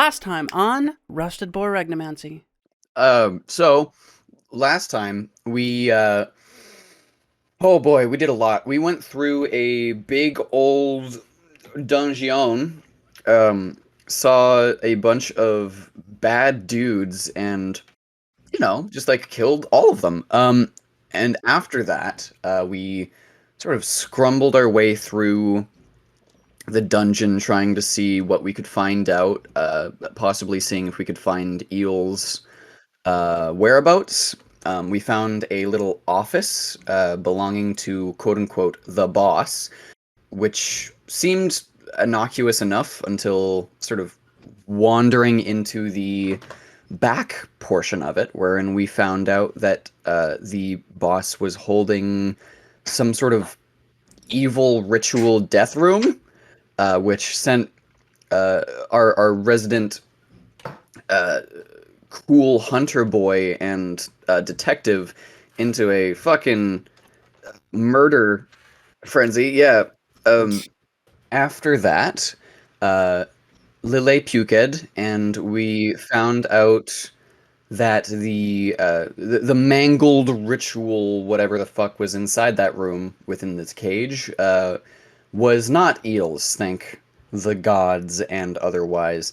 Last time on Rusted Boar Regnomancy. So last time oh boy, we did a lot. We went through a big old dungeon, saw a bunch of bad dudes and just like killed all of them. And after that, we sort of scrumbled our way through the dungeon trying to see what we could find out, possibly seeing if we could find Eel's whereabouts. We found a little office belonging to quote unquote the boss, which seemed innocuous enough until sort of wandering into the back portion of it, wherein we found out that the boss was holding some sort of evil ritual death room, which sent our resident uh, cool hunter boy and detective into a fucking murder frenzy. Yeah. After that, uh, Lille puked, and we found out that the mangled ritual, whatever the fuck was inside that room within this cage, was not eels, thank the gods and otherwise.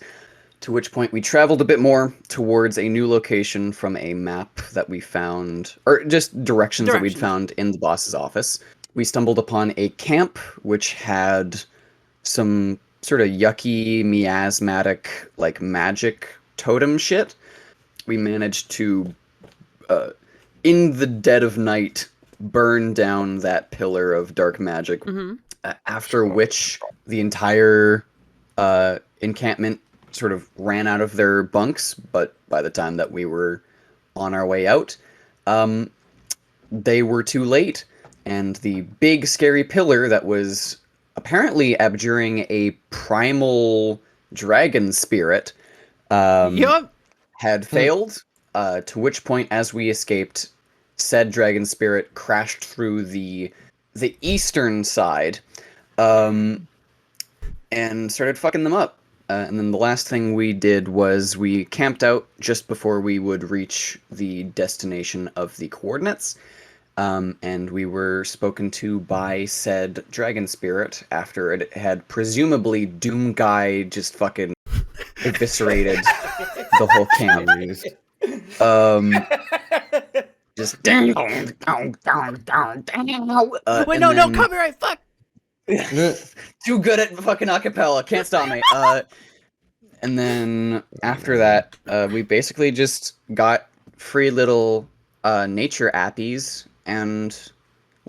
To which point we traveled a bit more towards a new location from a map that we found, or just directions that we'd found in the boss's office. We stumbled upon a camp which had some sort of yucky, miasmatic, like magic totem shit. We managed to, in the dead of night, burn down that pillar of dark magic. After which the entire encampment sort of ran out of their bunks, but by the time that we were on our way out, they were too late, and the big scary pillar that was apparently abjuring a primal dragon spirit had failed, to which point, as we escaped, said dragon spirit crashed through the eastern side, and started fucking them up. And then the last thing we did was we camped out just before we would reach the destination of the coordinates. And we were spoken to by said dragon spirit after it had presumably Doom Guy just fucking eviscerated the whole camp. Just Wait, no, copyright, fuck! Too good at fucking acapella, can't stop me. And then after that, we basically just got free little nature appies, and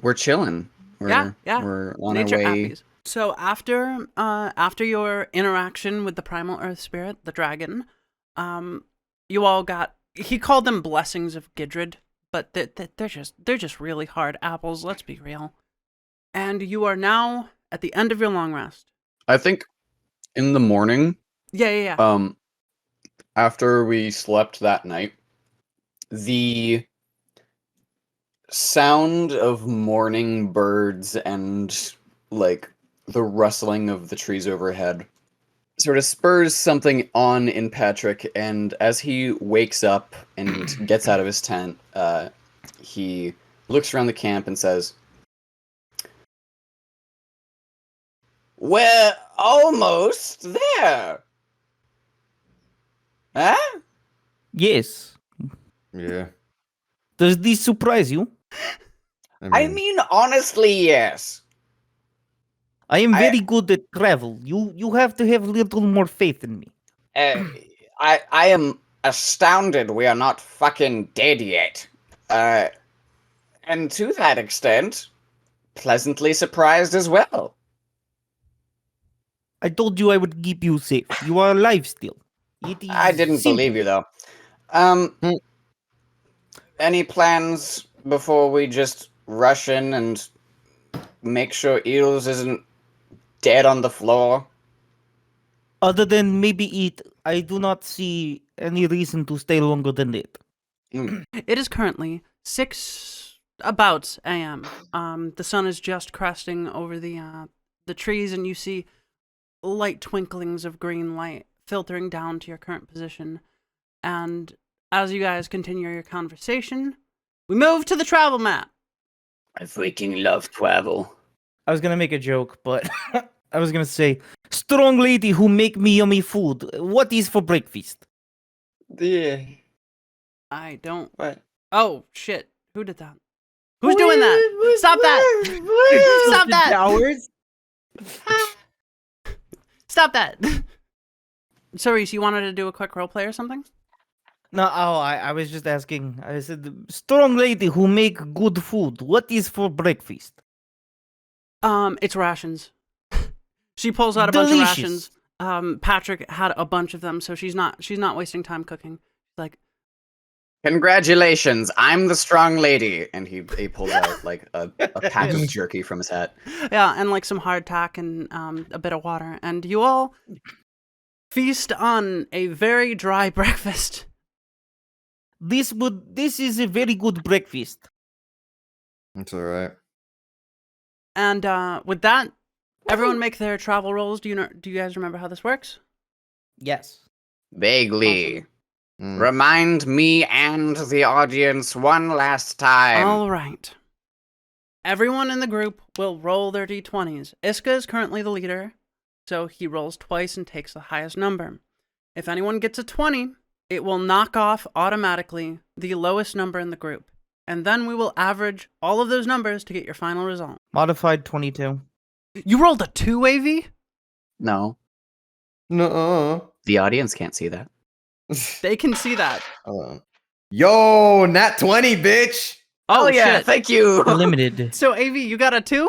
we're chilling. We're on nature our way. appies. So after your interaction with the primal earth spirit, the dragon, you all got, he called them blessings of Gidrid, but they're just really hard apples, let's be real. And you are now at the end of your long rest. I think in the morning. Yeah. After we slept that night, the sound of morning birds and like the rustling of the trees overhead sort of spurs something on in Patrick, and as he wakes up and gets out of his tent, he looks around the camp and says, "We're almost there." Huh? Yes. Yeah. Does this surprise you? I mean, honestly, yes. I am very good at travel. You have to have a little more faith in me. I am astounded we are not fucking dead yet. And to that extent, pleasantly surprised as well. I told you I would keep you safe. You are alive still. I didn't believe you, though. Any plans before we just rush in and make sure Eels isn't dead on the floor? Other than maybe eat, I do not see any reason to stay longer than that. It is currently 6 about a.m. The sun is just cresting over the trees, and you see light twinklings of green light filtering down to your current position. And as you guys continue your conversation, we move to the travel map. I freaking love travel. I was gonna make a joke, but I was gonna say, strong lady who make me yummy food. What is for breakfast? Yeah. I don't. What? Oh, shit. Who did that? Who's doing that? Stop that! Stop that! Hours? Stop that! So, Reese, you wanted to do a quick roleplay or something? No, I was just asking. I said, strong lady who make good food. What is for breakfast? It's rations. She pulls out a bunch of Delicious. rations. Patrick had a bunch of them, so she's not wasting time cooking. Like, Congratulations, I'm the strong lady. And he pulls out like a pack of jerky from his hat. yeah, and like some hardtack and a bit of water, and you all feast on a very dry breakfast. This is a very good breakfast. That's all right. And with that, everyone make their travel rolls. Do you guys remember how this works? Yes. Vaguely. Mm. Remind me and the audience one last time. All right. Everyone in the group will roll their d20s. Iska is currently the leader, so he rolls twice and takes the highest number. If anyone gets a 20, it will knock off automatically the lowest number in the group. And then we will average all of those numbers to get your final result. Modified 22. You rolled a 2, AV? No, No. the audience can't see that. They can see that. Yo, nat 20, bitch. Oh, yeah, shit. thank you. Limited. So, AV, you got a 2?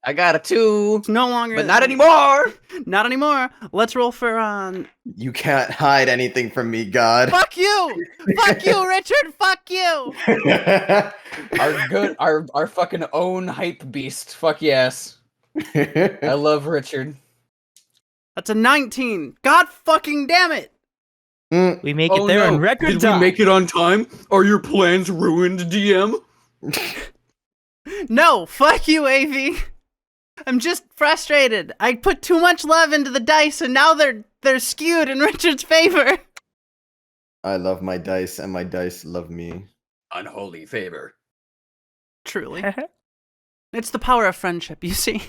I got a 2, It's no longer... but not anymore. Not anymore. Let's roll for... You can't hide anything from me, God. Fuck you! Fuck you, Richard! Fuck you! Our fucking own hype beast. Fuck yes. I love Richard. That's a 19. God fucking damn it! We make it there in record time. it on time? Are your plans ruined, DM? No, fuck you, AV. I'm just frustrated. I put too much love into the dice, and now they're skewed in Richard's favor. I love my dice, and my dice love me. Unholy favor. Truly. It's the power of friendship, you see.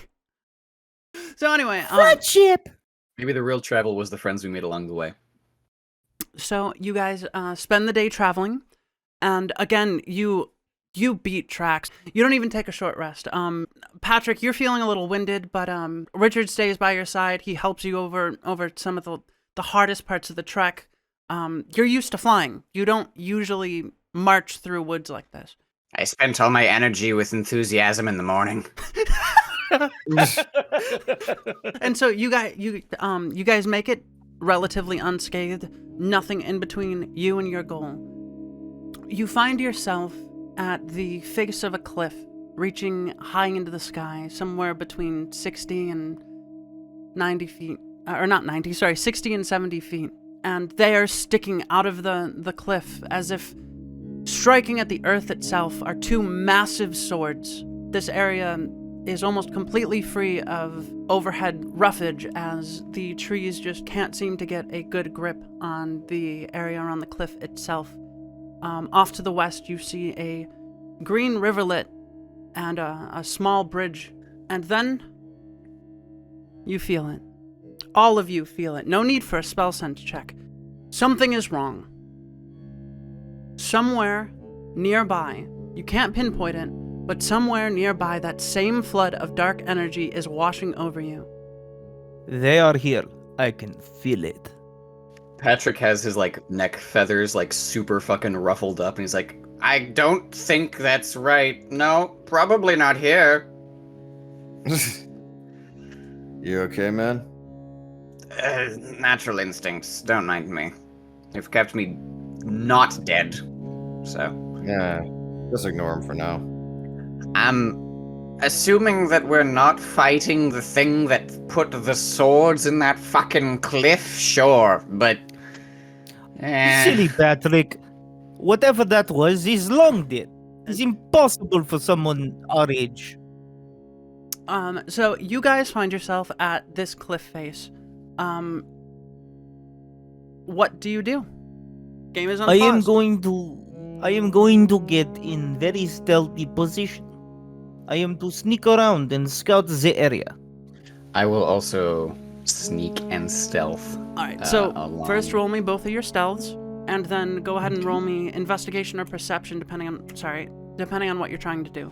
So anyway, Friendship! Maybe the real travel was the friends we made along the way. so you guys spend the day traveling, and again, you beat tracks. You don't even take a short rest. Patrick, you're feeling a little winded, but Richard stays by your side. He helps you over some of the hardest parts of the trek. You're used to flying. You don't usually march through woods like this. I spent all my energy with enthusiasm in the morning. And so you guys make it relatively unscathed. Nothing in between you and your goal. You find yourself at the face of a cliff, reaching high into the sky, somewhere between 60 and 90 feet. Or not 90, sorry, 60 and 70 feet. And they are sticking out of the cliff as if striking at the earth itself are two massive swords. This area is almost completely free of overhead roughage as the trees just can't seem to get a good grip on the area around the cliff itself. Off to the west, you see a green rivulet and a small bridge. And then you feel it. All of you feel it. No need for a spell sense check. Something is wrong. Somewhere nearby, you can't pinpoint it, but somewhere nearby that same flood of dark energy is washing over you. They are here. I can feel it. Patrick has his neck feathers super fucking ruffled up, and he's like, I don't think that's right. No, probably not here. You okay, man? Natural instincts, don't mind me. They've kept me not dead. So, Yeah. Just ignore him for now. I'm assuming that we're not fighting the thing that put the swords in that fucking cliff, sure, but... Silly Patrick. Whatever that was is long dead. It's impossible for someone our age. So you guys find yourself at this cliff face. what do you do? Game is I am unpaused. going to get in very stealthy position. I am to sneak around and scout the area. I will also sneak and stealth. All right, so along. first roll me both of your stealths, and then go ahead and roll me investigation or perception, depending on what you're trying to do.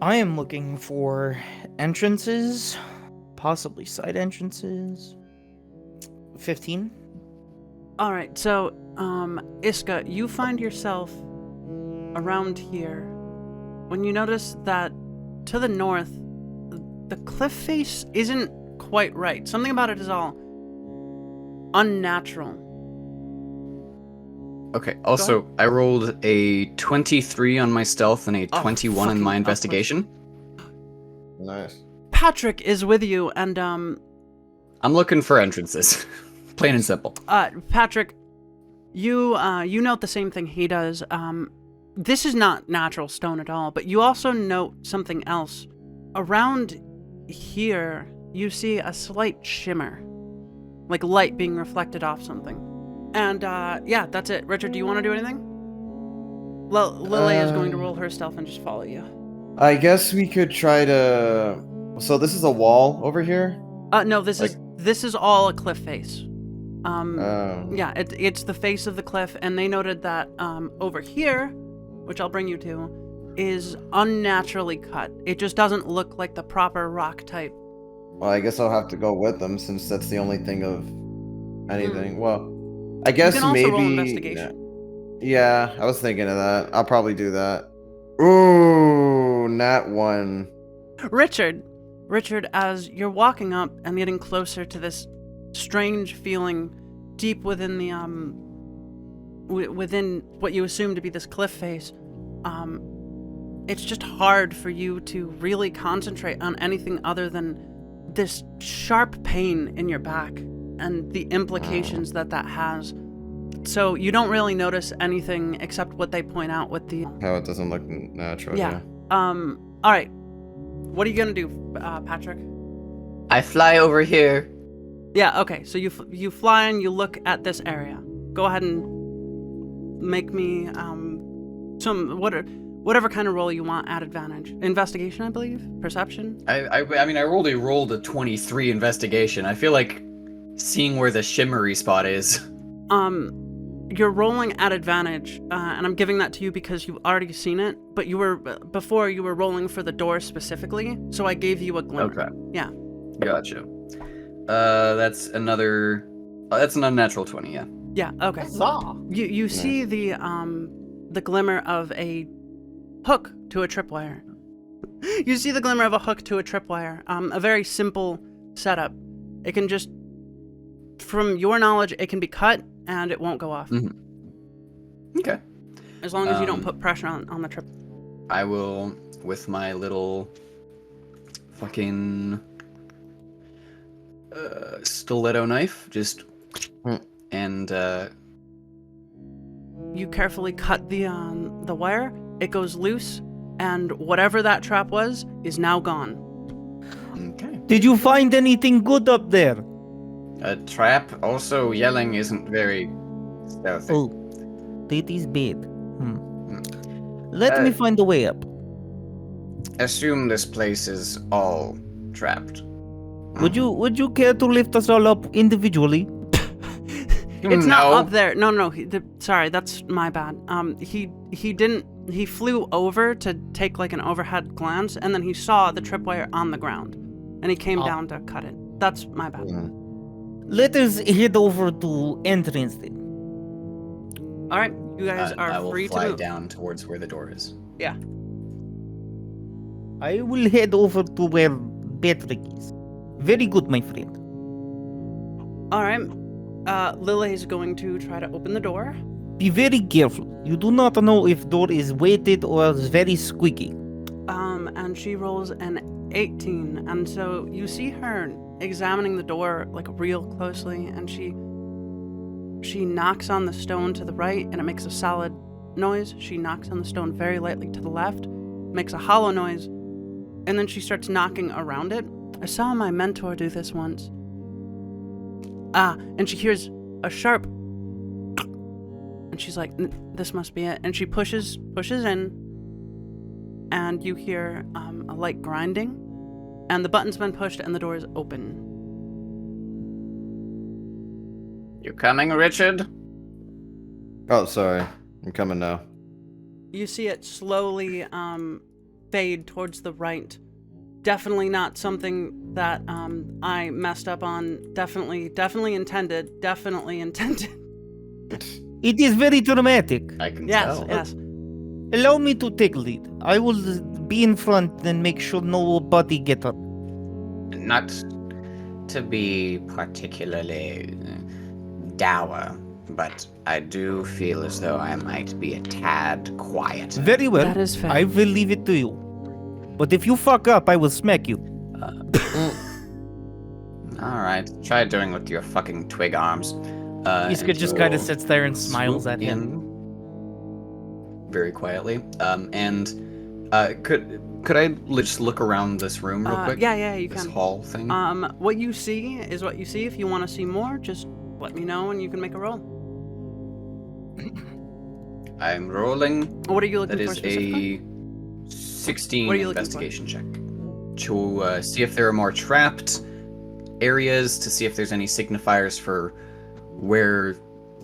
I am looking for entrances, possibly side entrances. 15. All right, so Iska, you find yourself around here when you notice that to the north, the cliff face isn't quite right. Something about it is all unnatural. Okay, also, I rolled a 23 on my stealth and a 21 in my investigation. Nice. Patrick is with you, and I'm looking for entrances. Plain and simple. Patrick, you note the same thing he does. This is not natural stone at all, but you also note something else. Around here, you see a slight shimmer, like light being reflected off something. And yeah, that's it. Richard, do you want to do anything? Lily is going to roll her stealth and just follow you. I guess we could try to. So this is a wall over here. No, this is all a cliff face. Oh. Yeah, it's the face of the cliff, and they noted that over here, which I'll bring you to, is unnaturally cut. It just doesn't look like the proper rock type. Well, I guess I'll have to go with them since that's the only thing of anything. Well, I guess You can also maybe. roll investigation. Yeah, I was thinking of that. I'll probably do that. Ooh, nat 1. Richard, as you're walking up and getting closer to this strange feeling deep within the within what you assume to be this cliff face, it's just hard for you to really concentrate on anything other than this sharp pain in your back and the implications that has. So you don't really notice anything except what they point out with the How it doesn't look natural. yeah. All right. What are you gonna do, Patrick? I fly over here. Yeah. Okay. So you fly and you look at this area. Go ahead and make me whatever kind of roll you want at advantage. Investigation, I believe. Perception. I mean, I rolled a 23 investigation. I feel like seeing where the shimmery spot is. You're rolling at advantage, and I'm giving that to you because you've already seen it. But you were rolling for the door specifically, so I gave you a glimmer. Okay. Yeah. Gotcha. That's an unnatural 20. Yeah. Yeah. Okay. Huzzah! You see the glimmer of a hook to a tripwire. You see the glimmer of a hook to a tripwire. A very simple setup. It can just, from your knowledge, it can be cut and it won't go off. Mm-hmm. Okay. As long as you don't put pressure on the trip. I will, with my little fucking stiletto knife, just and you carefully cut the wire. It goes loose, and whatever that trap was is now gone. okay. Did you find anything good up there? A trap. Also, yelling isn't very stealthy. Oh, that is bad. Let me find a way up. Assume this place is all trapped. Would you care to lift us all up individually? It's not up there. No. Sorry, that's my bad. He didn't. He flew over to take like an overhead glance, and then he saw the tripwire on the ground, and he came down to cut it. That's my bad. Let us head over to entrance then. All right, you guys I are will free to fly move. down towards where the door is. Yeah. I will head over to where Patrick is. Very good, my friend. All right. Lily is going to try to open the door. Be very careful. You do not know if door is weighted or is very squeaky. And she rolls an 18, and so you see her examining the door like real closely, and she knocks on the stone to the right, and it makes a solid noise. She knocks on the stone very lightly to the left, makes a hollow noise, and then she starts knocking around it. I saw my mentor do this once. And she hears a sharp she's like, this must be it. And she pushes in, and you hear a light grinding, and the button's been pushed, and the door is open. You coming, Richard? Oh, sorry. I'm coming now. You see it slowly fade towards the right. Definitely not something that I messed up on. Definitely intended. Definitely intended. It is very dramatic. I can Yes, tell. yes. Allow me to take lead. I will be in front and make sure nobody get up. Not to be particularly dour, but I do feel as though I might be a tad quiet. Very well. That is fair. I will leave it to you. But if you fuck up, I will smack you. Alright, try doing with your fucking twig arms. Iska And just you kind of will sits there and smiles swoop at him. in very quietly. Could I just look around this room real quick? Yeah, you This can. hall thing? What you see is what you see. If you want to see more, just let me know and you can make a roll. I'm rolling. What are you looking That for is specifically? a 16 What are you looking investigation check. To see if there are more trapped areas, to see if there's any signifiers for where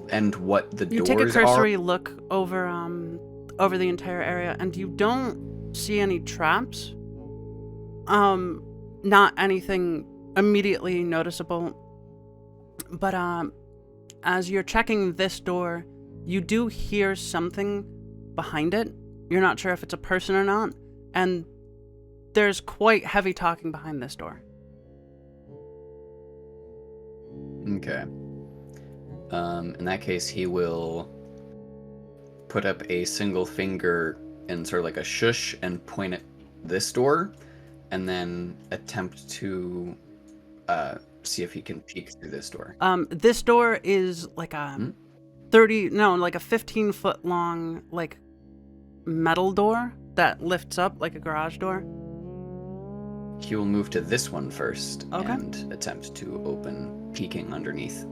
and what the You doors take a are. cursory look over over the entire area, and you don't see any traps. Not anything immediately noticeable. But as you're checking this door, you do hear something behind it. You're not sure if it's a person or not, and there's quite heavy talking behind this door. Okay. In that case, he will put up a single finger in sort of like a shush and point at this door, and then attempt to see if he can peek through this door. This door is like a 15-foot long, like, metal door that lifts up like a garage door. He will move to this one first Okay. and attempt to open, peeking underneath.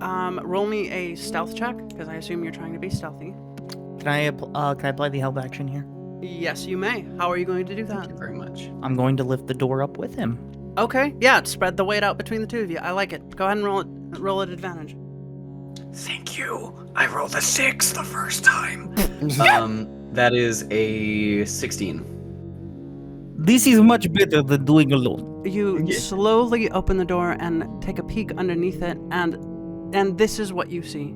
Roll me a stealth check, because I assume you're trying to be stealthy. Can I apply the held action here? Yes, you may. How are you going to do that? Thank you very much. I'm going to lift the door up with him. Okay, yeah, spread the weight out between the two of you. I like it. Go ahead and roll at advantage. Thank you. I rolled a 6 the first time. That is a 16. This is much better than doing alone. You slowly open the door and take a peek underneath it, and this is what you see.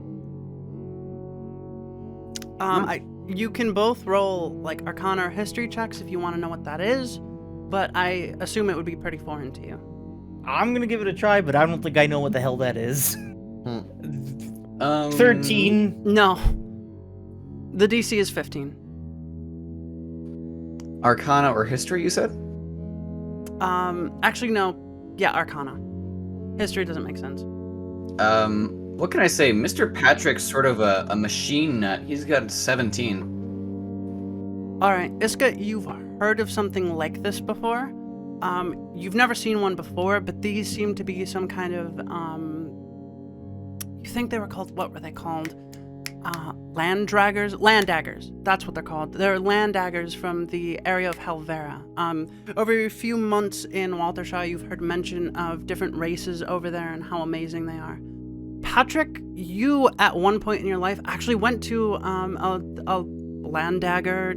You can both roll like Arcana or History checks if you want to know what that is, but I assume it would be pretty foreign to you. I'm gonna give it a try, but I don't think I know what the hell that is. 13. No. The DC is 15. Arcana or history, you said? Actually, no. Yeah, Arcana. History doesn't make sense. What can I say? Mr. Patrick's sort of a machine nut. He's got 17. Alright, Iska, you've heard of something like this before. You've never seen one before, but these seem to be some kind of, you think they were called, what were they called? Land daggers? That's what they're called. They're land daggers from the area of Helvera. Over a few months in Waltershire, you've heard mention of different races over there and how amazing they are. Patrick, you at one point in your life actually went to a land dagger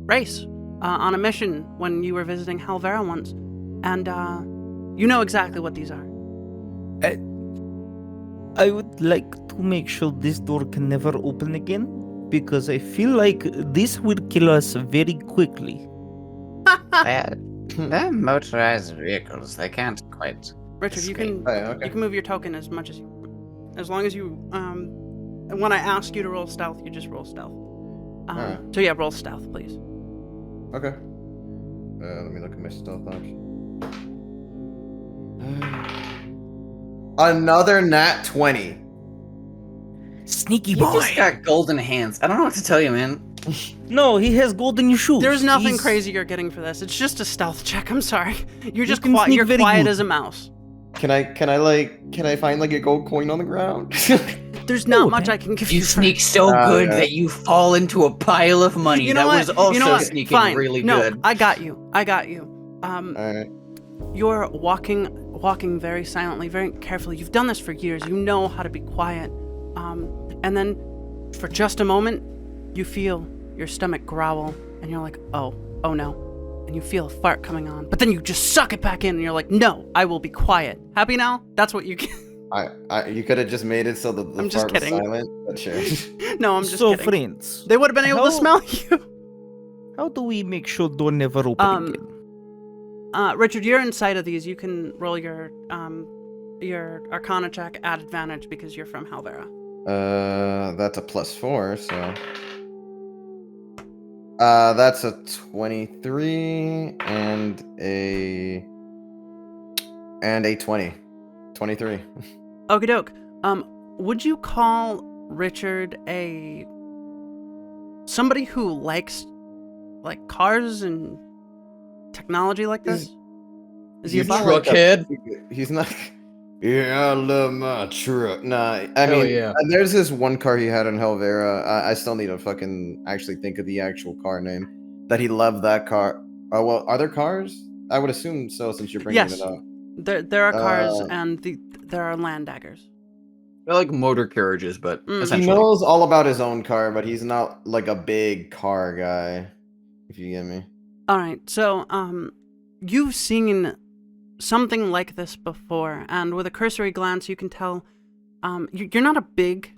race on a mission when you were visiting Helvera once, and you know exactly what these are. I would like to make sure this door can never open again, because I feel like this will kill us very quickly. They're motorized vehicles. They can't quite. Richard, you can Hey, okay. you can move your token as much as you want. As long as you when I ask you to roll stealth, you just roll stealth. Alright. So yeah, roll stealth, please. Okay. Let me look at my stealth option. Another nat 20. Sneaky He boy. just got golden hands. I don't know what to tell you, man. No, he has golden shoes. There's nothing He's- crazy you're getting for this. It's just a stealth check. I'm sorry. You're just can sneak you're very quiet good. as a mouse. Can I find like a gold coin on the ground? There's not Ooh, much I can give You you. sneak so good yeah. that you fall into a pile of money. You know that what? was also you know what? sneaking Fine. really no, good. I got you. Alright. You're walking very silently, very carefully. You've done this for years. You know how to be quiet. And then, for just a moment, you feel your stomach growl, and you're like, oh no. And you feel a fart coming on. But then you just suck it back in, and you're like, no, I will be quiet. Happy now? That's what you get. You could have just made it so that the I'm just fart was kidding. silent, but sure. No, I'm just so kidding. friends, They would have been able to How- smell you. how do we make sure door never open again? Richard, you're in sight of these. You can roll your Arcana check at advantage because you're from Halvera. That's a +4, so. That's a 23 and a 20. 23. Okie doke. Would you call Richard somebody who likes like cars and technology like this? Is he a He's bot? not Truckhead? He's not. Yeah, I love my truck. Nah, I Hell mean, yeah. there's this one car he had in Helvera. I still need to fucking actually think of the actual car name. That he loved that car. Oh, well, are there cars? I would assume so since you're bringing Yes. it up. There are cars Uh, and there are land daggers. They're like motor carriages, but Mm. He essentially. knows all about his own car, but he's not like a big car guy. If you get me. All right. So, you've seen something like this before, and with a cursory glance, you can tell you're not a big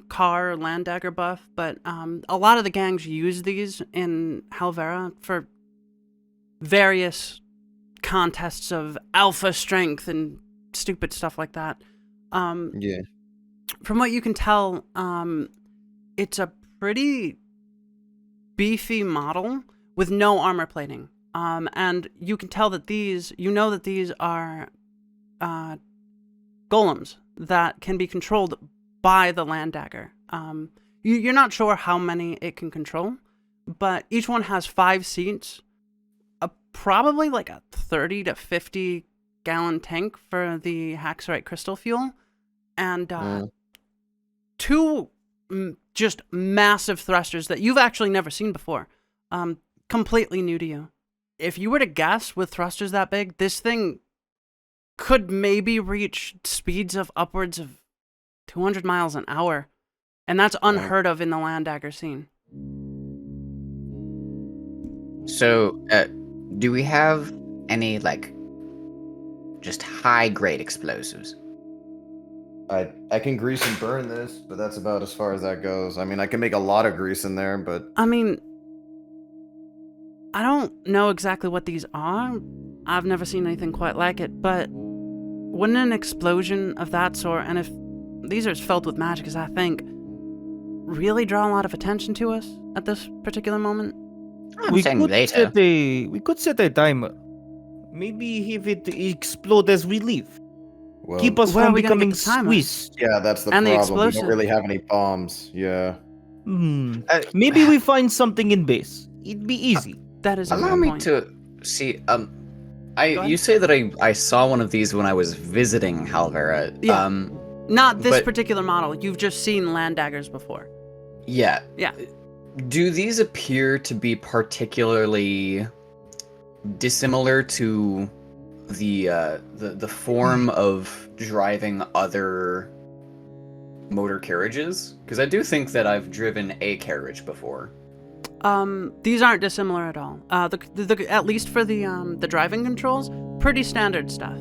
car or land dagger buff, but a lot of the gangs use these in Halvera for various contests of alpha strength and stupid stuff like that. Yeah. From what you can tell, it's a pretty beefy model with no armor plating. And you can tell that these are golems that can be controlled by the land dagger. You're not sure how many it can control, but each one has 5 seats, probably like a 30 to 50 gallon tank for the Haxorite crystal fuel, and 2 just massive thrusters that you've actually never seen before, completely new to you. If you were to guess, with thrusters that big, this thing could maybe reach speeds of upwards of 200 miles an hour. And that's unheard of in the land dagger scene. So, do we have any, like, just high-grade explosives? I can grease and burn this, but that's about as far as that goes. I mean, I can make a lot of grease in there, but I mean, I don't know exactly what these are. I've never seen anything quite like it, but wouldn't an explosion of that sort, and if these are as filled with magic as I think, really draw a lot of attention to us at this particular moment? I'm saying later. We could set a timer. Maybe if it explode as we leave. well, Keep us Where are from we gonna becoming get the timer? squeezed. yeah, that's the And the problem. We explosive. don't really have any bombs. Yeah. Maybe we find something in base. It'd be easy. That is a Allow good me point. to see. Go ahead. You say that I saw one of these when I was visiting Halvera. Yeah. Not this but- particular model. You've just seen land daggers before. Yeah. Yeah. Do these appear to be particularly dissimilar to the form of driving other motor carriages? Because I do think that I've driven a carriage before. These aren't dissimilar at all. At least for the driving controls, pretty standard stuff.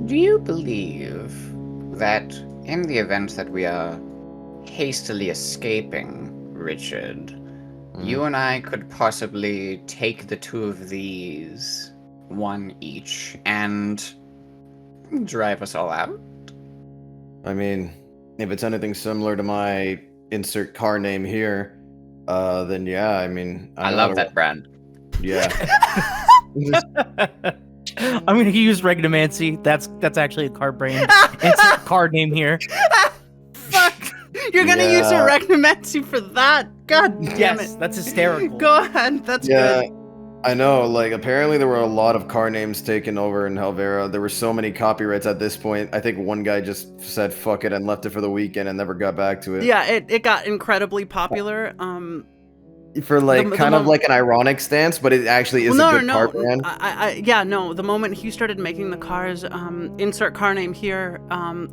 Do you believe that in the event that we are hastily escaping, Richard, you and I could possibly take the 2 of these, 1 each, and drive us all out? I mean, if it's anything similar to my insert car name here, then yeah, I mean, I know love how that to- brand. Yeah. I'm gonna use Regnomancy. That's actually a card brand. It's a card name here. Fuck! You're gonna use a Yeah. Recnomancy for that? God damn Yes, it. that's hysterical. Go ahead. That's Yeah. good. I know, like, apparently there were a lot of car names taken over in Helvera. There were so many copyrights at this point. I think one guy just said fuck it and left it for the weekend and never got back to it. Yeah, it got incredibly popular. For like the kind of mom- like an ironic stance, but it actually is well, a good car brand. No. The moment he started making the cars, insert car name here,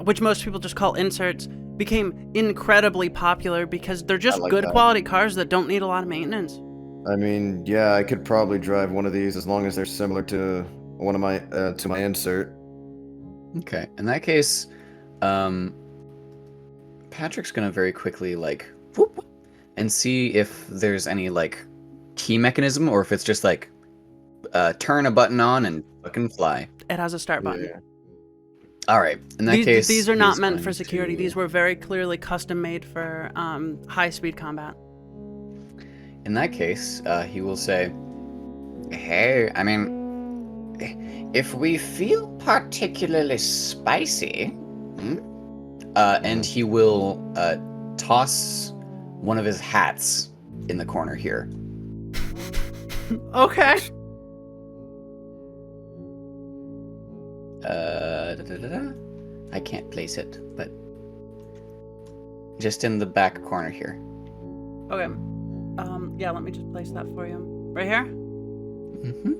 which most people just call inserts, became incredibly popular because they're just like good that. quality cars that don't need a lot of maintenance. I mean, yeah, I could probably drive one of these as long as they're similar to one of my to my insert. Okay. In that case, Patrick's gonna very quickly like whoop, and see if there's any like key mechanism or if it's just like turn a button on and fucking fly. It has a start button. Yeah. All right. In that case, These are not he's meant going for security. to- These were very clearly custom made for high-speed combat. In that case, he will say, Hey, I mean, if we feel particularly spicy, and he will toss one of his hats in the corner here. Okay. I can't place it, but just in the back corner here. Okay. Yeah, let me just place that for you. Right here? Mm-hmm.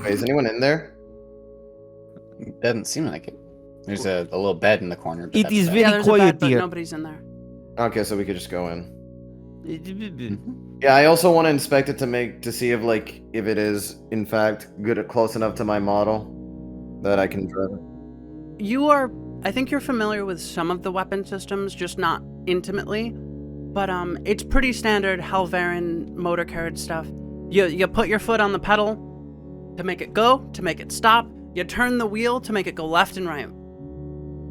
Wait, is anyone in there? Doesn't seem like it. There's a little bed in the corner. But It that's is about very Yeah, there's a quiet bed, but here. nobody's in there. Okay, so we could just go in. Mhm. Yeah, I also want to inspect it to see if it is in fact close enough to my model that I can drive it. I think you're familiar with some of the weapon systems, just not intimately. But it's pretty standard Helveran motor carriage stuff. You put your foot on the pedal to make it go, to make it stop. You turn the wheel to make it go left and right.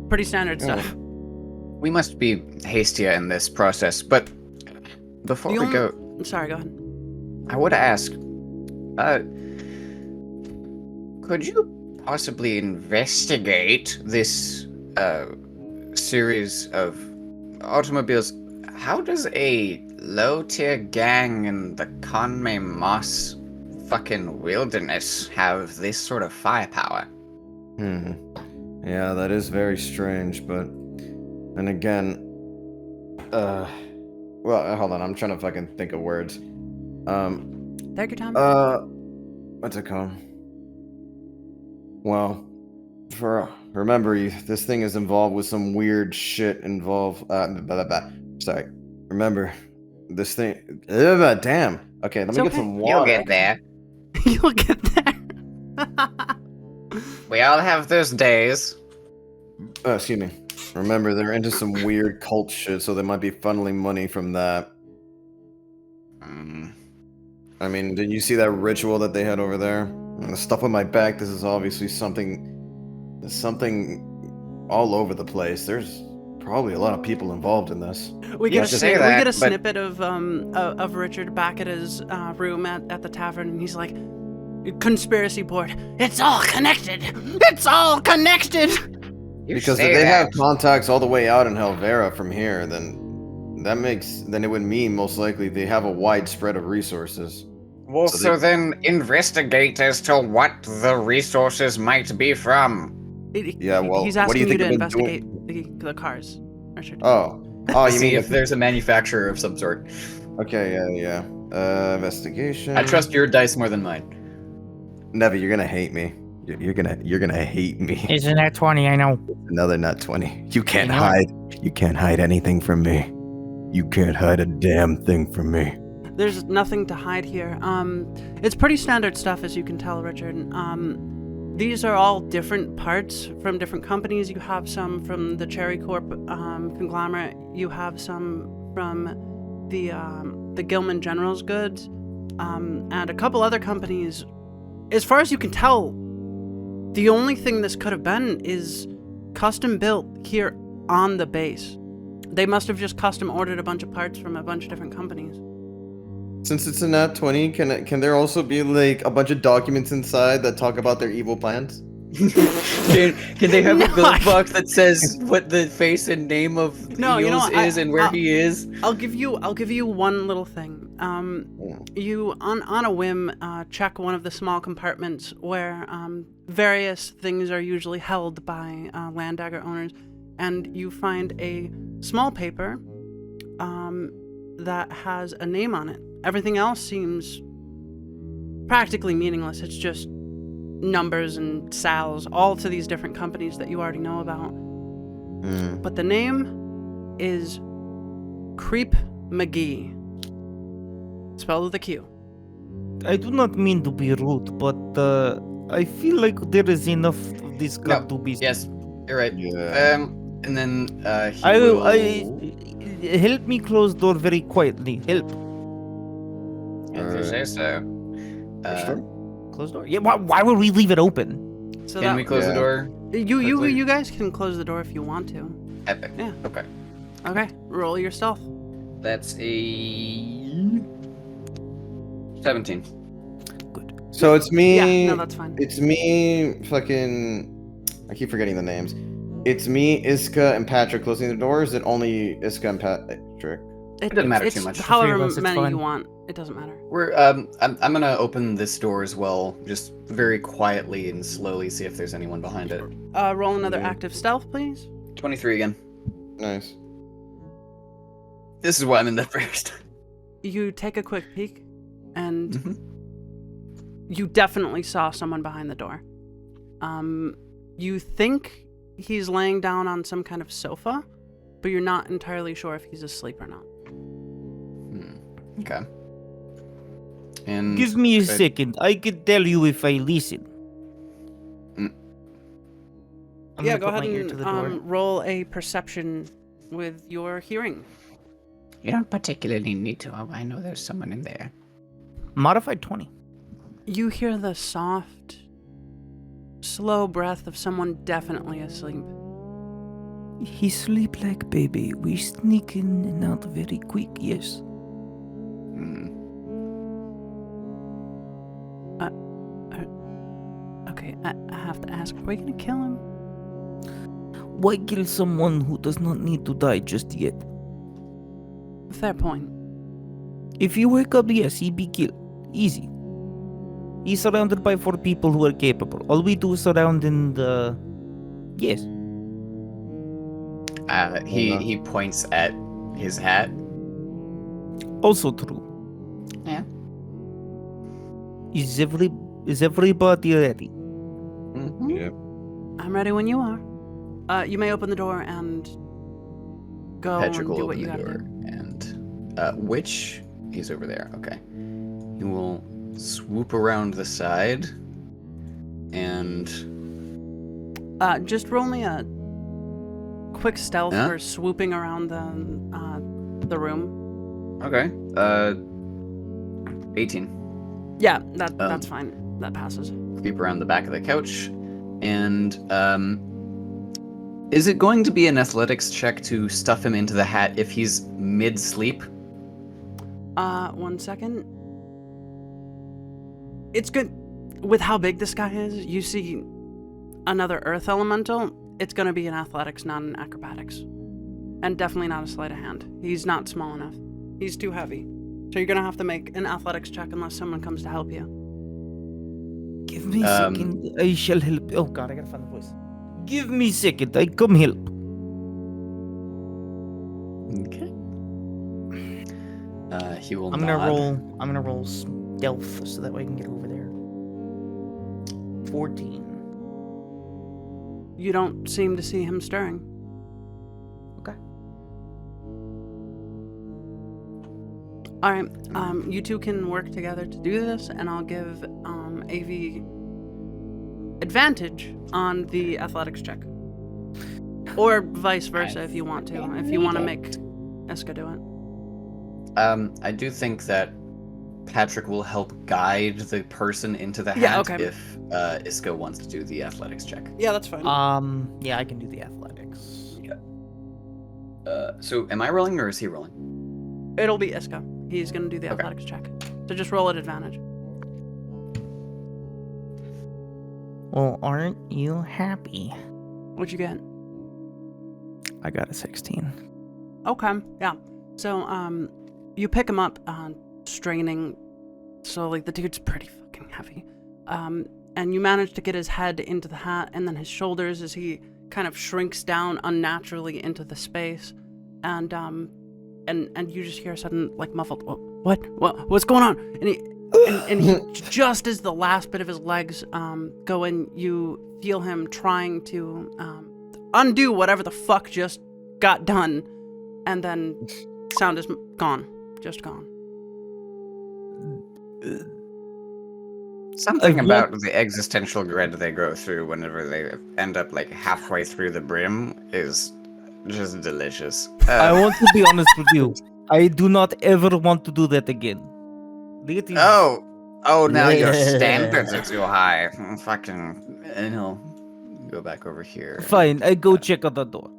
Pretty standard stuff. we must be hastier in this process, but before The we only- go, Sorry, go ahead. I would ask, could you possibly investigate this series of automobiles? How does a low-tier gang in the Conme Moss fucking wilderness have this sort of firepower? Yeah, that is very strange, but and again, well, hold on, I'm trying to fucking think of words. Take your time. What's it called? Well, remember, this thing is involved with some weird shit involved. Sorry. Remember, this thing. Damn. Okay, let It's me okay. get some You'll water. get there. You'll get there. We all have those days. Excuse me. Remember, they're into some weird cult shit, so they might be funneling money from that. I mean, did you see that ritual that they had over there? And the stuff on my back, this is obviously something all over the place. There's probably a lot of people involved in this. We You get say we that, get a but- snippet of Richard back at his room at the tavern, and he's like, "Conspiracy board. It's all connected. It's all connected." You Because say if they that. have contacts all the way out in Helvera from here, then it would mean most likely they have a wide spread of resources. Well, So so they- then investigate as to what the resources might be from. Yeah, well, he's what do asking you think to I've been investigate the cars, Richard. Oh, you See mean if there's a manufacturer of some sort. Okay, yeah. Investigation. I trust your dice more than mine. Never. You're gonna hate me. You're gonna hate me. Isn't that 20? I know. Another nut 20. You can't I know. hide. You can't hide anything from me. You can't hide a damn thing from me. There's nothing to hide here. It's pretty standard stuff, as you can tell, Richard. These are all different parts from different companies. You have some from the Cherry Corp conglomerate. You have some from the Gilman General's goods, and a couple other companies. As far as you can tell, the only thing this could have been is custom built here on the base. They must have just custom ordered a bunch of parts from a bunch of different companies. Since it's a nat 20, can there also be like a bunch of documents inside that talk about their evil plans? Can they have No, a glove box that says what the face and name of No, you know Eels what, is and where he is? I'll give you one little thing. You on a whim check one of the small compartments where various things are usually held by land dagger owners, and you find a small paper that has a name on it. Everything else seems practically meaningless. It's just numbers and sales, all to these different companies that you already know about. But the name is Creep McGee, spelled with a Q. I do not mean to be rude, but I feel like there is enough of this got to be. Yes, you're right. Yeah. And then he I will... help me close door very quietly. Help. If you say so. Close door. Yeah. Why would we leave it open? So Can we close the door? quickly? You guys can close the door if you want to. Epic. Yeah. Okay. Okay, roll your stealth. That's a 17. So it's me. Yeah, no, that's fine. It's me. Fucking. I keep forgetting the names. It's me, Iska, and Patrick closing the door. Or is it only Iska and Patrick? It doesn't matter it's too much. However The three of us, it's many you fine. want, it doesn't matter. We're I'm gonna open this door as well, just very quietly and slowly see if there's anyone behind it. Roll another Yeah. active stealth, please. 23 again. Nice. This is why I'm in the first. You take a quick peek, and Mhm. you definitely saw someone behind the door. You think he's laying down on some kind of sofa, but you're not entirely sure if he's asleep or not. Okay. And Give me a could- second. I could tell you if I listen. I'm Yeah, gonna go put ahead my ear to the door. and roll a perception with your hearing. You don't particularly need to. I know there's someone in there. Modified 20. You hear the soft, slow breath of someone definitely asleep. He sleep like baby. We sneak in and out very quick. Yes. Hmm. Okay, I have to ask, are we gonna kill him? Why kill someone who does not need to die just yet? Fair point. If you wake up, yes, he be killed. Easy. He's surrounded by 4 people who are capable. All we do is surround in the... Yes. He points at his hat. Also true. Yeah. Is everybody ready? Mm-hmm. Yeah. I'm ready when you are. You may open the door and go Patrick and will do what open you the gotta door, do. and Witch, he's over there. Okay. He will swoop around the side, and Just roll me a quick stealth Yeah? for swooping around the room. okay. 18. Yeah, that's fine. That passes. Creep around the back of the couch, and is it going to be an athletics check to stuff him into the hat if he's mid-sleep? 1 second. It's good. With how big this guy is, you see another earth elemental, it's gonna be an athletics, not an acrobatics. And definitely not a sleight of hand. He's not small enough. He's too heavy. So you're gonna have to make an athletics check unless someone comes to help you. Give me a second. I shall help. Oh god, I gotta find the voice. Give me a second. I come help. Okay. He will I'm gonna nod. roll stealth so that way I can get over there. 14. You don't seem to see him stirring. Okay. Alright, you two can work together to do this, and I'll give AV advantage on the athletics check. Or vice versa if you want to. If you want to make Eska do it. I do think that Patrick will help guide the person into the hat Yeah, okay. if Iska wants to do the athletics check. Yeah, that's fine. Yeah, I can do the athletics. So am I rolling or is he rolling? It'll be Iska. He's gonna do the Okay. athletics check. So just roll at advantage. Well, aren't you happy? What'd you get? I got a 16. Okay, yeah. So, you pick him up, straining. So, like, the dude's pretty fucking heavy. And you manage to get his head into the hat and then his shoulders as he kind of shrinks down unnaturally into the space. And you just hear a sudden, like, muffled, what's going on? And he, just as the last bit of his legs go in, you feel him trying to undo whatever the fuck just got done. And then sound is gone. Just gone. Something about the existential dread they go through whenever they end up like halfway through the brim is just delicious. I want to be honest with you. I do not ever want to do that again. That is- Oh, now your Yeah. standards are too high. Fucking, and he'll go back over here. Fine, I go check out the door.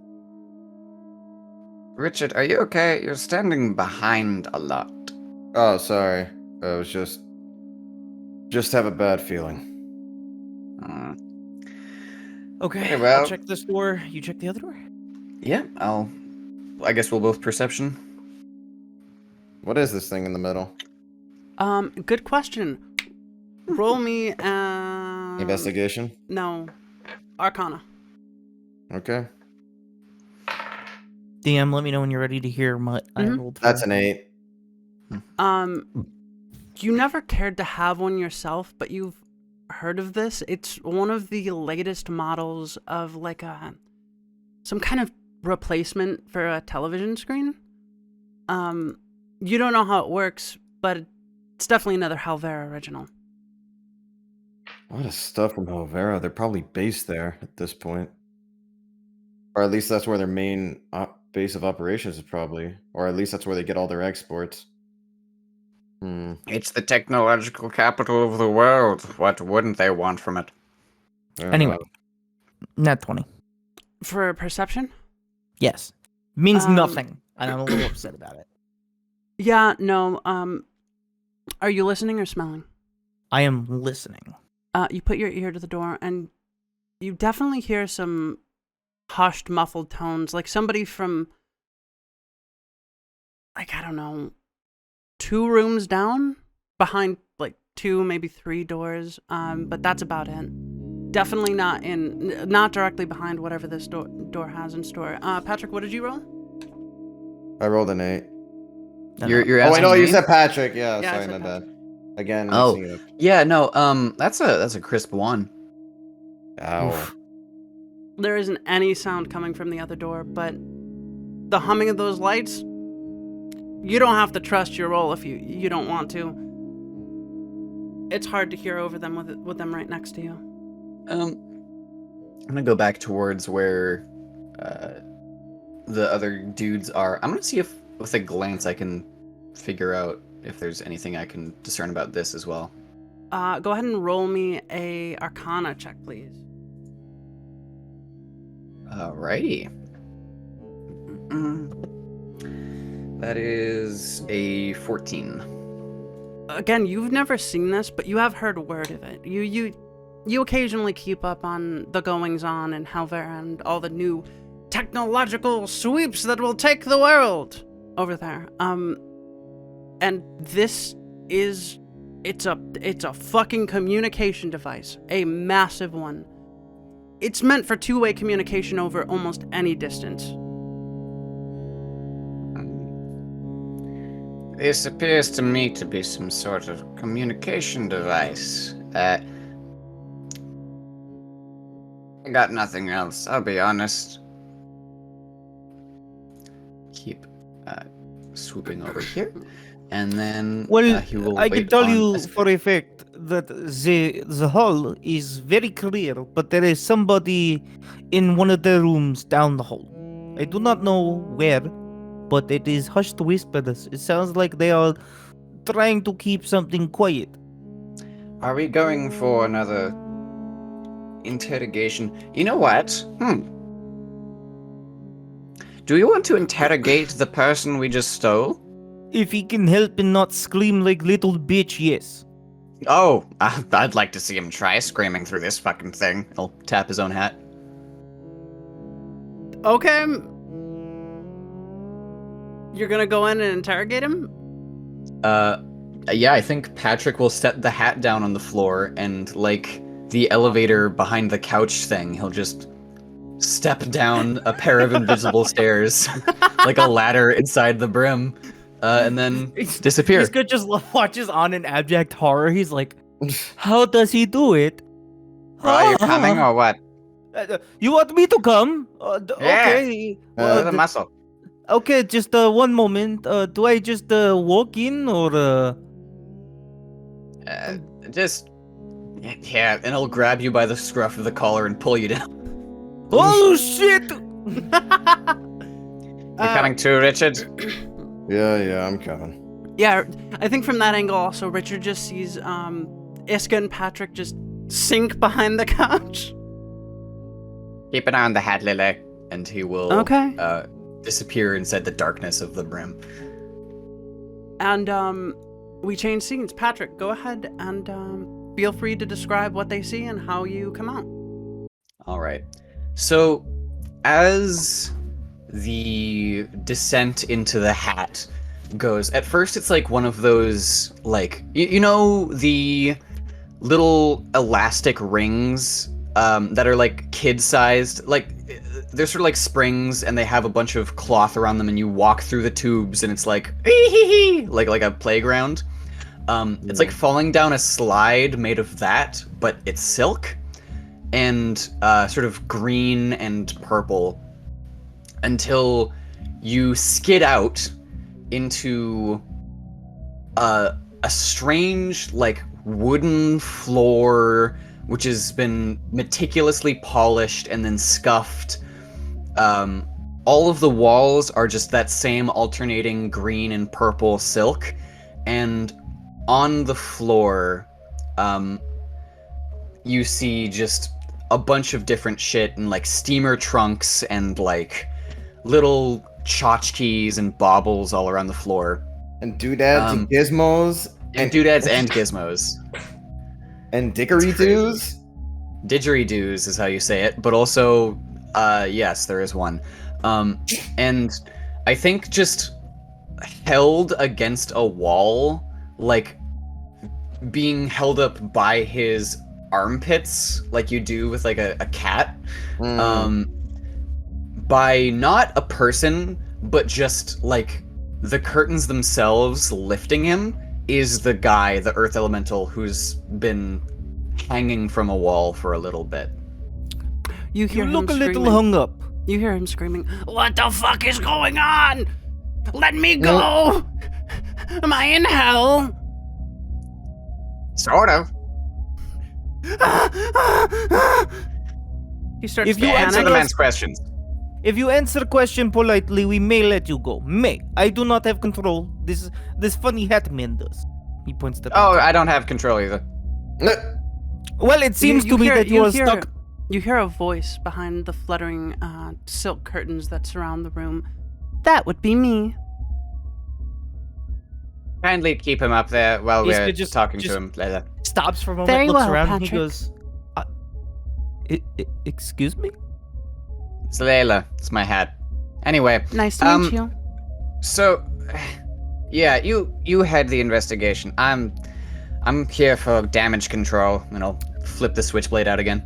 Richard, are you okay? You're standing behind a lot. Oh, sorry. I was just have a bad feeling. Uh, Okay, Okay, well- I'll check this door. You check the other door? yeah, I guess we'll both perception. What is this thing in the middle? Good question. Roll me, Investigation? No. Arcana. Okay. DM, let me know when you're ready to hear what I Mhm. rolled for. That's an 8. You never cared to have one yourself, but you've heard of this. It's one of the latest models of like some kind of replacement for a television screen. You don't know how it works, but it's definitely another Halvera original. A lot of stuff from Hovera. They're probably based there at this point. Or at least that's where their main base of operations is probably. Or at least that's where they get all their exports. It's the technological capital of the world. What wouldn't they want from it? Anyway, nat 20. For perception? Yes. Means Um, nothing, and I'm a little upset about it. Yeah, no. Are you listening or smelling? I am listening. You put your ear to the door, and you definitely hear some hushed, muffled tones, like somebody from, like, I don't know, 2 rooms down, behind like 2, maybe 3 doors. But that's about it. Definitely not directly behind whatever this door has in store. Patrick, what did you roll? I rolled an 8. You're Oh wait, asking no, you me? said Patrick. Yeah, Yeah, I sorry, said my bad. Patrick. Again, Oh. mixing it up. Yeah, no, that's a crisp 1. Ow. Oof. There isn't any sound coming from the other door, but the humming of those lights, you don't have to trust your roll if you don't want to. It's hard to hear over them with them right next to you. I'm gonna go back towards where the other dudes are. I'm gonna see if with a glance I can figure out if there's anything I can discern about this as well. Go ahead and roll me a Arcana check, please. Alrighty. That is a 14. Again, you've never seen this, but you have heard word of it. You occasionally keep up on the goings-on in Halvera and all the new technological sweeps that will take the world over there. And this is it's a fucking communication device, a massive one. It's meant for two-way communication over almost any distance. This appears to me to be some sort of communication device. I got nothing else, I'll be honest. Keep swooping over here. And then Well, he will I can wait tell on you Pacific. for a fact that the hall is very clear, but there is somebody in one of the rooms down the hall. I do not know where, but it is hushed whispers. It sounds like they are trying to keep something quiet. Are we going for another interrogation? You know what? Do you want to interrogate the person we just stole? If he can help and not scream like little bitch, yes. Oh, I'd like to see him try screaming through this fucking thing. He'll tap his own hat. Okay. You're gonna go in and interrogate him? Yeah, I think Patrick will set the hat down on the floor and, like the elevator behind the couch thing, he'll just step down a pair of invisible stairs, like a ladder inside the brim, and then disappear. He's good. Just watches on in abject horror. He's like, "How does he do it? Are you coming or what? You want me to come? Yeah. Okay. Do the muscle. Okay, just 1 moment. Do I just walk in or? Just Yeah, and he'll grab you by the scruff of the collar and pull you down. Oh shit! you coming too, Richard? Yeah, I'm coming. Yeah, I think from that angle also, Richard just sees Iska and Patrick just sink behind the couch. Keep an eye on the hat, Lily. And he will disappear inside the darkness of the brim. And we change scenes. Patrick, go ahead and feel free to describe what they see and how you come out. All right. So, as the descent into the hat goes, at first it's like one of those, like, you know the little elastic rings that are like kid-sized, like they're sort of like springs and they have a bunch of cloth around them and you walk through the tubes and it's like like a playground. It's like falling down a slide made of that, but it's silk and sort of green and purple until you skid out into a strange, like, wooden floor which has been meticulously polished and then scuffed. All of the walls are just that same alternating green and purple silk, and on the floor, you see just a bunch of different shit and like steamer trunks and like little tchotchkes and baubles all around the floor. And doodads and gizmos. And doodads and gizmos. And dickory-doos? Didgeridoos is how you say it, but also, yes, there is one. And I think just held against a wall, like being held up by his armpits, like you do with like a cat, by not a person, but just like the curtains themselves lifting him, is the guy, the earth elemental, who's been hanging from a wall for a little bit. You hear him look a little screaming. hung up. You hear him screaming, "What the fuck is going on? Let me go! Am I in hell?" Sort of. He starts If to you panic. Answer the man's questions. If you answer the question politely, we may let you go. May. I do not have control. This funny hat man does. He points to Oh, Patrick. I don't have control either. Well, it seems to me that you are stuck. You hear a voice behind the fluttering silk curtains that surround the room. That would be me. Kindly keep him up there while Yes, we're but just just- talking just- to him later. Stops for a moment, Very looks well, around, and he Patrick. goes, excuse me? It's Layla. It's my hat. Anyway, Nice to meet you. so yeah, you had the investigation. I'm here for damage control. And I'll flip the switchblade out again.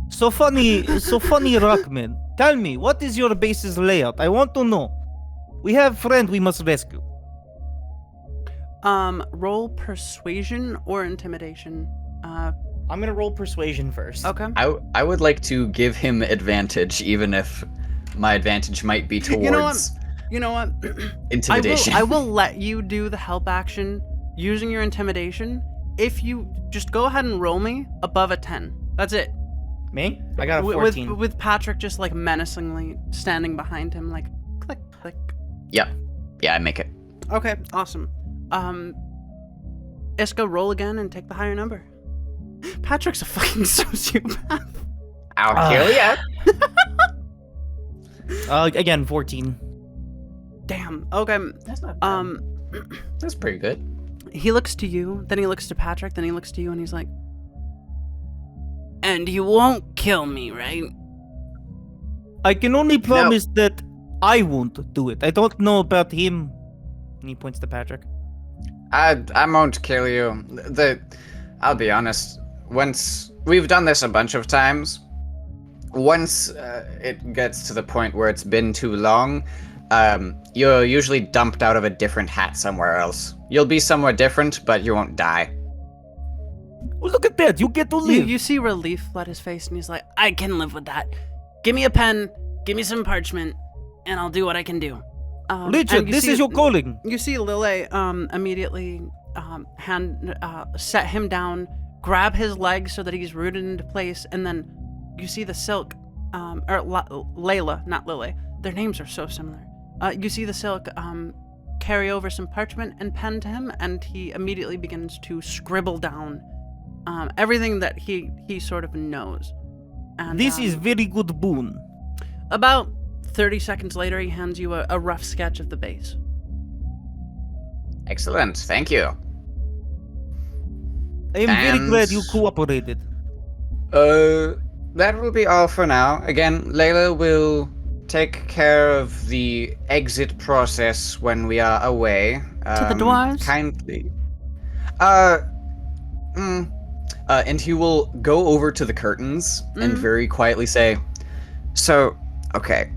So funny, Rockman. Tell me, what is your base's layout? I want to know. We have friend we must rescue. Roll persuasion or intimidation. I'm gonna roll persuasion first. Okay. I would like to give him advantage, even if my advantage might be towards You know what? intimidation. I will let you do the help action using your intimidation if you just go ahead and roll me above a 10. That's it. Me? I got a With- 14. With Patrick just like menacingly standing behind him, like click, click. Yeah, I make it. Okay, awesome. Iska, roll again and take the higher number. Patrick's a fucking sociopath. I'll kill ya. Again, 14. Damn. Okay. That's not bad. That's pretty good. He looks to you, then he looks to Patrick, then he looks to you, and he's like, "And you won't kill me, right?" I can only promise that I won't do it. I don't know about him. And he points to Patrick. I won't kill you. I'll be honest. Once we've done this a bunch of times, once it gets to the point where it's been too long, you're usually dumped out of a different hat somewhere else. You'll be somewhere different, but you won't die. Oh, look at that! You get to You, live. you see relief flood his face, and he's like, I can live with that. Give me a pen, give me some parchment, and I'll do what I can do. Richard, and you this see- is your calling. You see Lily immediately set him down, grab his legs so that he's rooted into place, and then you see the Silk, Layla, not Lily. Their names are so similar. You see the Silk carry over some parchment and pen to him, and he immediately begins to scribble down everything that he sort of knows. And This is very good boon. about 30 seconds later, he hands you a rough sketch of the base. Excellent, thank you. I am very And- glad you cooperated. That will be all for now. Again, Layla will take care of the exit process when we are away. To the dwarves? Kindly. And he will go over to the curtains and very quietly say, So, okay.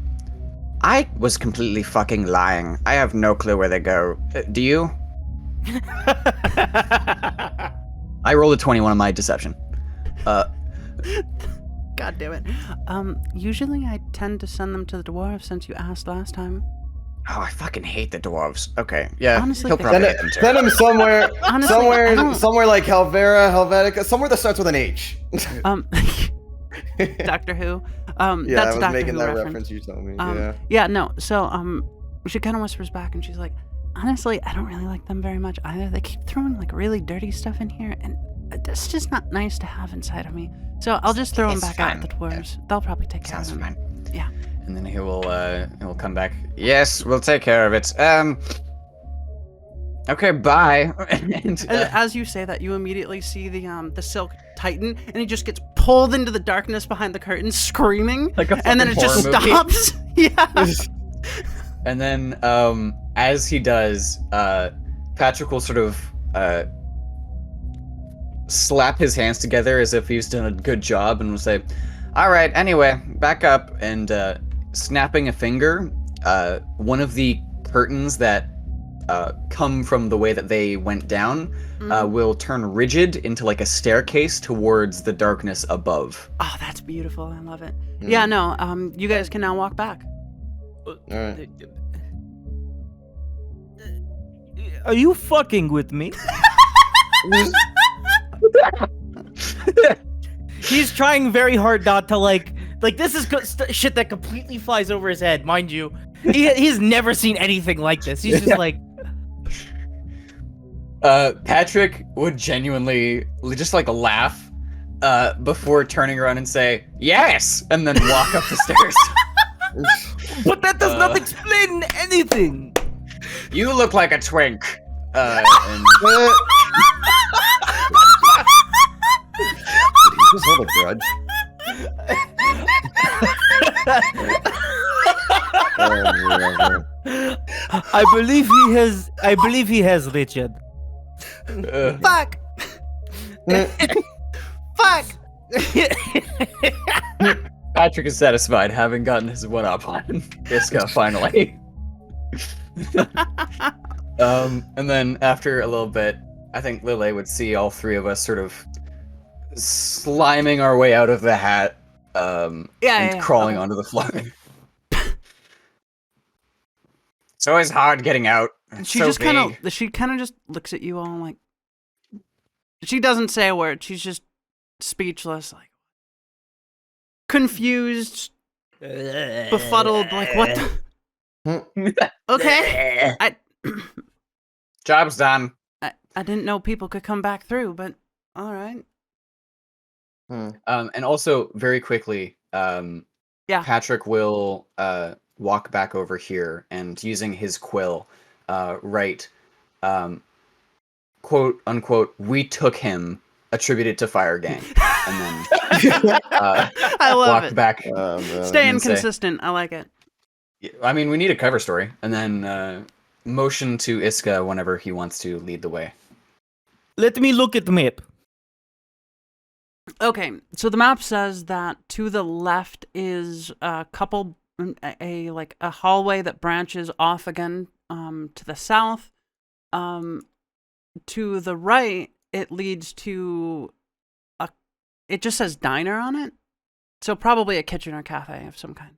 I was completely fucking lying. I have no clue where they go. Do you? I rolled a 21 on my deception. God damn it. Usually I tend to send them to the dwarves since you asked last time. Oh, I fucking hate the dwarves. Okay, yeah, Honestly, he'll they- probably Send, hate them too. send him somewhere, Honestly, I don't- somewhere like Helvetica, somewhere that starts with an H. Doctor Who. Yeah, That's I was Doctor making Who that reference. you told me. Yeah, no. So, she kind of whispers back and she's like, honestly, I don't really like them very much either. They keep throwing like really dirty stuff in here, and it's just not nice to have inside of me. So I'll just throw them It's back out fine. at the dwarves. They'll probably take care of Sounds them. fine. Yeah. And then he'll come back. Yes, we'll take care of it. Okay, bye. And, As you say that, you immediately see the silk tighten, and he just gets pulled into the darkness behind the curtain, screaming, Like a and then it fucking just horror movie. stops. Yeah. and then as he does, Patrick will sort of slap his hands together as if he's done a good job and will say, all right, anyway, back up. And snapping a finger, one of the curtains that come from the way that they went down will turn rigid into like a staircase towards the darkness above. Oh, that's beautiful. I love it. Yeah, no, you guys can now walk back. All right. Are you fucking with me? He's trying very hard not to like this is shit that completely flies over his head, mind you. He's never seen anything like this. He's just like, Patrick would genuinely just like laugh before turning around and say yes, and then walk up the stairs. but that does not explain anything. You look like a twink. And Just hold a grudge. Whatever. I believe he has Richard. Fuck! Fuck! Patrick is satisfied, having gotten his one up on Iska finally. And then after a little bit, I think Lily would see all three of us sort of sliming our way out of the hat, and crawling onto the floor. It's always hard getting out. It's She so just big. she kind of just looks at you all like. She doesn't say a word. She's just speechless, like confused, befuddled. Like what? Okay, Job's done. I didn't know people could come back through, but all right. And also very quickly, Patrick will walk back over here and using his quill, write, quote unquote, "We took him," attributed to Fire Gang, and then I love walk it. back. Staying and say- consistent. I like it. I mean, we need a cover story, and then motion to Iska whenever he wants to lead the way. Let me look at the map. Okay, so the map says that to the left is a hallway that branches off again to the south. To the right, it leads to it just says diner on it. So probably a kitchen or cafe of some kind.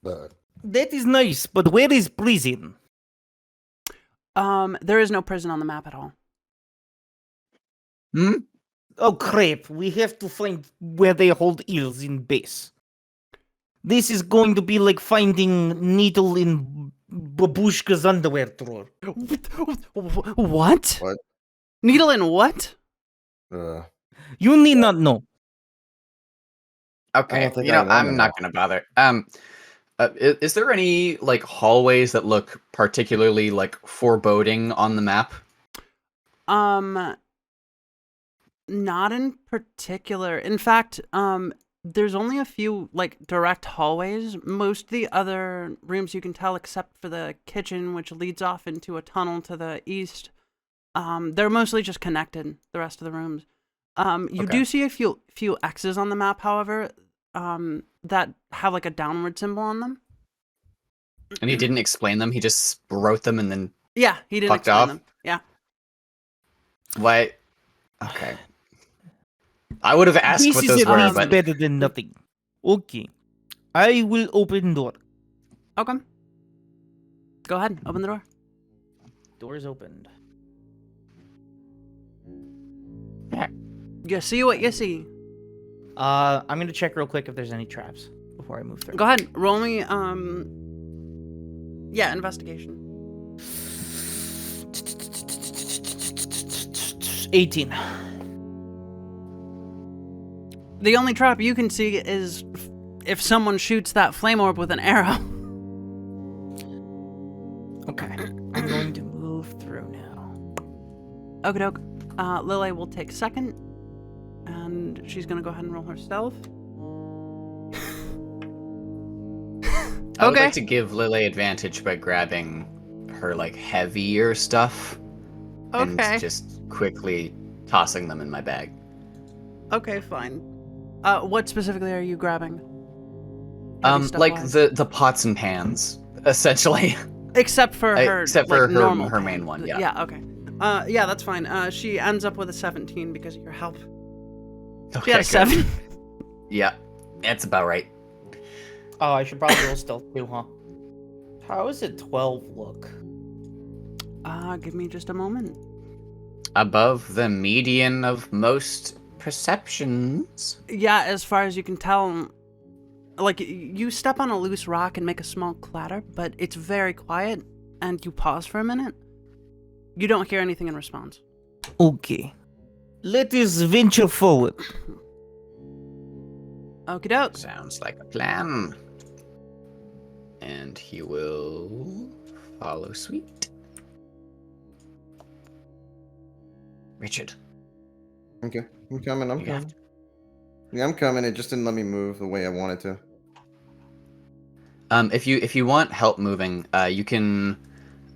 That is nice, but where is prison? There is no prison on the map at all. Hmm? Oh crap, we have to find where they hold eels in base. This is going to be like finding needle in Babushka's underwear drawer. What? What? Needle in what? You need not know. Okay, think I wanna I'm not know. gonna bother. Is there any like hallways that look particularly like foreboding on the map? Not in particular. In fact, there's only a few like direct hallways. Most of the other rooms you can tell, except for the kitchen, which leads off into a tunnel to the east. They're mostly just connected. The rest of the rooms. You do see a few X's on the map, however, that have like a downward symbol on them. And he didn't explain them. He just wrote them and then Yeah, he didn't fucked explain off? them. Yeah. Why? Okay. I would have asked This what is those at were, least but better than nothing. Okay. I will open door. Okay. Go ahead. Open the door. Door's opened. You see what you see. I'm gonna check real quick if there's any traps before I move through. Go ahead. Roll me. Yeah, investigation. 18. The only trap you can see is if someone shoots that flame orb with an arrow. Okay. I'm going to move through now. Okie doke. Lily will take second, and she's gonna go ahead and roll her stealth. I would Okay. like to give Lily advantage by grabbing her like heavier stuff Okay. and just quickly tossing them in my bag. Okay, fine. What specifically are you grabbing? Heavy stuff Like wise? the pots and pans, essentially. Except for her, except like, for her- normal her pan. main one, yeah. Yeah, okay. Yeah, that's fine. She ends up with a 17 because of your help. She had a good. 7. Yeah, that's about right. Oh, I should probably roll stealth too, huh? How does a 12 look? Give me just a moment. Above the median of most perceptions. Yeah, as far as you can tell, like, you step on a loose rock and make a small clatter, but it's very quiet, and you pause for a minute. You don't hear anything in response. Okay. Let us venture forward. Okie doke. Sounds like a plan. And he will follow suit. Richard. Okay, I'm coming. I'm You got coming. Yeah, I'm coming. It just didn't let me move the way I wanted to. If you want help moving, you can,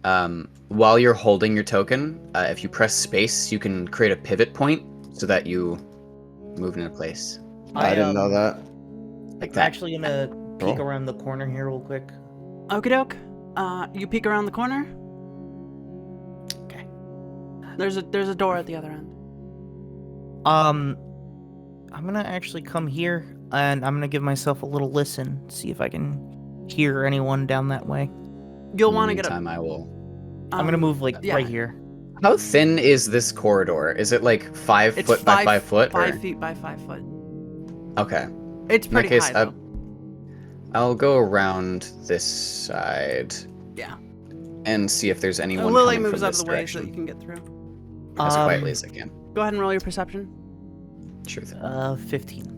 while you're holding your token, if you press space, you can create a pivot point so that you move into place I didn't know that. like I'm that. actually gonna peek Oh. around the corner here real quick. Okie doke. You peek around the corner. Okay. There's a door at the other end. I'm gonna actually come here and I'm gonna give myself a little listen, see if I can hear anyone down that way. You'll In the want to get a. meantime, I will. I'm gonna move like yeah. right here. How thin is this corridor? Is it like 5 It's foot by 5 foot? 5 or- feet by 5 foot. Okay. It's In that pretty case, high though. I'll go around this side Yeah. and see if there's anyone Lily coming moves from out this of the way so direction that you can get through. as quietly as I can. Go ahead and roll your perception. Sure thing. 15.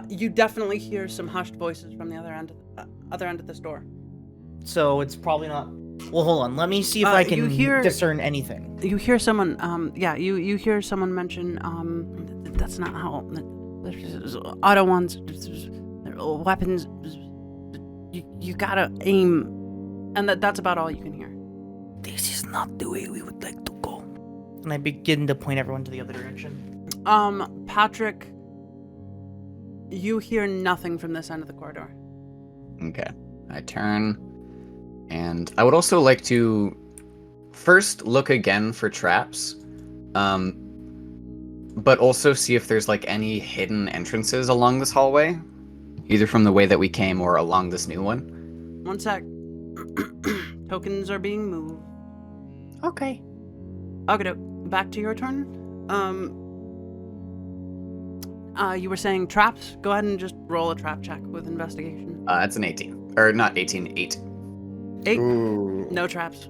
You definitely hear some hushed voices from the other end of this door. So it's probably not. Well, hold on. Let me see if I you can hear- discern anything. You hear someone, you hear someone mention, that's not how, there's auto ones, weapons, you gotta aim And that's about all you can hear. This is not the way we would like to go. And I begin to point everyone to the other direction. Patrick, you hear nothing from this end of the corridor. Okay. I turn, and I would also like to first look again for traps, but also see if there's like any hidden entrances along this hallway, either from the way that we came or along this new one. One sec. Tokens are being moved. Okay. Okay, back to your turn. You were saying traps? Go ahead and just roll a trap check with investigation. It's an 18. Or not 18, 8. 8. Ooh. No traps.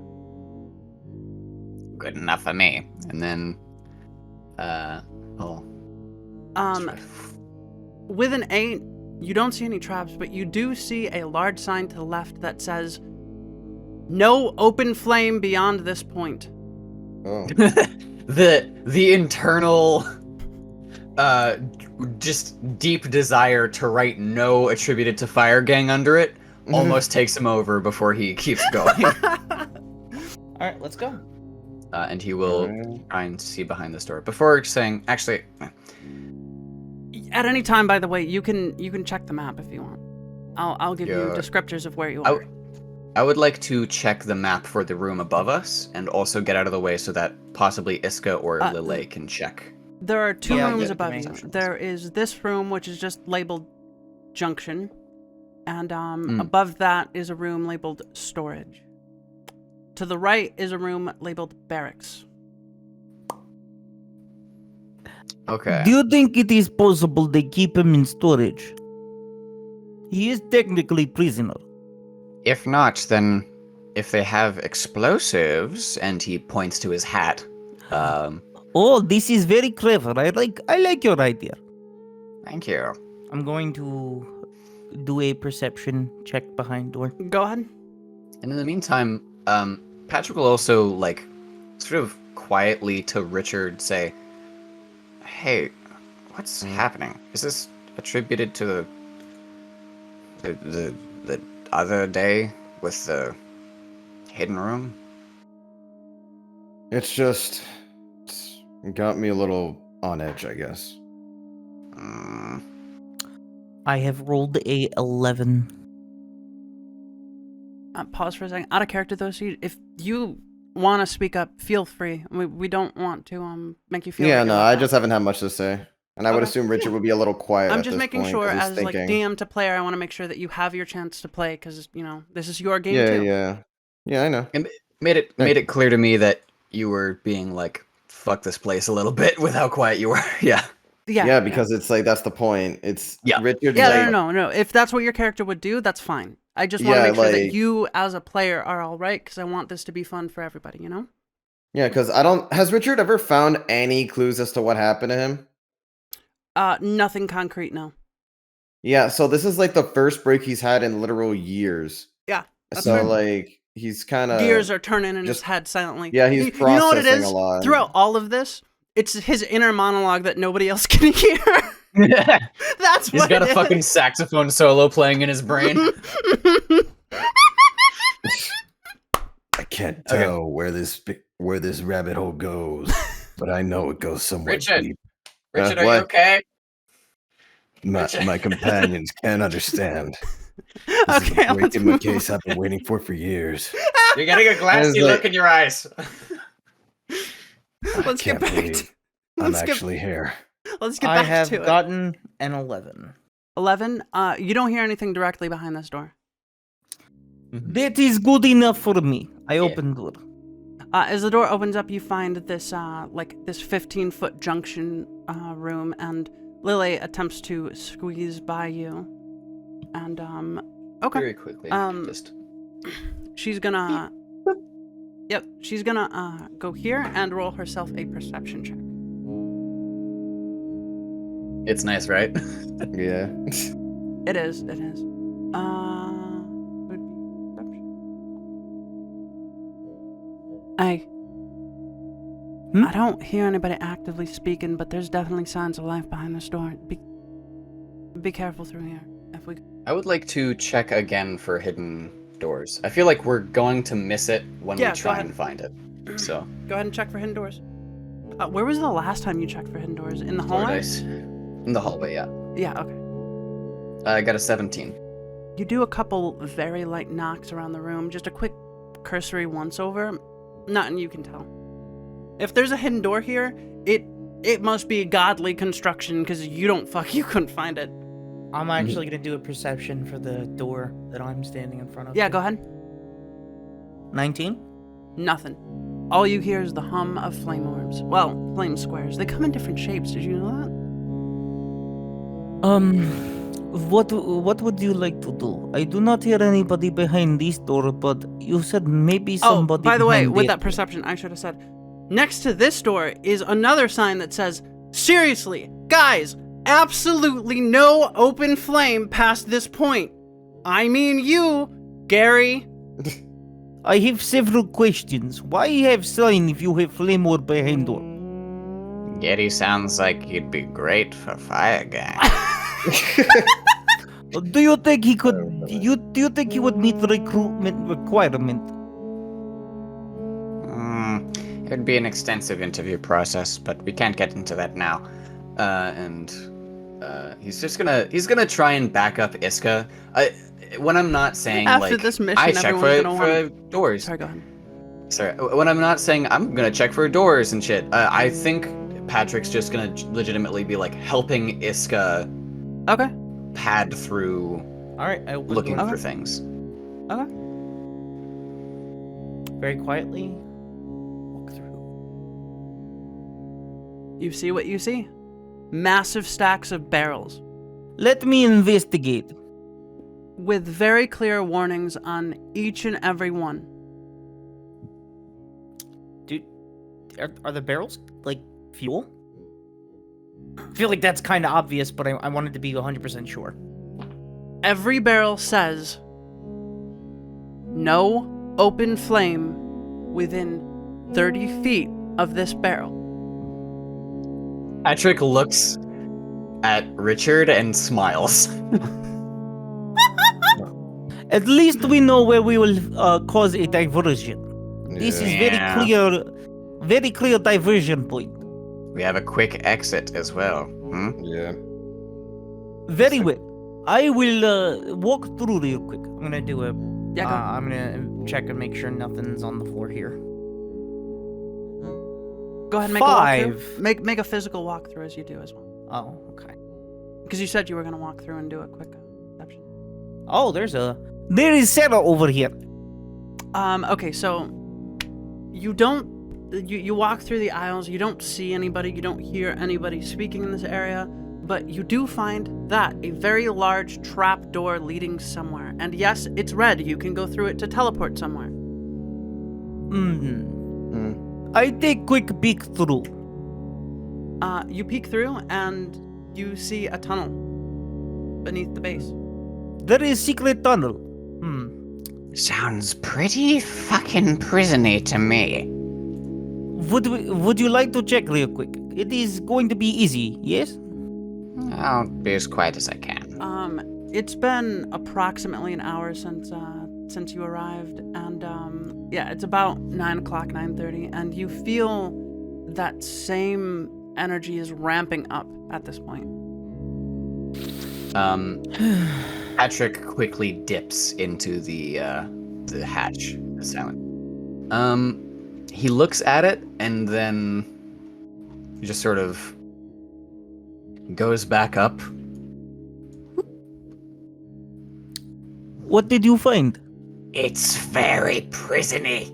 Good enough for me. And then, With an 8, you don't see any traps, but you do see a large sign to the left that says, "No open flame beyond this point." Oh. the internal, just deep desire to write "no" attributed to Fire Gang under it almost takes him over before he keeps going. Alright, let's go. And he will try and see behind this door. Before saying, actually, At any time, by the way, you can check the map if you want. I'll give you descriptors of where you are. I would like to check the map for the room above us, and also get out of the way so that possibly Iska or Lille can check. There are two Yeah, rooms yeah, above the you. main There is this room, which is just labeled junction, and above that is a room labeled storage. To the right is a room labeled barracks. Okay. Do you think it is possible they keep him in storage? He is technically prisoner. If not, then if they have explosives, and he points to his hat, Oh, this is very clever. I like your idea. thank you. I'm going to do a perception check behind door. Go ahead. And in the meantime, Patrick will also, like, sort of quietly to Richard say, "Hey, what's happening? Is this attributed to the other day with the hidden room?" It's just got me a little on edge, I guess. I have rolled a 11. Pause for a second. Out of character though, so if you want to speak up, feel free. We don't want to make you feel. Yeah, like you're no, left I out. just haven't had much to say. And I would Okay. assume Richard would be a little quiet I'm at just this making point, sure 'cause he's as like thinking. DM to player, I want to make sure that you have your chance to play because this is your game Yeah, too. yeah, I know. It made it clear to me that you were being like, "Fuck this place" a little bit with how quiet you were. Yeah. Yeah, because it's like that's the point. It's Yeah. Richard's Yeah, like, no. If that's what your character would do, that's fine. I just want to Yeah, make sure that like- you, as a player, are all right because I want this to be fun for everybody. yeah, because I don't. Has Richard ever found any clues as to what happened to him? Nothing concrete, no. Yeah, so this is like the first break he's had in literal years. Yeah, that's So fair. like he's kind of Gears are turning in his just- head silently. yeah, he's You know what it processing is? a lot. Throughout all of this, it's his inner monologue that nobody else can hear. That's He's what got it a fucking is. saxophone solo playing in his brain. I can't Okay. tell where this rabbit hole goes, but I know it goes somewhere Richard. deep. Richard, are what? you okay? My companions can't understand. Okay, let's Waiting my move case on. I've been waiting for years. You're getting a glassy It's like- look in your eyes. Let's get can't back believe to. I'm Let's get, actually here. let's get I back have to it. gotten an 11. 11. You don't hear anything directly behind this door. That is good enough for me. I open door. As the door opens up, you find this this 15-foot junction room, and Lily attempts to squeeze by you. And okay, Very quickly. Just she's gonna. Yep, she's gonna go here and roll herself a perception check. it's nice, right? Yeah. It is. It is. Would be perception. I don't hear anybody actively speaking, but there's definitely signs of life behind this door. Be careful through here. If we. I would like to check again for hidden doors. I feel like we're going to miss it when Yeah, we go try ahead. and find it. So, Go ahead and check for hidden doors. Where was the last time you checked for hidden doors? In the Lord hallway? dice. In the hallway, yeah. Yeah, okay. I got a 17. You do a couple very light knocks around the room, just a quick cursory once over. Nothing you can tell. If there's a hidden door here, it must be godly construction because you couldn't find it. I'm actually gonna do a perception for the door that I'm standing in front of. Yeah, go ahead. 19. Nothing. All you hear is the hum of flame orbs. Well, flame squares. They come in different shapes. Did you know that? What would you like to do? I do not hear anybody behind this door, but you said maybe somebody. Oh, by the way, behind with it. that perception, I should have said, next to this door is another sign that says, seriously, guys, absolutely no open flame past this point. I mean you, Gary. I have several questions. Why have sign if you have flame orb behind door? Gary sounds like he'd be great for fire gang. Do you think he could? Do you think he would meet the recruitment requirement? It would be an extensive interview process, but we can't get into that now. He's gonna try and back up Iska. When I'm not saying After like this mission, I check everyone's gonna for doors. Sorry, go ahead. Sorry, when I'm not saying I'm gonna check for doors and shit. I think Patrick's just gonna legitimately be like helping Iska Okay. pad through All right, I will looking go for things. Okay. very quietly. Walk through. You see what you see. Massive stacks of barrels Let me investigate. with very clear warnings on each and every one. Dude, are the barrels like fuel? I feel like that's kind of obvious, but I wanted to be 100% sure. Every barrel says, no open flame within 30 feet of this barrel. Patrick looks at Richard and smiles. At least we know where we will cause a diversion. This is Yeah. very clear diversion point. We have a quick exit as well. Yeah. Very well. I will walk through real quick. I'm gonna do a. Yeah, go. I'm gonna check and make sure nothing's on the floor here. Go ahead and make a walkthrough. Make a physical walkthrough as you do as well. Oh, okay. Because you said you were going to walk through and do a quick perception. Oh, there is Sarah over here. Okay, so you walk through the aisles, you don't see anybody, you don't hear anybody speaking in this area, but you do find that a very large trap door leading somewhere. And yes, it's red. You can go through it to teleport somewhere. I take quick peek through. You peek through and you see a tunnel beneath the base. There is secret tunnel. Sounds pretty fucking prisony to me. Would you like to check real quick? It is going to be easy, yes? I'll be as quiet as I can. It's been approximately an hour since you arrived, and yeah, it's about 9 o'clock, 9:30, and you feel that same energy is ramping up at this point. Patrick quickly dips into the hatch. The sound. He looks at it and then he just sort of goes back up. What did you find? It's very prisony.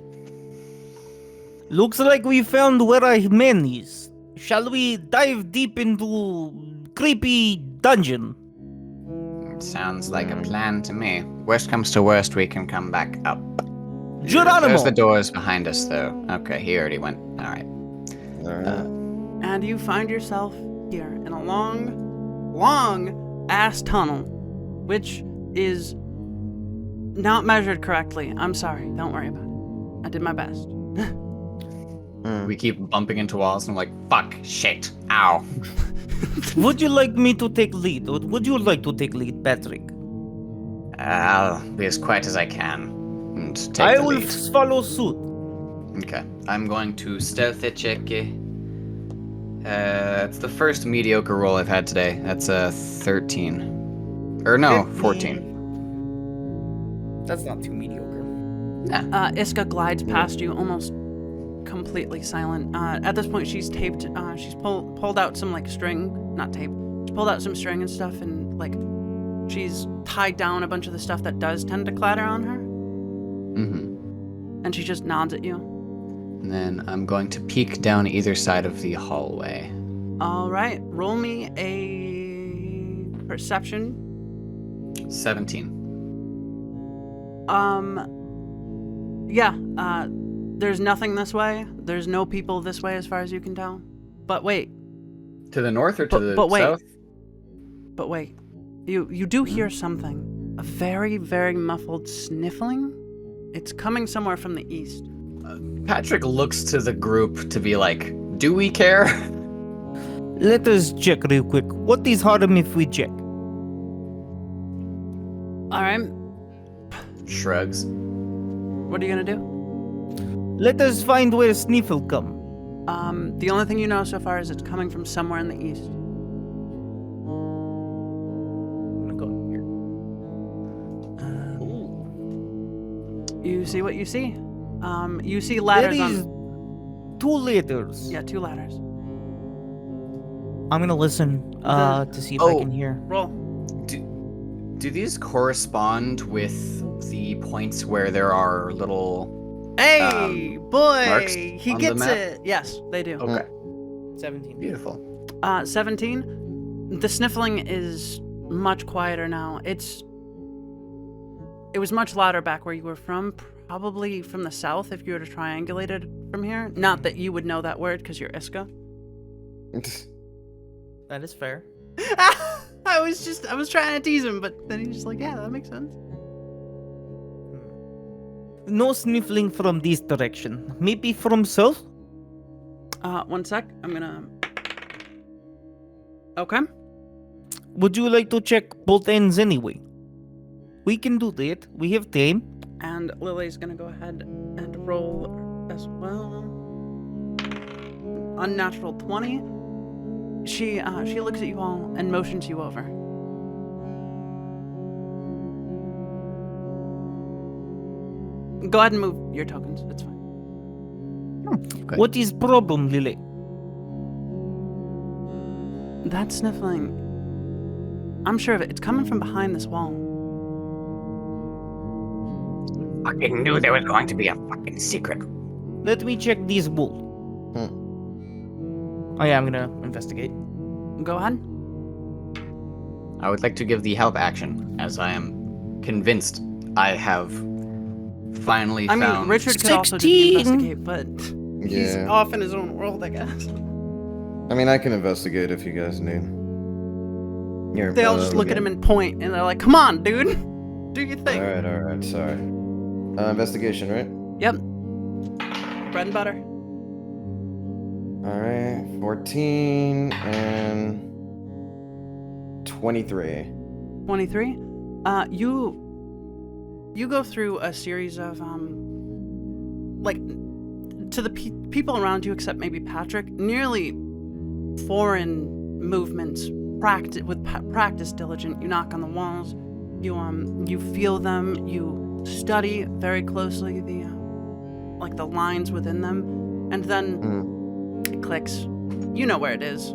Looks like we found where our man is. Shall we dive deep into creepy dungeon? Sounds like a plan to me. Worst comes to worst, we can come back up. Geronimo! Close the doors behind us, though. Okay, he already went. All right. And you find yourself here in a long ass tunnel, which is not measured correctly. I'm sorry. Don't worry about it. I did my best. We keep bumping into walls and I'm like, fuck, shit, ow. Would you like me to take lead, or would you like to take lead, Patrick? I'll be as quiet as I can and take I the will lead. follow suit. Okay. I'm going to stealth it check. It's the first mediocre roll I've had today. That's a 13. Or no, 14. That's not too mediocre. Iska glides past you, almost completely silent. At this point, she's taped. She's pulled out some like string, not tape. She pulled out some string and stuff, and like she's tied down a bunch of the stuff that does tend to clatter on her. Mm-hmm. And she just nods at you. And then I'm going to peek down either side of the hallway. All right, roll me a perception. 17. Yeah. There's nothing this way. There's no people this way, as far as you can tell. But wait. To the north or to the but wait. south? But wait. You do hear something. A very, very muffled sniffling. It's coming somewhere from the east. Patrick looks to the group to be like, do we care? Let us check real quick. What is harm if we check? All right. Shrugs. What are you gonna do? Let us find where sniffle come. The only thing you know so far is it's coming from somewhere in the east. I'm gonna go here. You see what you see. You see ladders There is on. 2 ladders. Yeah, 2 ladders. I'm gonna listen to see if I can hear. Roll. Do these correspond with the points where there are little Hey, boy, marks he on the gets map? it. Yes, they do. Okay. 17. Beautiful. 17. The sniffling is much quieter now. It was much louder back where you were from, probably from the south if you were to triangulate it from here. Not that you would know that word because you're Iska. That is fair. I was trying to tease him, but then he's just like, yeah, that makes sense. No sniffling from this direction. Maybe from south? 1 sec. I'm gonna. Okay. Would you like to check both ends anyway? We can do that. We have time. And Lily's gonna go ahead and roll as well. Unnatural 20. She looks at you all and motions you over. Go ahead and move your tokens. It's fine. Okay. What is problem, Lily? That sniffling. I'm sure of it. It's coming from behind this wall. Fucking knew there was going to be a fucking secret. Let me check this wall. Oh yeah, I'm gonna investigate. Go ahead. I would like to give the help action, as I am convinced I have finally I found... mean, Richard could also do the 16. investigate, but he's Yeah. off in his own world, I guess. I mean, I can investigate if you guys need. You're They all just look at him and point, and they're like, "Come on, dude, do your thing." Alright, sorry. Investigation, right? Yep. Bread and butter. Alright, 14 and 23. 23. You go through a series of like to the people around you, except maybe Patrick, nearly foreign movements. Practice diligent. You knock on the walls. You feel them. You study very closely the like the lines within them, and then it clicks. You know where it is.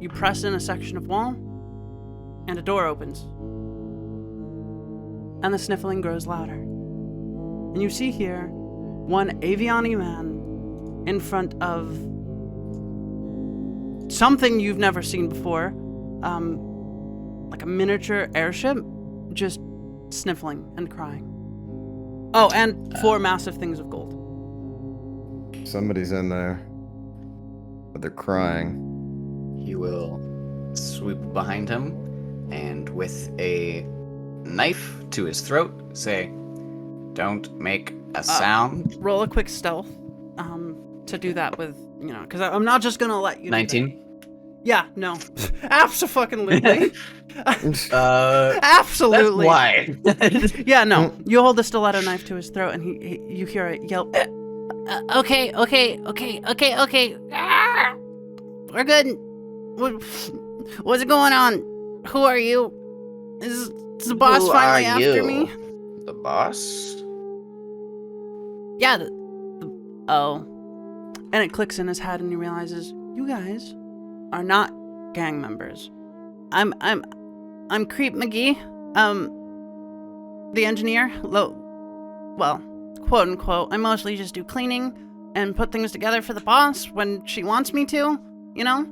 You press in a section of wall, and a door opens. And the sniffling grows louder. And you see here one Aviani man in front of something you've never seen before, like a miniature airship, just sniffling and crying. Oh, and 4 massive things of gold. Somebody's in there. But they're crying. He will swoop behind him and with a knife to his throat say, "Don't make a sound." Roll a quick stealth to do that with, because I'm not just going to let you do 19? that. Yeah, no. Absolutely. That's Absolutely. why. Yeah, no. You hold the stiletto knife to his throat, and you hear a yell. Okay. Ah, we're good. What's going on? Who are you? Is the boss Who finally are after you? me? The boss? Yeah. Oh. And it clicks in his head, and he realizes you guys are not gang members. I'm Creep McGee. The engineer. Well, quote unquote. I mostly just do cleaning and put things together for the boss when she wants me to. You know.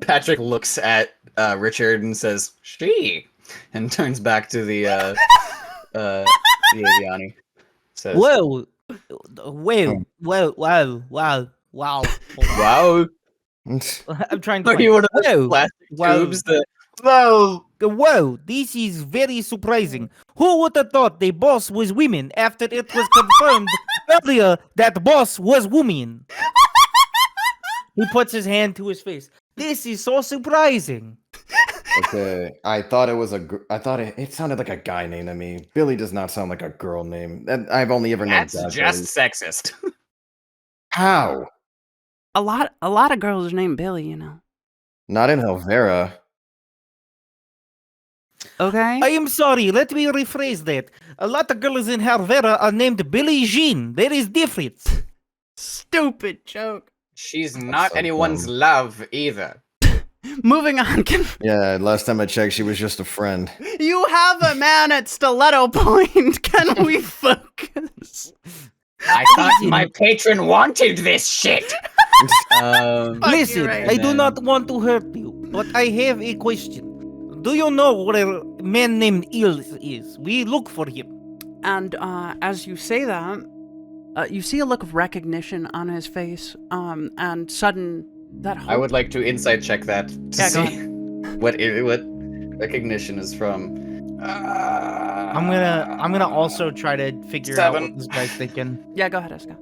Patrick looks at Richard and says, "She," and turns back to the Aviani. Says, Whoa. Wow. "Wow, I'm trying to are find. you one of those Whoa. plastic Wow. tubes that?" Whoa. Whoa, this is very surprising. Who would have thought the boss was women after it was confirmed earlier that the boss was woman? He puts his hand to his face. This is so surprising. Okay, I thought it was I thought it sounded like a guy name to me. Billy does not sound like a girl name. And I've only ever known That's guy just Billies. sexist. How? A lot of girls are named Billy. You know. Not in Helvera. Okay. I am sorry, let me rephrase that. A lot of girls in Harvera are named Billie Jean. There is difference. Stupid joke. She's not so anyone's dumb. love either. Moving on. Yeah, last time I checked, she was just a friend. You have a man at stiletto point. Can we focus? I thought my patron wanted this shit. Listen, right. I do not want to hurt you, but I have a question. Do you know where a man named Ills is? We look for him. And as you say that, you see a look of recognition on his face, and sudden that hope. I would like to insight check that to Yeah, go see what recognition is from. I'm gonna also try to figure out what 7. this guy's thinking. Yeah, go ahead, Eska.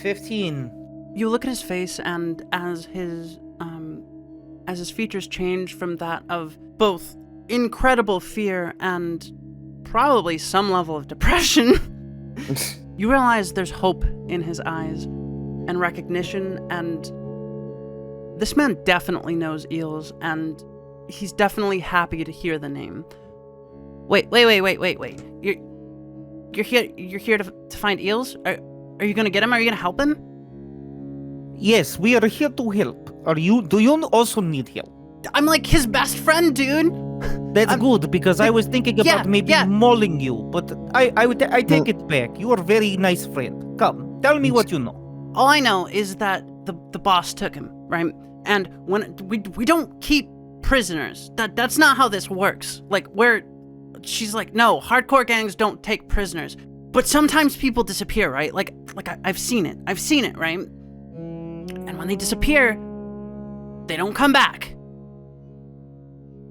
15. You look at his face, and as his features change from that of both incredible fear and probably some level of depression, you realize there's hope in his eyes and recognition, and this man definitely knows Eels, and he's definitely happy to hear the name. Wait. You're here to find Eels? Are you gonna get him? Are you gonna help him? Yes, we are here to help. Do you also need help? I'm like his best friend, dude. That's good, because I was thinking about maybe mauling you, but I take it back. You are a very nice friend. Come, tell me what you know. All I know is that the boss took him, right? And when we don't keep prisoners. That's not how this works. Like, she's like, no, hardcore gangs don't take prisoners. But sometimes people disappear, right? Like I've seen it, right? And when they disappear, they don't come back.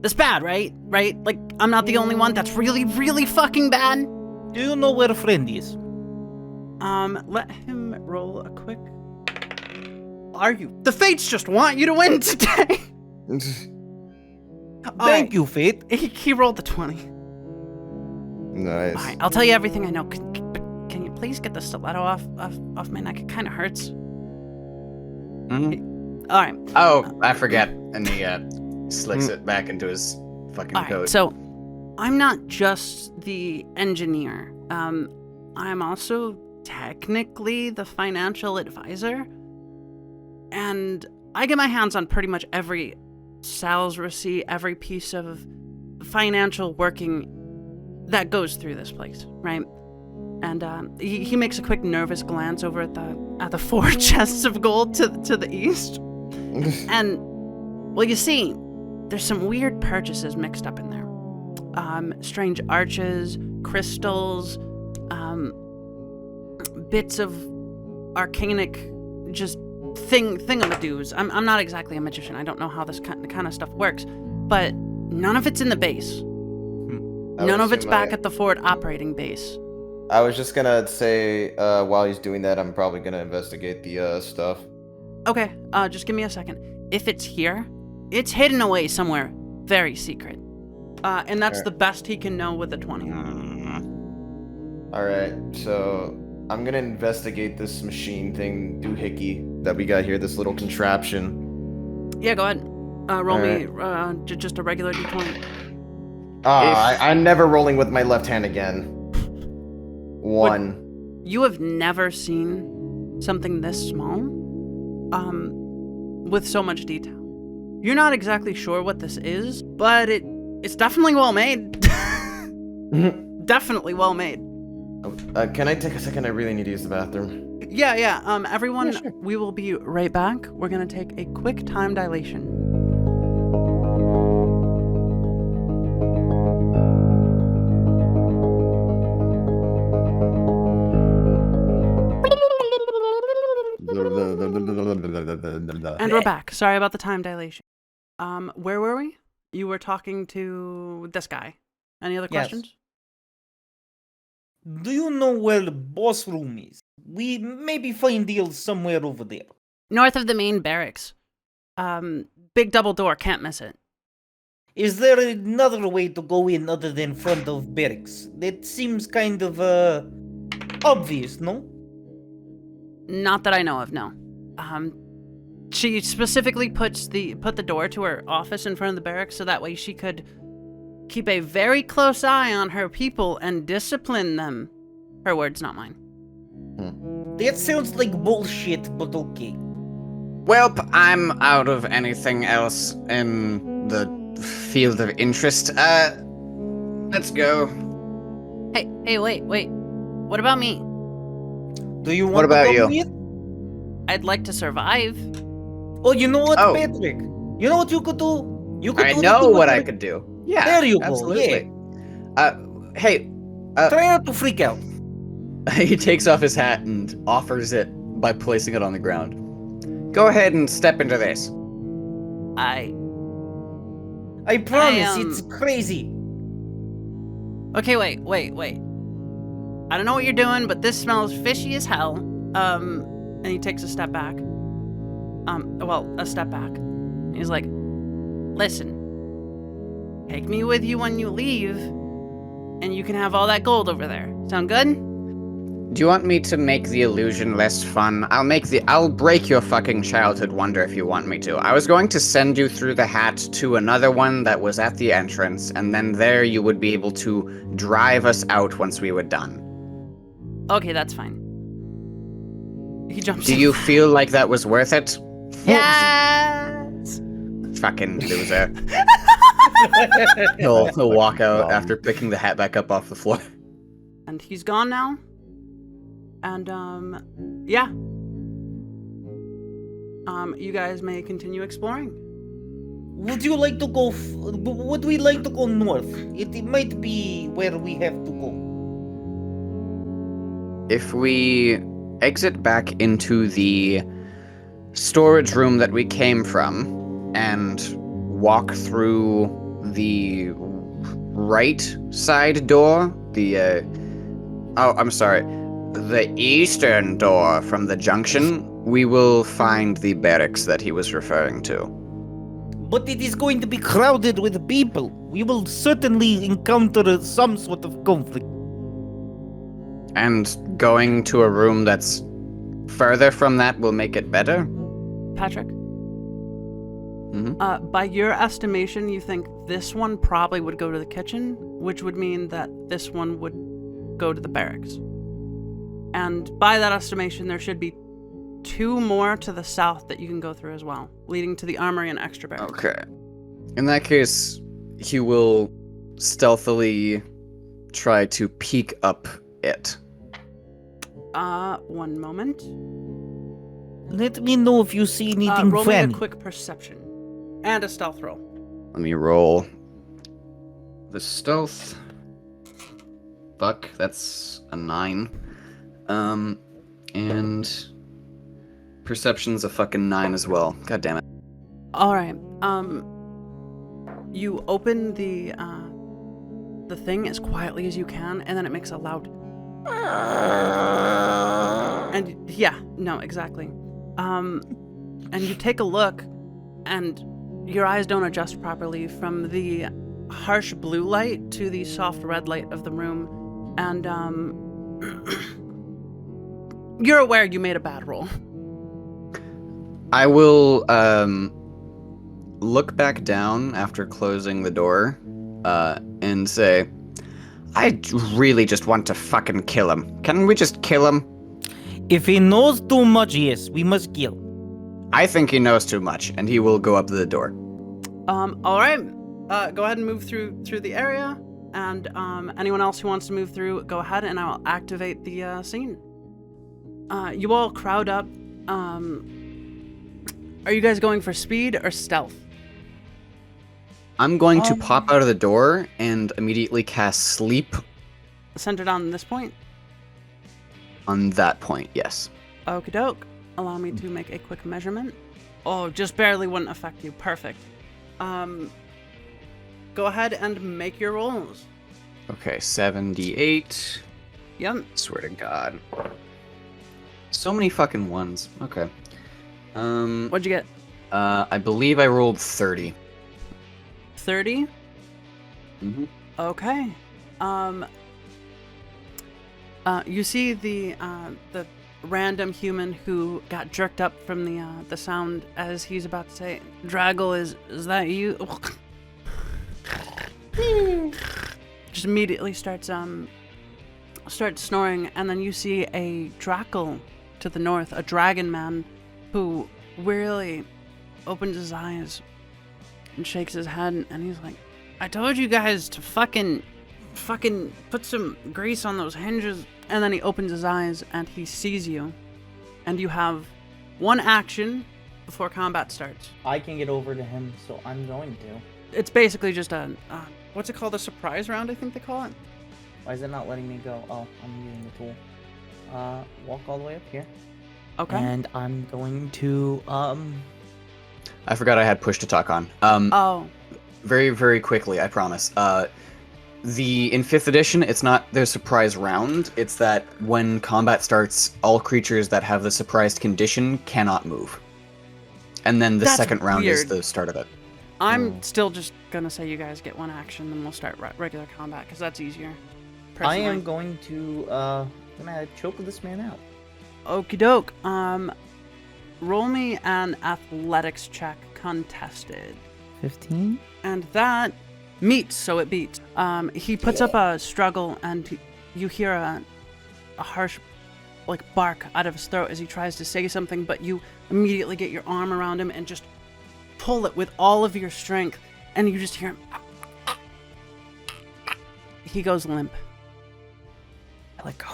That's bad, right? Right? Like, I'm not the only one. That's really, really fucking bad. Do you know where a friend is? Let him roll a quick. Are you? The fates just want you to win today. Thank you, Fate. He rolled the 20. Nice. All right, I'll tell you everything I know. Can you please get the stiletto off my neck? It kind of hurts. Mm-hmm. All right. Oh, I forget. And he slicks it back into his fucking All coat. right, so I'm not just the engineer. I'm also technically the financial advisor. And I get my hands on pretty much every sales receipt, every piece of financial working that goes through this place, right? And he makes a quick nervous glance over at the 4 chests of gold to the east. And, well, you see, there's some weird purchases mixed up in there. Strange arches, crystals, bits of arcanic, just thingamadoos. I'm not exactly a magician. I don't know how this kind of stuff works, but none of it's in the base. None of it's back at the Ford operating base. I was just gonna say, while he's doing that, I'm probably gonna investigate the stuff. Okay, just give me a second. If it's here, it's hidden away somewhere very secret. And that's Sure. the best he can know with a 20. All right, so I'm gonna investigate this machine thing, doohickey, that we got here. This little contraption. Yeah, go ahead. Roll me Alright. just a regular d20. I'm never rolling with my left hand again. 1. You have never seen something this small, with so much detail. You're not exactly sure what this is, but it's definitely well made. Definitely well made. Can I take a second? I really need to use the bathroom. Yeah. Everyone, Yeah, sure. we will be right back. We're gonna take a quick time dilation. And we're back. Sorry about the time dilation. Where were we? You were talking to this guy. Any other Yes. questions? Do you know where the boss room is? We maybe find deals somewhere over there. North of the main barracks. Big double door, can't miss it. Is there another way to go in other than front of barracks? That seems kind of obvious, no? Not that I know of, no. She specifically put the door to her office in front of the barracks so that way she could keep a very close eye on her people and discipline them. Her words, not mine. That sounds like bullshit, but okay. Welp, I'm out of anything else in the field of interest. Let's go. Hey, wait. What about me? Do you want What about to you? come with? I'd like to survive. Oh, you know what, Oh. Patrick? You know what you could do? You could I do know the what I Patrick. could do. Yeah, There you go, absolutely. Hey, Try not to freak out. he takes off his hat and offers it by placing it on the ground. Go ahead and step into this. I promise, it's crazy. Okay, wait. I don't know what you're doing, but this smells fishy as hell. And he takes a step back. A step back. He's like, listen, take me with you when you leave, and you can have all that gold over there. Sound good? Do you want me to make the illusion less fun? I'll break your fucking childhood wonder if you want me to. I was going to send you through the hat to another one that was at the entrance, and then there you would be able to drive us out once we were done. Okay, that's fine. He jumps Do in. you feel like that was worth it? Yes! Fucking loser. He'll walk out after picking the hat back up off the floor. And he's gone now. And, yeah. You guys may continue exploring. Would you like to go? Would we like to go north? It might be where we have to go. If we exit back into the storage room that we came from and walk through the right side door, the eastern door from the junction, we will find the barracks that he was referring to. But it is going to be crowded with people. We will certainly encounter some sort of conflict. And going to a room that's further from that will make it better? Patrick? Mm-hmm. By your estimation, you think this one probably would go to the kitchen, which would mean that this one would go to the barracks. And by that estimation, there should be 2 more to the south that you can go through as well, leading to the armory and extra barracks. Okay. In that case, he will stealthily try to peek up it. 1 moment. Let me know if you see anything Roll me a funny. quick perception. And a stealth roll. Let me roll the stealth. Fuck, that's a 9. And perception's a fucking 9 as well. God damn it. Alright, you open the thing as quietly as you can, and then it makes a loud... And, yeah, no, exactly. and you take a look, and your eyes don't adjust properly from the harsh blue light to the soft red light of the room, and you're aware you made a bad roll. I will look back down after closing the door and say, I really just want to fucking kill him. Can we just kill him? If he knows too much, yes, we must kill. I think he knows too much, and he will go up to the door. All right. Go ahead and move through the area, and anyone else who wants to move through, go ahead, and I will activate the scene. You all crowd up. Are you guys going for speed or stealth? I'm going to pop out of the door and immediately cast sleep Centered on this point. on that point, yes. Okie doke. Allow me to make a quick measurement. Oh, just barely wouldn't affect you. Perfect. Go ahead and make your rolls. Okay, 78. Yep. Swear to God. So many fucking ones. Okay. What'd you get? I believe I rolled 30. 30? Mm-hmm. Okay. You see the random human who got jerked up from the sound as he's about to say, Draggle, is that you? Just immediately starts snoring, and then you see a Drackle to the north, a dragon man, who wearily opens his eyes and shakes his head, and he's like, I told you guys to fucking put some grease on those hinges. And then he opens his eyes and he sees you, and you have one action before combat starts. I can get over to him, so I'm going to. It's basically just a what's it called, a surprise round, I think they call it. Why is it not letting me go? Oh, I'm using the tool. Walk all the way up here. Okay. And I'm going to I forgot I had push to talk on. Oh. Very, very quickly, I promise. In 5th edition, it's not the surprise round. It's that when combat starts, all creatures that have the surprised condition cannot move. And then the That's second round is weird. the start of it. I'm still just gonna say you guys get one action, then we'll start regular combat, because that's easier. I Personally. am going to gonna choke this man out. Okie doke. Roll me an athletics check contested. 15? And that meets, so it beats. He puts up a struggle, and you hear a harsh, bark out of his throat as he tries to say something, but you immediately get your arm around him and just pull it with all of your strength, and you just hear him. He goes limp. I let go.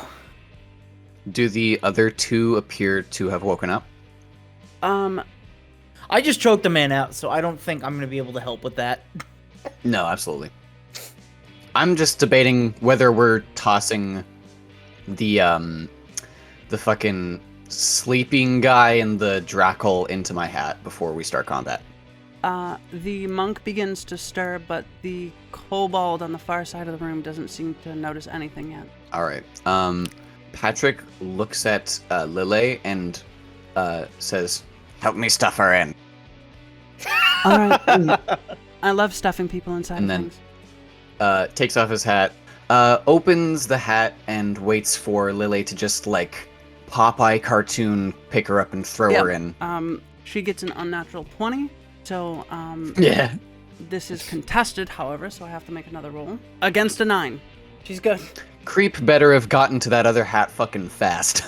Do the other two appear to have woken up? I just choked the man out, so I don't think I'm gonna be able to help with that. No, absolutely. I'm just debating whether we're tossing the fucking sleeping guy and the Drackle into my hat before we start combat. The monk begins to stir, but the kobold on the far side of the room doesn't seem to notice anything yet. All right. Patrick looks at Lille and says, "Help me stuff her in." All right. I love stuffing people inside And of then things. takes off his hat, opens the hat, and waits for Lily to just Popeye cartoon pick her up and throw her in. She gets an unnatural 20, so Yeah. this is contested, however, so I have to make another roll. Against a 9. She's good. Creep better have gotten to that other hat fucking fast.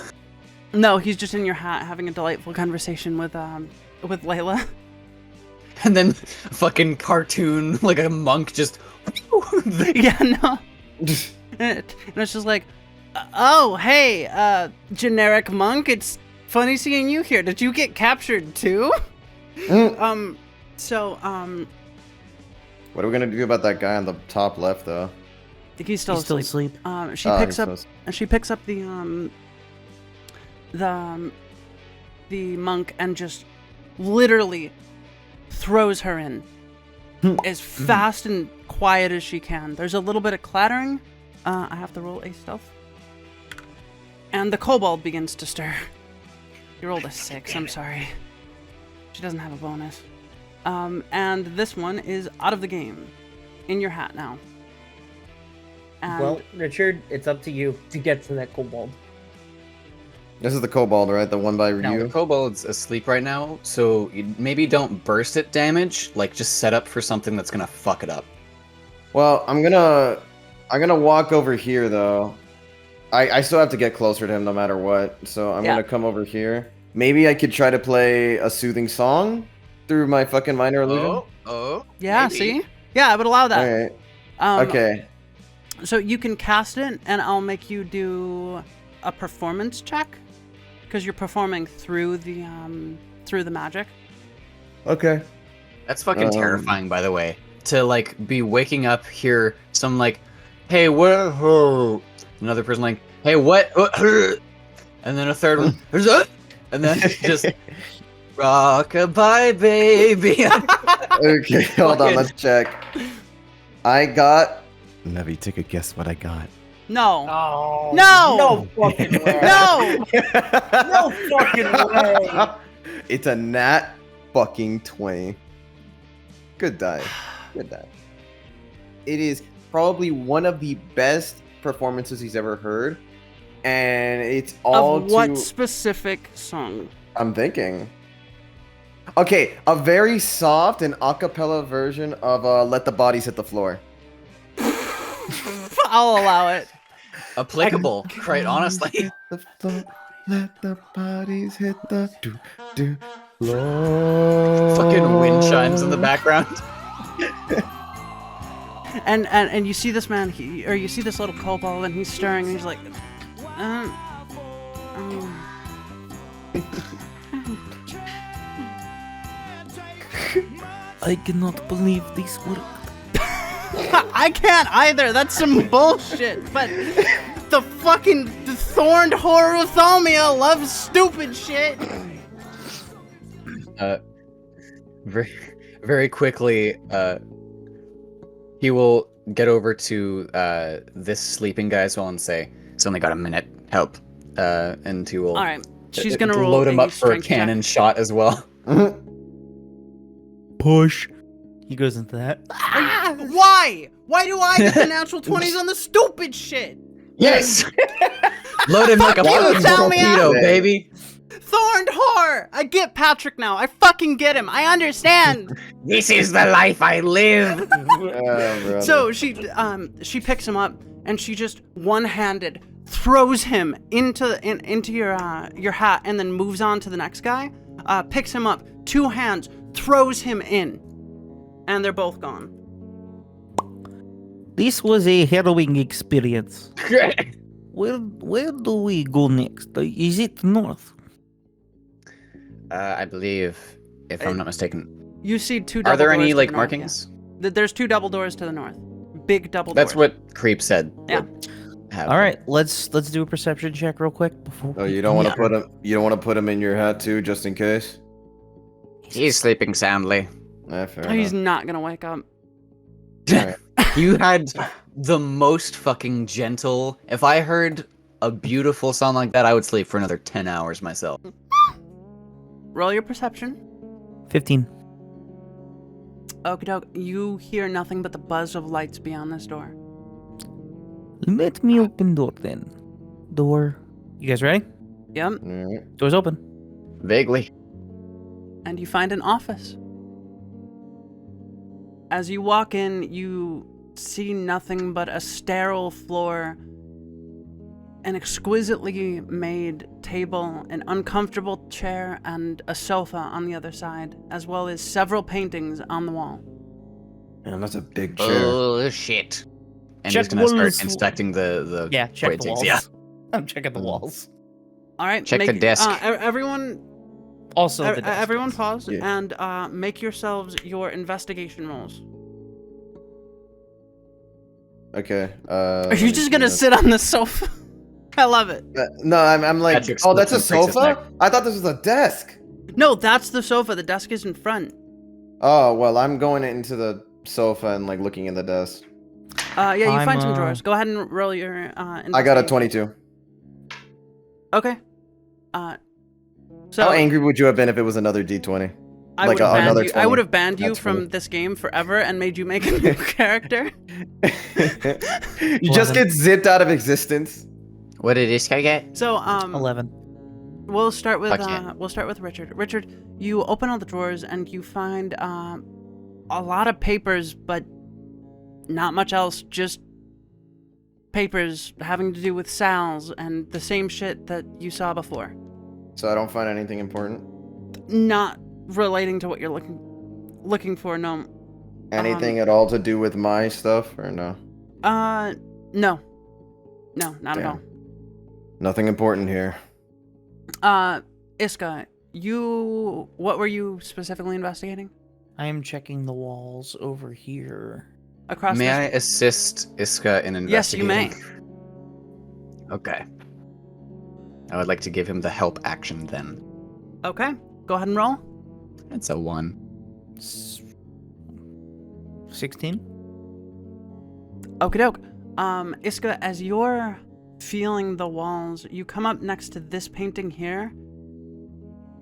No, he's just in your hat having a delightful conversation with Layla. And then fucking cartoon, like a monk just... Yeah, no. And it's just like, oh, hey, generic monk, it's funny seeing you here. Did you get captured too? What are we gonna do about that guy on the top left, though? He's still He's still asleep. asleep. She picks up the monk and just literally throws her in as fast and quiet as she can. There's a little bit of clattering. I have to roll a stealth. And the kobold begins to stir. You rolled a 6, I'm sorry. She doesn't have a bonus. And this one is out of the game. In your hat now. And Well, Richard, it's up to you to get to that kobold. This is the kobold, right? The one by No. The you? kobold's asleep right now, so you maybe don't burst it damage. Like, just set up for something that's gonna fuck it up. Well, I'm gonna walk over here though. I still have to get closer to him no matter what, so I'm Yeah. gonna come over here. Maybe I could try to play a soothing song through my fucking minor illusion. yeah, maybe. see? Yeah, I would allow that. Alright. Um, Okay. So you can cast it, and I'll make you do a performance check, because you're performing through the magic. Okay. That's fucking terrifying, by the way. To like be waking up, hear some like, "Hey, what?" Another person like, "Hey, what?" And then a third one, and then just rock-a-bye, baby. Okay, hold on, Fucking- let's check. I got. Navi, take a guess what I got. No. Oh No! No fucking way! No! No fucking way! It's a nat fucking 20. Good die. Good die. It is probably one of the best performances he's ever heard. And it's all Of what to... specific song? I'm thinking. Okay, a very soft and a cappella version of Let the Bodies Hit the Floor. I'll allow it. Applicable, quite honestly. Hit the floor, let the bodies hit the floor. Fucking wind chimes in the background. And you see this man, you see this little kobold, and he's stirring, and he's like, I cannot believe this worked. I can't either. That's some bullshit. But the thorned whore of Thalmia loves stupid shit. Very, very quickly, he will get over to this sleeping guy as well and say, "It's only got a minute. Help." And he will. All right, she's gonna load him a up for a strength check. cannon shot as well. Push. He goes into that. Why? Why do I get the natural 20s on the stupid shit? Yes. Load him like a Fuck you, fucking Thalmia! torpedo, baby. Thorned whore! I get Patrick now. I fucking get him. I understand. This is the life I live. So she picks him up and she just one-handed throws him into your hat and then moves on to the next guy. Picks him up, two hands, throws him in, and they're both gone. This was a harrowing experience. Where do we go next? Is it north? I believe, if I'm not mistaken. You see two double Are there doors any to like the north, markings? yeah. There's two double doors to the north. Big double That's doors. what Creep said. Yeah. would have All them. right, let's do a perception check real quick before. Oh, you don't want to put him. You don't want to put him in your hat too, just in case. He's sleeping soundly. Fair He's enough. not gonna wake up. Alright. You had the most fucking gentle. If I heard a beautiful song like that, I would sleep for another 10 hours myself. Roll your perception. 15. Okie doke. You hear nothing but the buzz of lights beyond this door. Let me open door then. Door. You guys ready? Yep. Alright. Door's open. Vaguely. And you find an office. As you walk in, you see nothing but a sterile floor, an exquisitely made table, an uncomfortable chair, and a sofa on the other side, as well as several paintings on the wall. Man, that's a big chair. Oh, shit. And Check he's gonna start walls. inspecting the Yeah, check the paintings, walls. yeah. I'm checking the walls. All right, Check the desk. Everyone, Also, the desk. everyone, pause Yeah. and make yourselves your investigation rolls. Okay. Are you just gonna sit on the sofa? I love it. No, I'm like. Patrick Oh, that's a slips and breaks his sofa. I thought this was a desk. No, that's the sofa. The desk is in front. Oh well, I'm going into the sofa and like looking in the desk. Yeah, you I'm, find some drawers. Go ahead and roll your. I got a investigation. 22. Okay. So How angry would you have been if it was another D20? I Like would have banned another you. I 20. would have banned you That's from funny. this game forever and made you make a new character. You just get zipped out of existence. What did this guy get? So 11. we'll start with Fuck yeah. Richard. Richard, you open all the drawers and you find a lot of papers, but not much else. Just papers having to do with Sal's and the same shit that you saw before. So I don't find anything important. Not relating to what you're looking for. No. Anything at all to do with my stuff or no? No, not at Damn. all. Nothing important here. Iska, what were you specifically investigating? I am checking the walls over here. Across May this- I assist Iska in Yes, you investigating? may. Okay. I would like to give him the help action then. Okay, go ahead and roll. It's a 1. 16? Okie doke. Iska, as you're feeling the walls, you come up next to this painting here,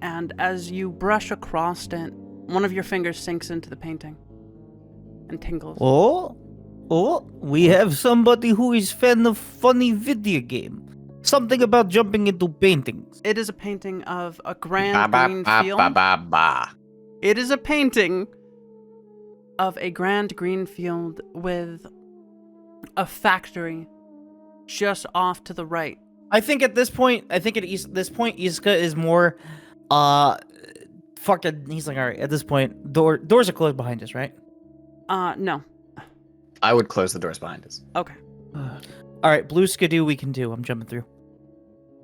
and as you brush across it, one of your fingers sinks into the painting and tingles. Oh, we have somebody who is fan of funny video game. Something about jumping into paintings. It is a painting of a Ba grand ba green ba field. ba ba ba. It is a painting of a grand green field with a factory just off to the right. I think at this point, Iska is more, fucking, he's like, alright, at this point, doors are closed behind us, right? No. I would close the doors behind us. Okay. Alright, blue skidoo we can do. I'm jumping through.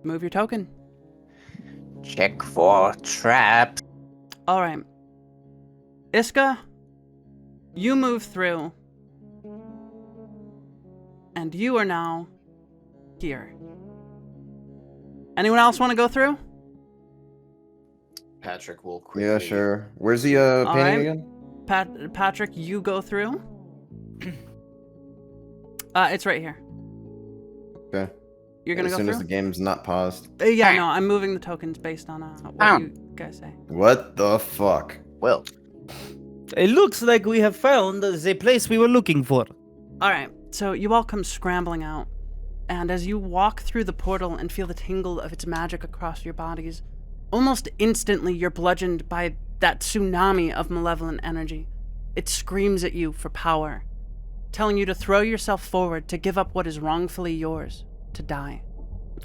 Move your token. Check for traps. All right. Iska, you move through. And you are now here. Anyone else want to go through? Patrick will quickly. Yeah, sure. Where's the All painting right. again? Patrick, you go through. It's right here. Okay. You're gonna As go soon through? as the game's not paused. Yeah, no, I'm moving the tokens based on what you guys say. What the fuck? Will. It looks like we have found the place we were looking for. All right, so you all come scrambling out, and as you walk through the portal and feel the tingle of its magic across your bodies, almost instantly you're bludgeoned by that tsunami of malevolent energy. It screams at you for power, telling you to throw yourself forward, to give up what is wrongfully yours, to die.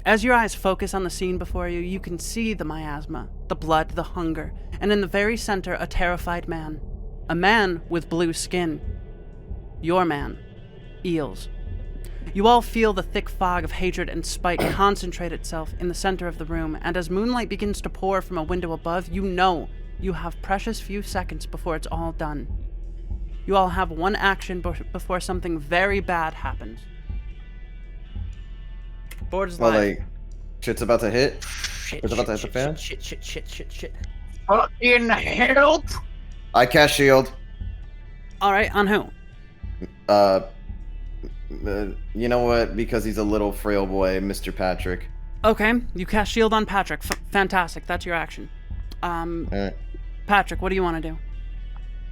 As your eyes focus on the scene before you, you can see the miasma, the blood, the hunger, and in the very center, a terrified man. A man with blue skin. Your man. Eels. You all feel the thick fog of hatred and spite concentrate itself in the center of the room, and as moonlight begins to pour from a window above, you know you have precious few seconds before it's all done. You all have one action before something very bad happens. Board is Well, live. like, shit's about to hit. Shit, It's about to hit the fan? Shit. Fucking help! I cast shield. Alright, on who? You know what? Because he's a little frail boy, Mr. Patrick. Okay, you cast shield on Patrick. Fantastic, that's your action. Alright. Patrick, what do you want to do?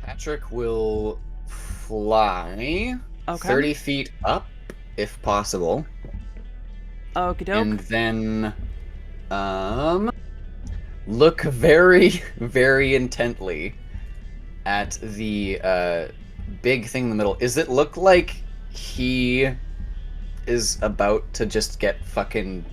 Patrick will fly Okay. 30 feet up, if possible. Okie doke. And then, look very, very intently at the, big thing in the middle. Does it look like he is about to just get fucking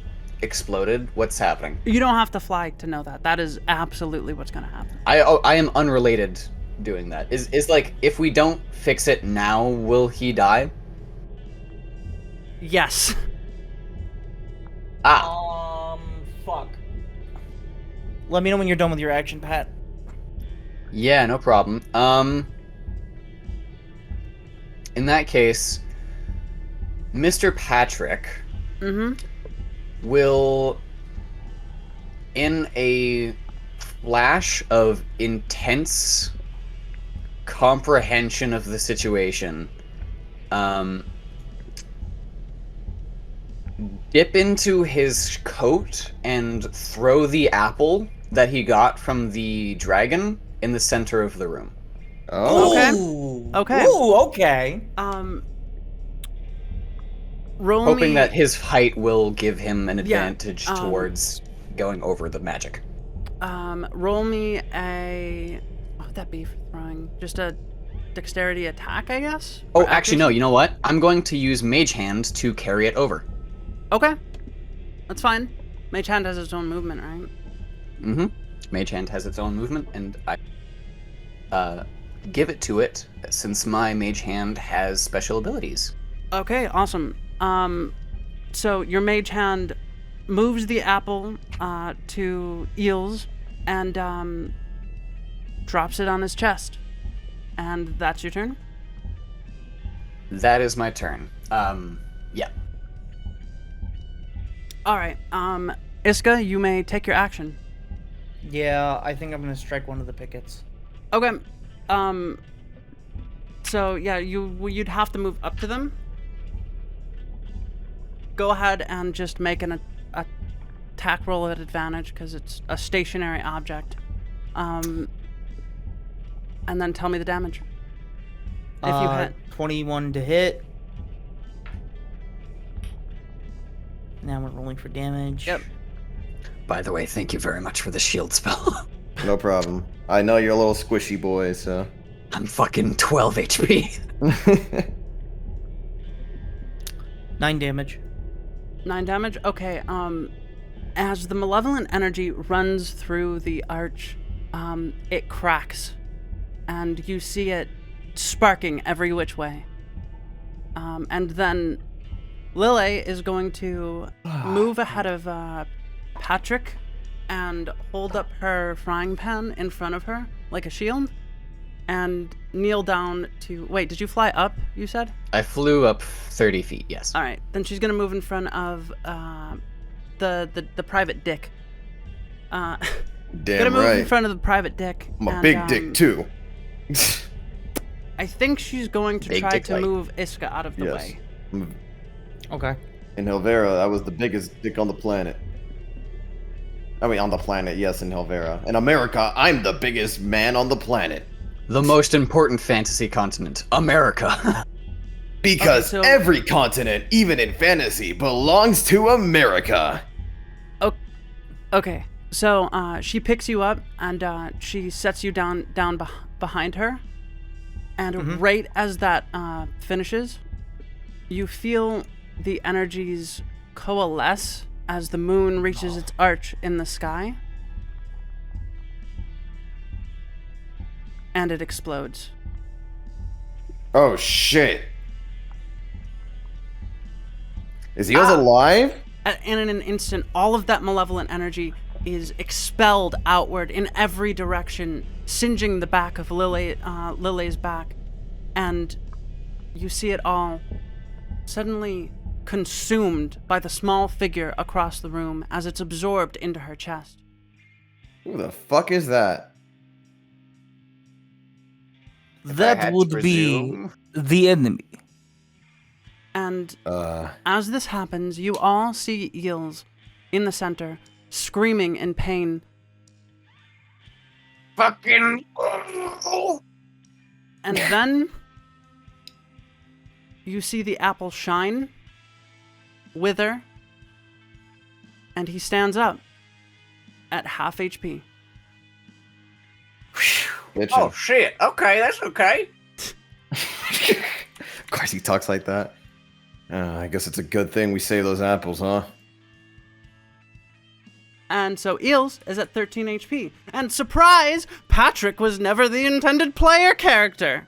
exploded? What's happening? You don't have to fly to know that. That is absolutely what's gonna happen. I am unrelated doing that. Is like, if we don't fix it now, will he die? Yes. Fuck. Let me know when you're done with your action, Pat. Yeah, no problem. In that case, Mr. Patrick will, in a flash of intense comprehension of the situation, dip into his coat and throw the apple that he got from the dragon in the center of the room. Oh. Okay. Ooh. Okay. Ooh, okay. Roll Hoping me, that his height will give him an Yeah, advantage towards going over the magic. roll me a, what would that be for throwing? Just a dexterity attack, I guess? Oh, Or actually, no, accuracy? you know what? I'm going to use Mage Hand to carry it over. Okay. That's fine. Mage Hand has its own movement, right? Mm-hmm. Mage Hand has its own movement, and I give it to it since my Mage Hand has special abilities. Okay, awesome. So your Mage Hand moves the apple to Eels and drops it on his chest. And that's your turn? That is my turn. Yeah. Alright, Iska, you may take your action. Yeah, I think I'm gonna strike one of the pickets. Okay. So yeah, you'd have to move up to them. Go ahead and just make an attack roll at advantage because it's a stationary object. And then tell me the damage. If you hit. 21 to hit. Now we're rolling for damage. Yep. By the way, thank you very much for the shield spell. No problem. I know you're a little squishy boy, so. I'm fucking 12 HP. 9 damage. 9 damage? Okay, as the malevolent energy runs through the arch, it cracks. And you see it sparking every which way. And then Lily is going to move ahead of Patrick and hold up her frying pan in front of her like a shield and kneel down to... Wait, did you fly up, you said? I flew up 30 feet, yes. All right, then she's going to move in front of the private dick. Gonna Damn move in right. front of the private dick. I'm a and, big dick too. I think she's going to Big try dick to light. move Iska out of the Yes. way. Okay. In Helvera, I was the biggest dick on the planet. I mean, on the planet, yes, in Helvera. In America, I'm the biggest man on the planet. The most important fantasy continent, America. Because Okay, so- every continent, even in fantasy, belongs to America. Okay, so she picks you up and she sets you down behind her, and right as that finishes, you feel the energies coalesce as the moon reaches its arch in the sky, and it explodes. Oh shit. Is Eels alive? And in an instant, all of that malevolent energy is expelled outward in every direction, singeing the back of Lily's back, and you see it all suddenly consumed by the small figure across the room as it's absorbed into her chest. Who the fuck is that? If I That had to would be presume- the enemy. And as this happens, you all see Eels in the center, screaming in pain. Fucking. And then you see the apple shine, wither, and he stands up at half HP. Bitchin'. Oh shit. Okay, that's okay. Of course he talks like that. I guess it's a good thing we save those apples, huh? And so Eels is at 13 HP. And surprise, Patrick was never the intended player character.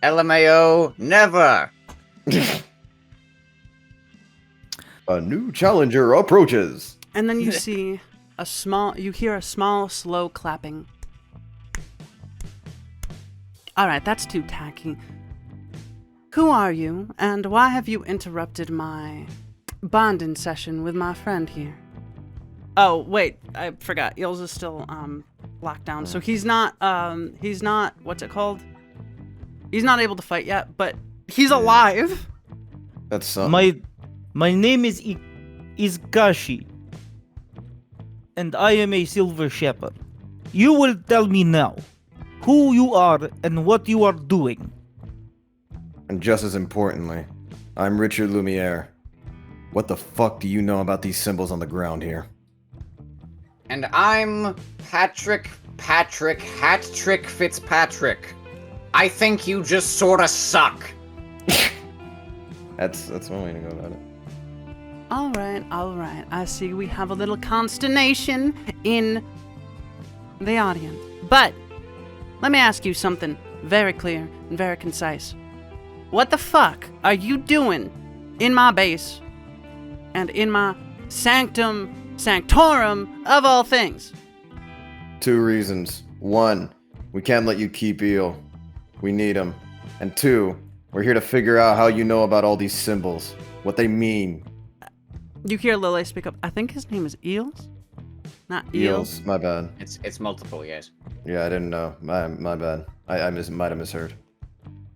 LMAO, never. A new challenger approaches. And then you see you hear a small, slow clapping. Alright, that's too tacky. Who are you, and why have you interrupted my bonding session with my friend here? Oh, wait, I forgot. Eels is still, locked down, so he's not, what's it called? He's not able to fight yet, but he's alive! That's something. My name is Izgashi, and I am a silver shepherd. You will tell me now who you are and what you are doing. And just as importantly, I'm Richard Lumiere. What the fuck do you know about these symbols on the ground here? And I'm Patrick Hat-Trick Fitzpatrick. I think you just sorta suck. That's one way to go about it. All right. I see we have a little consternation in the audience. But let me ask you something very clear and very concise. What the fuck are you doing in my base and in my sanctorum of all things? 2 reasons. 1, we can't let you keep Eel. We need him. And 2, we're here to figure out how you know about all these symbols. What they mean. You hear Lily speak up. I think his name is Eels? Not Eels. My bad. It's multiple, yes. Yeah, I didn't know. My bad. I might have misheard.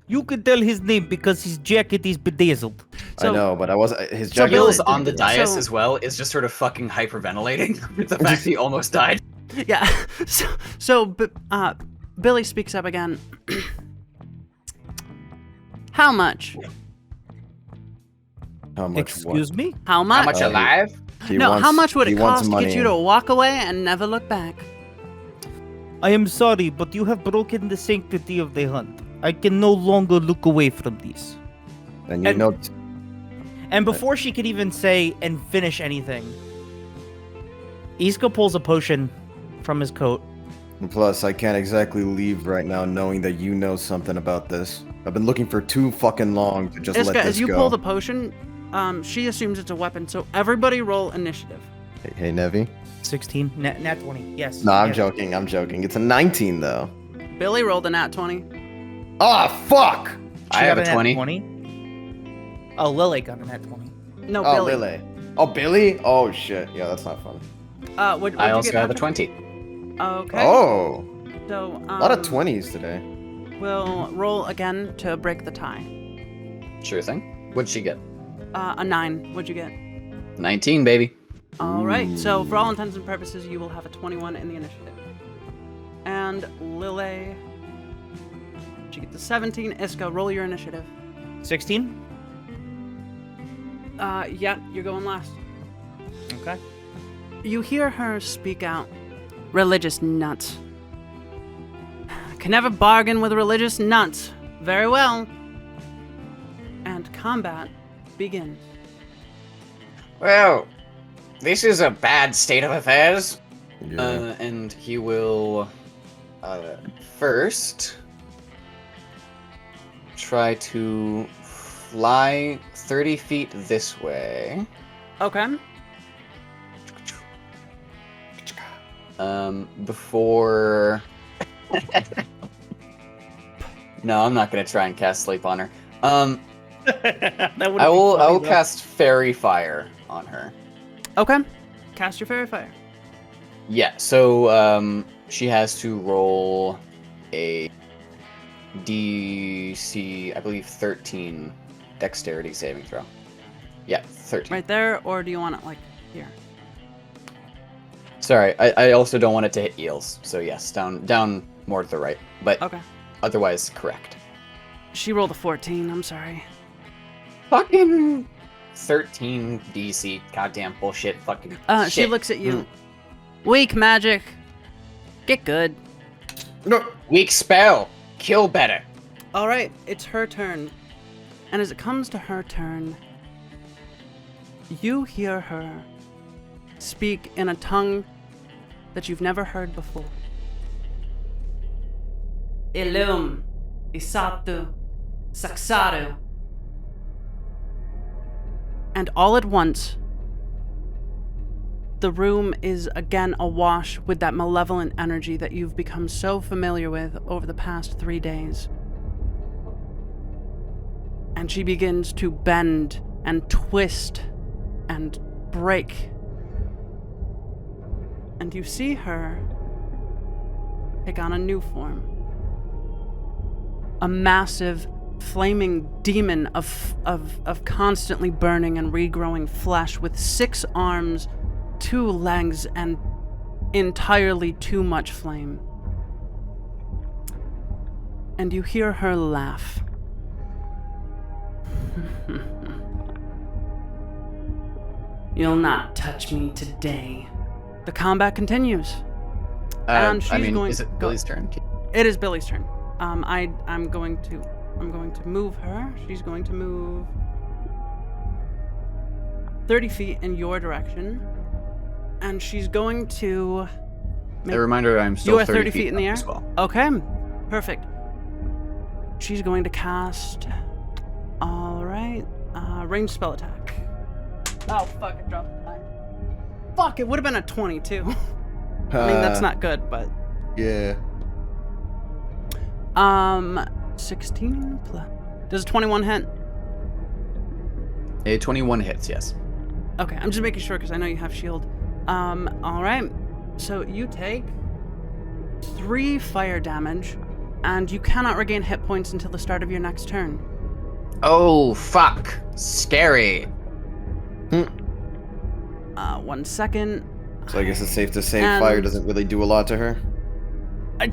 You can tell his name because his jacket is bedazzled. I know, but I wasn't. His So jacket. Bill- Bill's on the dais so- as well is just sort of fucking hyperventilating with the fact he almost died. Yeah. So Billy speaks up again. How much? How much? Excuse me? How much? How much alive? How much would it cost to money. get you to walk away and never look back? I am sorry, but you have broken the sanctity of the hunt. I can no longer look away from these. And you and- know, And before she could even say and finish anything, Iska pulls a potion from his coat. and plus, I can't exactly leave right now knowing that you know something about this. I've been looking for too fucking long to just let Iska, this as you go. pull the potion, she assumes it's a weapon, so everybody roll initiative. Hey, Nevi. 16, nat 20, yes. No, I'm yes. joking. I'm joking. It's a 19 though. Billy rolled a nat 20. Ah, fuck! She I have got a 20. 20. Oh, Lily got a nat 20. No, Oh, Billy. Billy. Oh, Billy? Oh, shit. Yeah, that's not fun. What'd I you also get, have a Patrick? 20. Okay. Oh, So, a lot of 20s today. We'll roll again to break the tie. Sure thing. What'd she get? A 9. What'd you get? 19, baby. All right. So, for all intents and purposes, you will have a 21 in the initiative. And Lily, did you get the 17? Iska, roll your initiative. 16? Yeah, you're going last. Okay. You hear her speak out. Religious nuts. Can never bargain with religious nuts. Very well. And combat begins. Well, this is a bad state of affairs. Yeah. And he will first try to fly 30 feet this way. Okay. Before. No, I'm not gonna try and cast sleep on her. I will cast Fairy Fire on her. Okay. Cast your fairy fire. Yeah, so she has to roll a DC, I believe 13 dexterity saving throw. Yeah, 13. Right there, or do you want it like here? Sorry, I also don't want it to hit eels. So yes, down more to the right. But Okay. otherwise correct. She rolled a 14. I'm sorry. Fucking 13 DC, goddamn bullshit, fucking She shit. looks at you. Weak magic. Get good. No. Weak spell, kill better. All right, it's her turn. And as it comes to her turn, you hear her speak in a tongue that you've never heard before. Ilum, Isatu, Saxaru. And all at once, the room is again awash with that malevolent energy that you've become so familiar with over the past 3 days. And she begins to bend and twist and break. And you see her take on a new form. A massive, flaming demon of constantly burning and regrowing flesh with 6 arms, 2 legs, and entirely too much flame. And you hear her laugh. You'll not touch me today. The combat continues. And she's going is it go- Billy's turn? It is Billy's turn. I'm going to move her. She's going to move 30 feet in your direction. And she's going to A reminder, I'm still You are 30 feet in the up air? as well. Okay, perfect. She's going to cast. All right, ranged spell attack. Oh fuck! I dropped the die. Fuck! It would have been a 22. I mean, that's not good, but Yeah. 16 plus. Does a 21 hit? A 21 hits, yes. Okay, I'm just making sure because I know you have shield. All right. So you take 3 fire damage, and you cannot regain hit points until the start of your next turn. Oh, fuck. Scary. 1 second. So I guess it's safe to say And- fire doesn't really do a lot to her.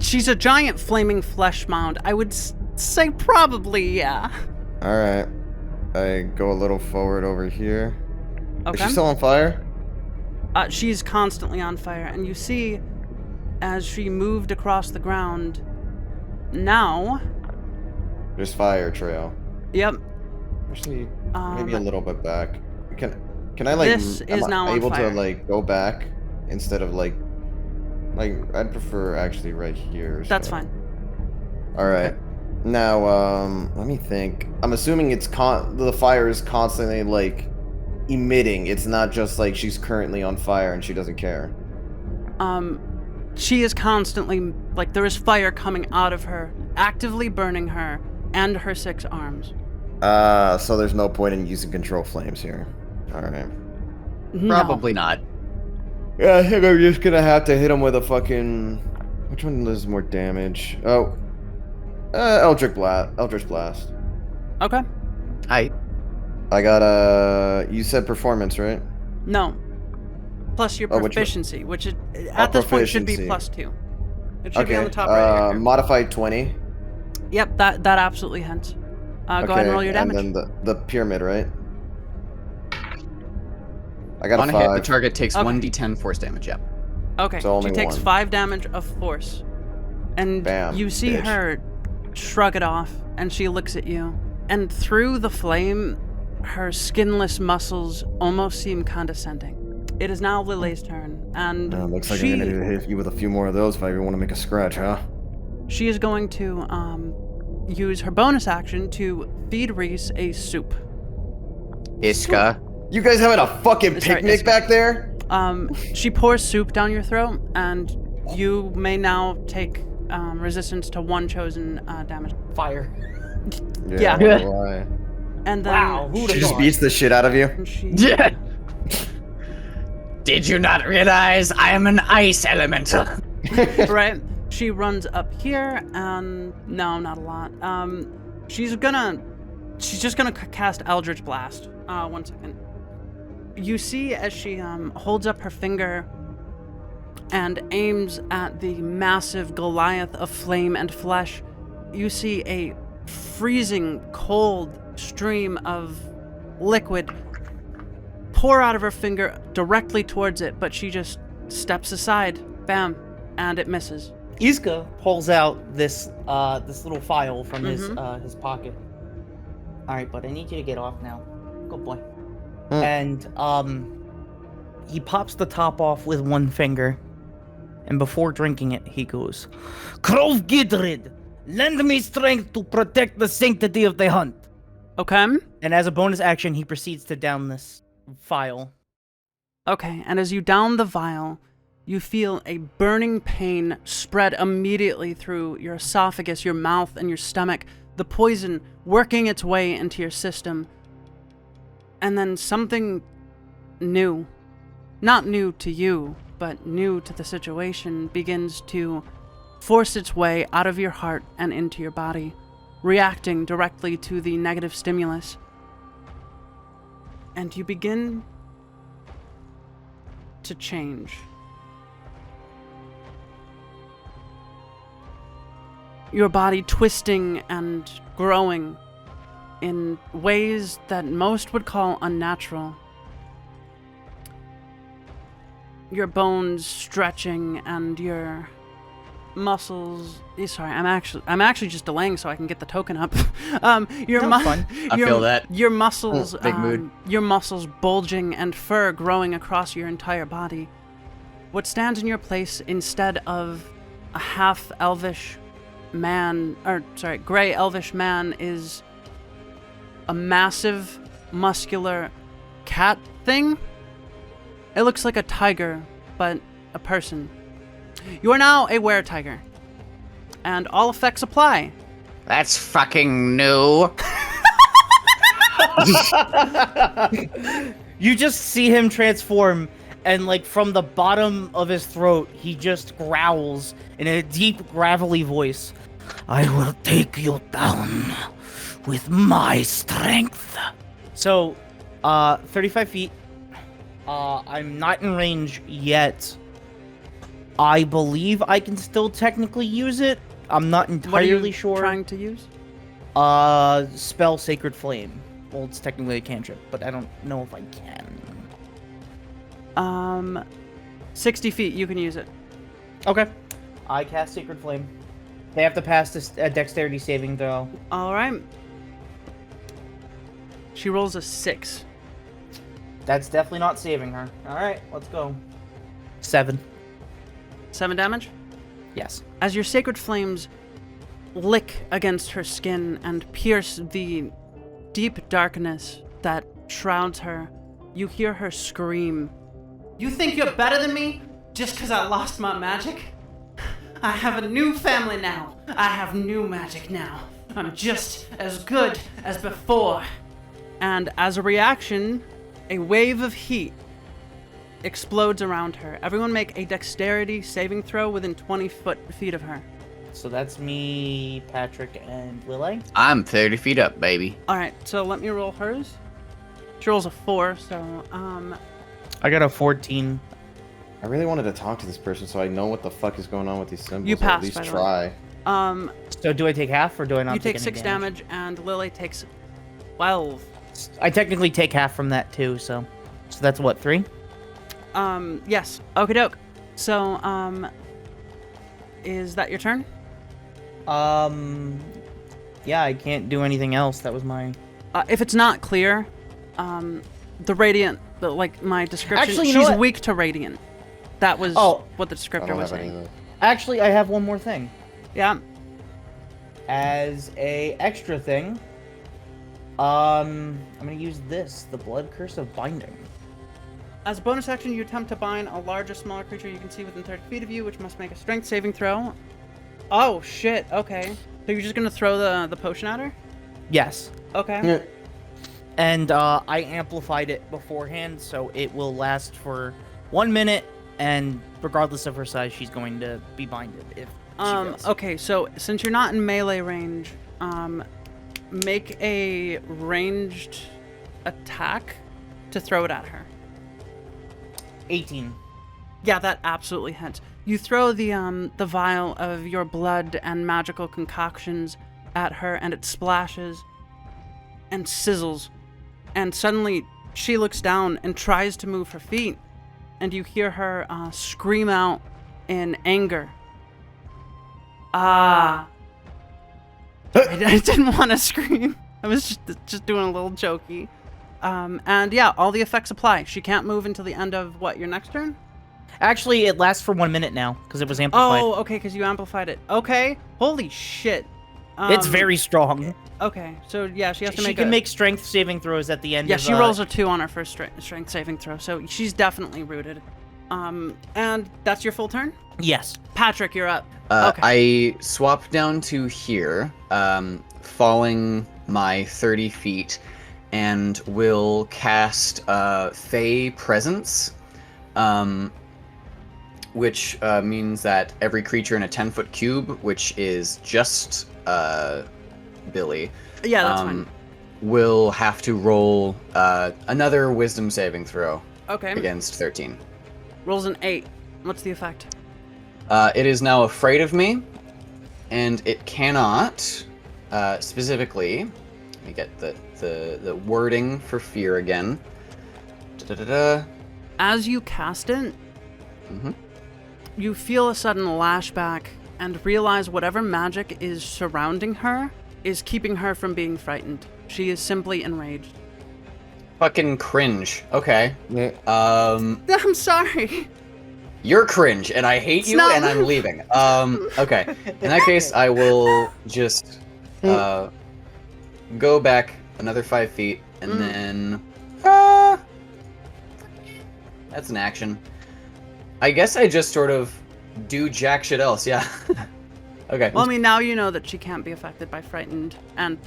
She's a giant flaming flesh mound. I would say probably, yeah. All right. I go a little forward over here. Okay. Is she still on fire? She's constantly on fire, and you see as she moved across the ground. Now, There's fire trail. yep. Actually, maybe a Um, little bit back. Can I like? This is am now I on able fire. to like go back instead of like I'd prefer actually right here. That's so. fine. All right. Now, let me think. I'm assuming the fire is constantly like emitting. It's not just like she's currently on fire and she doesn't care. She is constantly, like, there is fire coming out of her, actively burning her and her 6 arms. So there's no point in using control flames here. All right. No. Probably not. Yeah, I think I'm just gonna have to hit him with a fucking. Which one does more damage? Oh, Eldritch Blast. Okay. I I got You said performance, right? No. Plus your Oh, which one? proficiency, which is, at this point should be proficiency. +2. It should be on Okay. the top right here. Modified 20. Yep, that absolutely hits. Go ahead and roll your damage. And then the pyramid, right? I got on a a hit, 5. the target takes Okay. 1d10 force damage, yep. Okay, So only she takes one. 5 damage of force. And Bam, you see bitch. her shrug it off, and she looks at you. And through the flame, her skinless muscles almost seem condescending. It is now Lily's turn, and Looks like she, I'm gonna need to hit you with a few more of those if I ever want to make a scratch, huh? she is going to use her bonus action to feed Reese a soup. Iska. You guys having a fucking Sorry, picnic it's- back there? She pours soup down your throat, and you may now take resistance to 1 chosen damage. Fire. Yeah. I wonder why. And then Wow, who'd She have just thought? beats the shit out of you. she Yeah. Did you not realize I am an ice elemental? right? She runs up here, and no, not a lot. She's just gonna cast Eldritch Blast. 1 second. You see as she holds up her finger and aims at the massive Goliath of flame and flesh, you see a freezing cold stream of liquid pour out of her finger directly towards it, but she just steps aside. Bam. And it misses. Iska pulls out this little file from his pocket. All right, but I need you to get off now. Good boy. And he pops the top off with 1 finger, and before drinking it, he goes, "Krov Gidrid, lend me strength to protect the sanctity of the hunt." Okay. And as a bonus action, he proceeds to down this file. Okay, and as you down the vial, you feel a burning pain spread immediately through your esophagus, your mouth, and your stomach, the poison working its way into your system. And then something new, not new to you, but new to the situation, begins to force its way out of your heart and into your body, reacting directly to the negative stimulus. And you begin to change. your body twisting and growing in ways that most would call unnatural. Your bones stretching and your muscles. Sorry, I'm actually just delaying so I can get the token up. Your fun. I feel that. Your muscles, Big mood. your muscles bulging and fur growing across your entire body. What stands in your place instead of a half elvish man, gray elvish man, is a massive, muscular cat thing. It looks like a tiger, but a person. You are now a were-tiger, and all effects apply. That's fucking new. You just see him transform, and like from the bottom of his throat, he just growls in a deep, gravelly voice. I will take you down with my strength. So, 35 feet. I'm not in range yet. I believe I can still technically use it. I'm not entirely What are you sure. trying to use? Spell Sacred Flame. Well, it's technically a cantrip, but I don't know if I can. 60 feet, you can use it. Okay. I cast Sacred Flame. They have to pass this dexterity saving throw. All right. She rolls a 6. That's definitely not saving her. All right, let's go. 7. 7 damage? Yes. As your sacred flames lick against her skin and pierce the deep darkness that shrouds her, you hear her scream. You think you're better than me? Just because I lost my magic? I have a new family now. I have new magic now. I'm just as good as before. And as a reaction, a wave of heat explodes around her. Everyone make a dexterity saving throw within 20 feet of her. So that's me, Patrick, and Lily. I'm 30 feet up, baby. Alright, so let me roll hers. She rolls a 4, so, I got a 14. I really wanted to talk to this person so I know what the fuck is going on with these symbols. You or passed, at least by the try. So do I take half, or do I not you take any 6 damage, and Lily takes 12. I technically take half from that, too, so that's what, 3? Yes. Okie doke. So, is that your turn? Yeah, I can't do anything else. That was my... If it's not clear, the radiant, like my description, Actually, you know she's what? weak to radiant. That was what the I descriptor don't was have any of saying. those. Actually, I have one more thing. Yeah. As a extra thing, I'm gonna use this, the Blood Curse of Binding. As a bonus action, you attempt to bind a large or smaller creature you can see within 30 feet of you, which must make a strength saving throw. Oh, shit. Okay. So you're just gonna throw the potion at her? Yes. Okay. Yeah. And I amplified it beforehand, so it will last for 1 minute, and regardless of her size, she's going to be binded if she fails. Okay, so since you're not in melee range, make a ranged attack to throw it at her. 18. Yeah, that absolutely hits. You throw the vial of your blood and magical concoctions at her, and it splashes and sizzles. And suddenly, she looks down and tries to move her feet, and you hear her scream out in anger. I didn't want to scream. I was just doing a little jokey. And yeah, all the effects apply. She can't move until the end of, what, your next turn? Actually, it lasts for 1 minute now, because it was amplified. Oh, okay, because you amplified it. Okay, holy shit. It's very strong. Okay, so yeah, she has to She make can make strength saving throws at the end Yeah, of... she rolls a 2 on her first strength saving throw, so she's definitely rooted. And that's your full turn? Yes. Patrick, you're up. Okay. I swap down to here, falling my 30 feet, and will cast Fey Presence, which means that every creature in a 10-foot cube, which is just Billy, Yeah, that's fine. will have to roll another Wisdom saving throw Okay. against 13. Rolls an 8. What's the effect? It is now afraid of me, and it cannot specifically. Let me get the wording for fear again. Da-da-da-da. As you cast it, Mhm. you feel a sudden lashback and realize whatever magic is surrounding her is keeping her from being frightened. She is simply enraged. Fucking cringe. Okay. Yeah. I'm sorry. You're cringe, and I hate It's you, not- and I'm leaving. Okay. In that case, I will just go back another 5 feet, and then that's an action. I guess I just sort of do jack shit else. Yeah. Okay. Well, I mean, now you know that she can't be affected by frightened, and,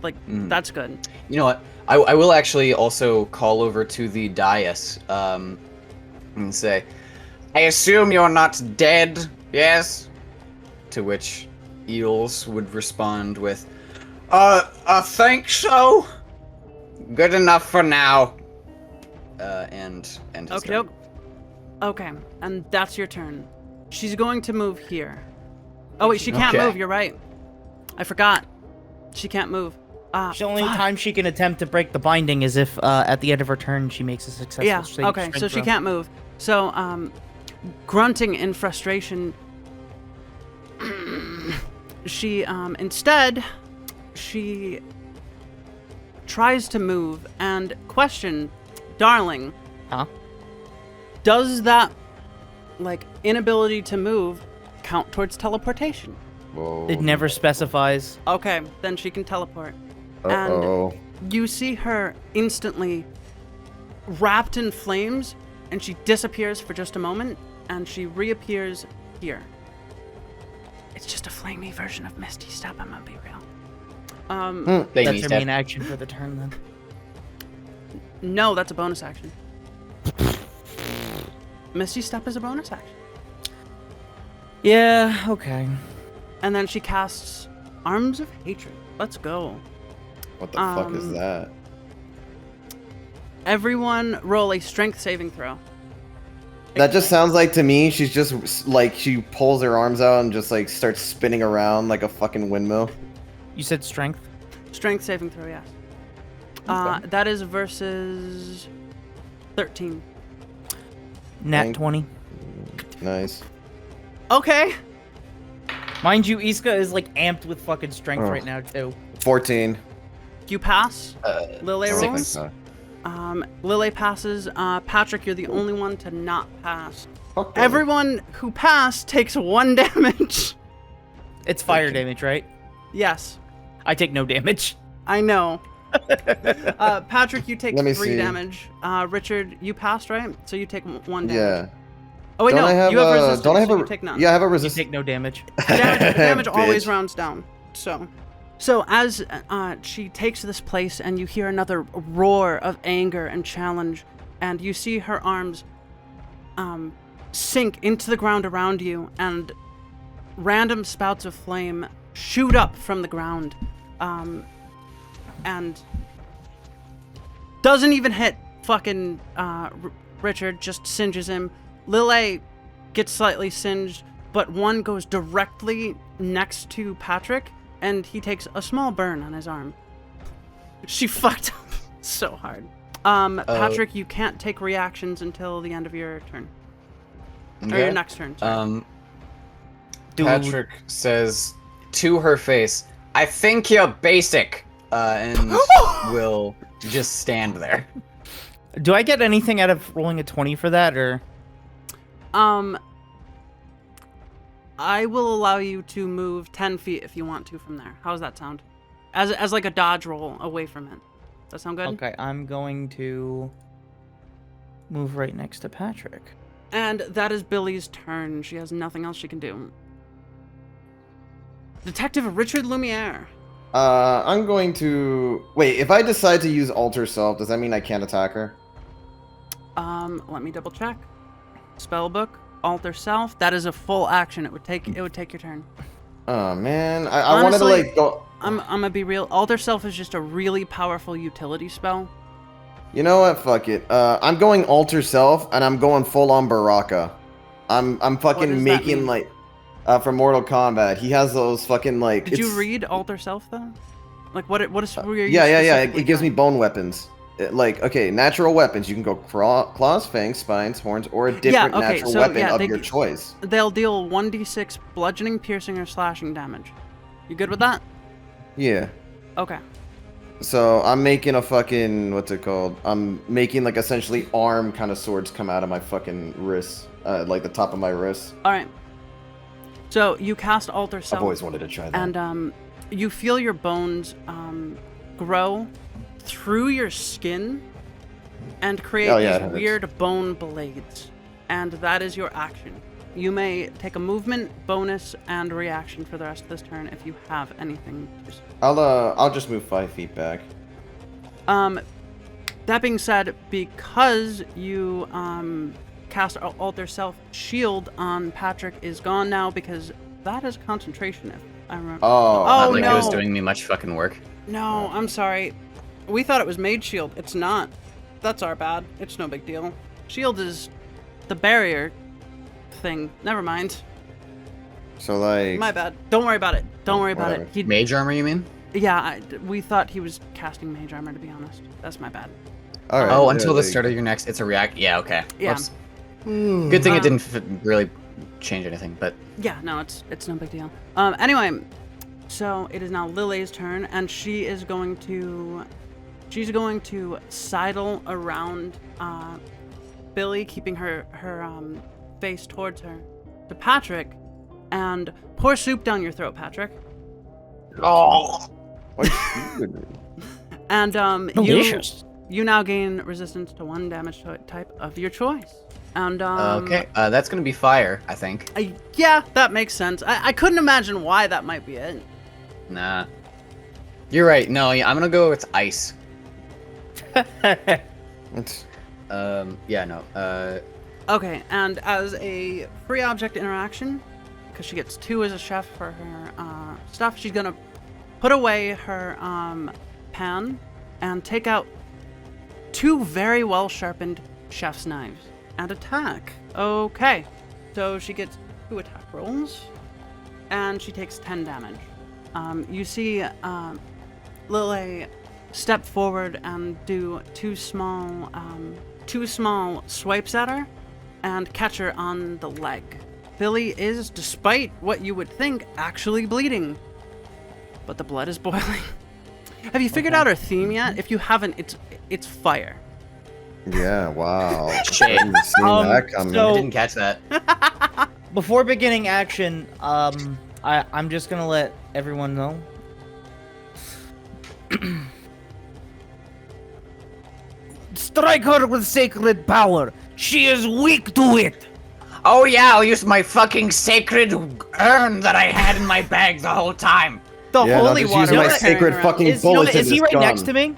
like, that's good. You know what? I will actually also call over to the dais and say, I assume you're not dead, yes? To which Eels would respond with, I think so. Good enough for now. And his Okay, turn. okay, and that's your turn. She's going to move here. Oh wait, she can't Okay. move. You're right. I forgot. She can't move. The only Fuck. time she can attempt to break the binding is if at the end of her turn she makes a successful Yeah. strength Okay, so she throw. can't move. So, grunting in frustration, she instead she tries to move and question, darling. Huh? Does that like inability to move count towards teleportation? Whoa. It never specifies. Okay, then she can teleport. Uh-oh. And you see her instantly wrapped in flames, and she disappears for just a moment, and she reappears here. It's just a flamey version of Misty Step, I'm gonna be real. They That's need her that. main action for the turn then. No, that's a bonus action. Misty Step is a bonus action. Yeah, okay. And then she casts Arms of Hatred. Let's go. What the fuck is Um, that? Everyone roll a strength saving throw. That just sounds like to me, she's just like, she pulls her arms out and just like starts spinning around like a fucking windmill. You said strength? Strength saving throw, yes. That is versus 13. Nat Thank- 20. Nice. Okay. Mind you, Iska is like amped with fucking strength Oh. right now too. 14. You pass. Lily I don't rolls. think so. Lily passes. Patrick, you're the only one to not pass. Fuck them. Everyone who passed takes 1 damage. It's fire damage, right? Yes, I take no damage. I know. Patrick, you take Let me 3 see. damage. Richard, you passed, right? So you take 1 damage. Yeah. Oh wait, Don't no. I have you have a, resistance. don't I have so a, you take none. yeah, I have a You resistance. take no damage. Damage always Bitch. rounds down. So as she takes this place, and you hear another roar of anger and challenge, and you see her arms sink into the ground around you, and random spouts of flame shoot up from the ground, and doesn't even hit fucking Richard, just singes him. Lille gets slightly singed, but one goes directly next to Patrick, and he takes a small burn on his arm. She fucked up so hard. Patrick, you can't take reactions until the end of your turn. Or your Okay. next turn. Sorry. Patrick says to her face, I think you're basic, and will just stand there. Do I get anything out of rolling a 20 for that, or? I will allow you to move 10 feet if you want to from there. How does that sound? As like a dodge roll away from it. Does that sound good? Okay, I'm going to move right next to Patrick. And that is Billy's turn. She has nothing else she can do. Detective Richard Lumiere. I'm going to wait. If I decide to use alter self, does that mean I can't attack her? Let me double check. Spellbook, alter self. That is a full action. It would take your turn. Oh man, I wanted to Honestly, like go. I'm gonna be real. Alter self is just a really powerful utility spell. You know what? Fuck it. I'm going alter self, and I'm going full on Baraka. I'm What fucking does that making mean? like. from Mortal Kombat. He has those fucking like. Did you it's- read Alter Self though? Like what is were you Yeah. specifically It gives me trying? bone weapons. Like, okay, natural weapons. You can go claws, fangs, spines, horns, or a different okay, natural so, weapon yeah, of they your g- choice. They'll deal 1d6 bludgeoning, piercing, or slashing damage. You good with that? Yeah. Okay. So I'm making a fucking what's it called? I'm making like essentially arm kind of swords come out of my fucking wrists, like the top of my wrists. All right. So you cast Alter Self. I've always wanted to try that. And you feel your bones grow through your skin and create it these hurts. weird bone blades. And that is your action. You may take a movement, bonus, and reaction for the rest of this turn if you have anything to say. I'll just move 5 feet back. That being said, because you cast Alter Self, shield on Patrick is gone now because that is concentration. If I remember. Oh, Not like no. it was doing me much fucking work. No, I'm sorry. We thought it was Mage Shield. It's not. That's our bad. It's no big deal. Shield is the barrier thing. Never mind. So like. My bad. Don't worry about it. Don't worry about Whatever. it. He, Mage armor, you mean? yeah, we thought he was casting Mage Armor, to be honest. That's my bad. All right, Oh, yeah, until the like- start of your next, it's a react. Yeah, okay. Yeah. Whoops. Good thing it Um, didn't really change anything, but Yeah, no, it's no big deal. Anyway, so it is now Lily's turn, and she's going to sidle around Billy, keeping her face towards her, to Patrick, and pour soup down your throat, Patrick. What? And Delicious. you now gain resistance to 1 damage type of your choice. And okay. That's gonna be fire, I think. yeah, that makes sense. I couldn't imagine why that might be it. Nah. You're right. No, yeah, I'm gonna go with ice. It's- Yeah, no. Okay, and as a free object interaction, because she gets 2 as a chef for her stuff, she's gonna put away her pan and take out 2 very well sharpened chef's knives and attack. Okay, so she gets 2 attack rolls, and she takes 10 damage. You see Lily step forward and do 2 small swipes at her and catch her on the leg. Billy is, despite what you would think, actually bleeding, but the blood is boiling. Have you figured out her theme yet? If you haven't, it's fire. yeah. Wow. Shit. Didn't see that coming. I so- didn't catch that. Before beginning action, I'm just gonna let everyone know. Strike her with sacred power. She is weak to it. Oh yeah, I'll use my fucking sacred urn that I had in my bag the whole time. The Yeah, no, holy just water. use my was carrying sacred around. fucking Is, bullets in is he this right gun. next to me?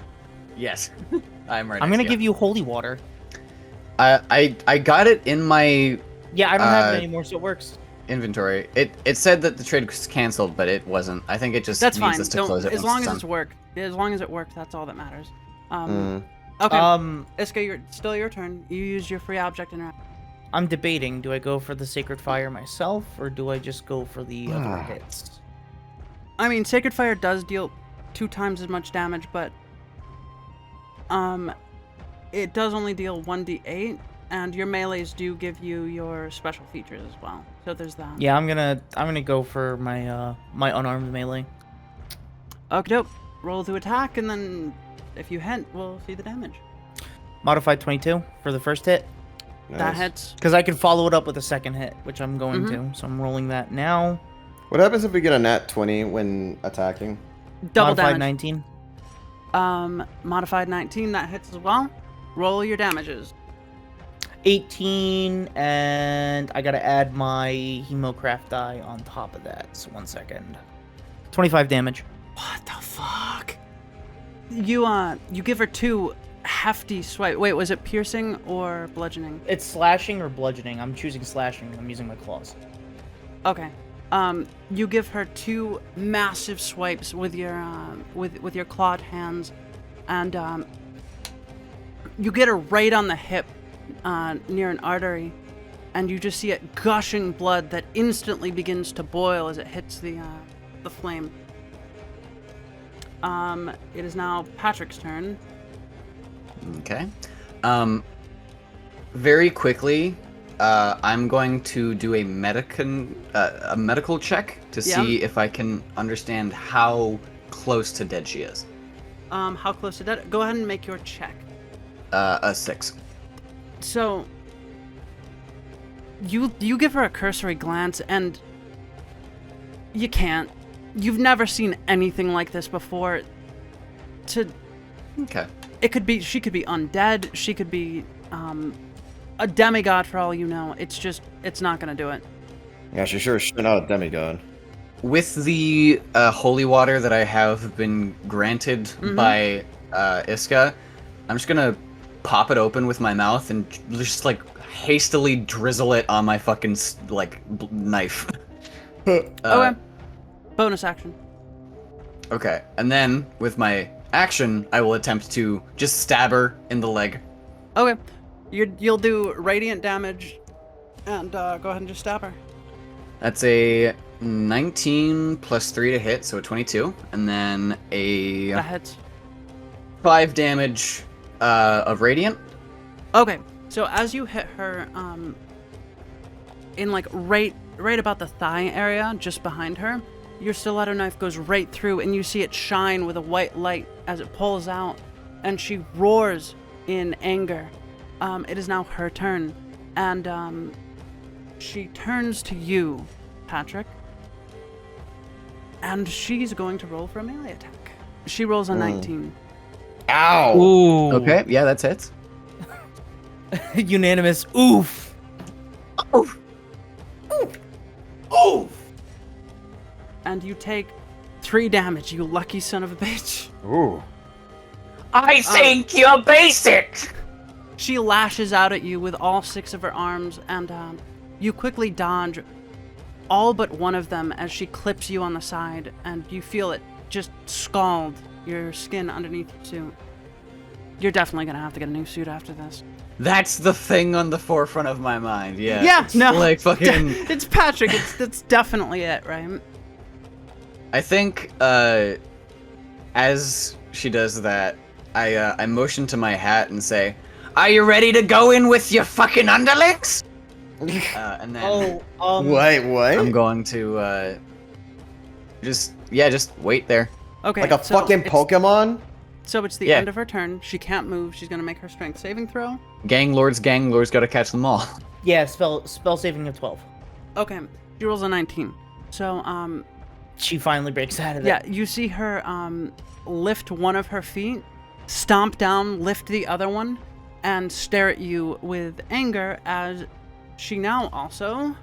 Yes, I'm right. I'm next gonna to give you holy water. I got it in my Yeah, I don't have it Uh, anymore, so it works. inventory. It said that the trade was canceled, but it wasn't. I think it just That's needs fine. us to Don't, close it as once long as done. it's worked. As long as it worked, that's all that matters. Mm. Okay. Iska, still your turn. You use your free object interaction. I'm debating, do I go for the sacred fire myself, or do I just go for the other Ah. hits? I mean, Sacred Fire does deal 2 times as much damage, but it does only deal 1d8, and your melees do give you your special features as well. So there's that. Yeah, I'm gonna go for my my unarmed melee. Okay, dope. Roll to attack, and then if you hit, we'll see the damage. Modified 22 for the first hit, That Nice. hits. because I can follow it up with a second hit, which I'm going Mm-hmm. to. So I'm rolling that now. What happens if we get a nat 20 when attacking? Double Modified damage. 19. Modified 19, that hits as well. Roll your damages. 18, and I gotta add my Hemocraft die on top of that. So 1 second. 25 damage. What the fuck? You give her 2 hefty swipe. Wait, was it piercing or bludgeoning? It's slashing or bludgeoning. I'm choosing slashing. I'm using my claws. Okay. You give her 2 massive swipes with your with your clawed hands, and you get her right on the hip, near an artery, and you just see it gushing blood that instantly begins to boil as it hits the flame. It is now Patrick's turn. Okay. Very quickly, I'm going to do a medical check to see if I can understand how close to dead she is. How close to dead? Go ahead and make your check. A 6. So, you give her a cursory glance, and you can't. You've never seen anything like this before. Okay. She could be undead. She could be a demigod for all you know. It's not gonna do it. Yeah, she sure is not a demigod. With the holy water that I have been granted by Iska, I'm just gonna pop it open with my mouth and just like hastily drizzle it on my fucking knife. Okay. Bonus action. Okay, and then with my action, I will attempt to just stab her in the leg. Okay. You'll do radiant damage, and go ahead and just stab her. That's a 19 plus 3 to hit, so a 22, and then That hits. 5 damage of radiant. Okay. So as you hit her, in like right about the thigh area, just behind her, your stiletto knife goes right through, and you see it shine with a white light as it pulls out, and she roars in anger. It is now her turn, and she turns to you, Patrick, and she's going to roll for a melee attack. She rolls a 19. Ow! Ooh. Okay, yeah, that's hits. Unanimous. Oof. Oof. Oof. Oof. And you take 3 damage, you lucky son of a bitch. Ooh. I think you're basic! She lashes out at you with all 6 of her arms, and you quickly dodge all but one of them as she clips you on the side, and you feel it just scald your skin underneath your suit. You're definitely gonna have to get a new suit after this. That's the thing on the forefront of my mind, yeah. Yeah, no. Like fucking... It's Patrick, that's definitely it, right? I think, as she does that, I motion to my hat and say, "Are you ready to go in with your fucking underlings?" And then Wait, what? I'm going to just wait there. Okay. Like a so fucking it's- Pokemon? So it's the Yeah. end of her turn. She can't move. She's gonna make her strength saving throw. Gang lords, gotta catch them all. Yeah, spell saving of 12. Okay. She rolls a 19. So She finally breaks out of it. yeah, you see her lift one of her feet, stomp down, lift the other one, and stare at you with anger as she now also.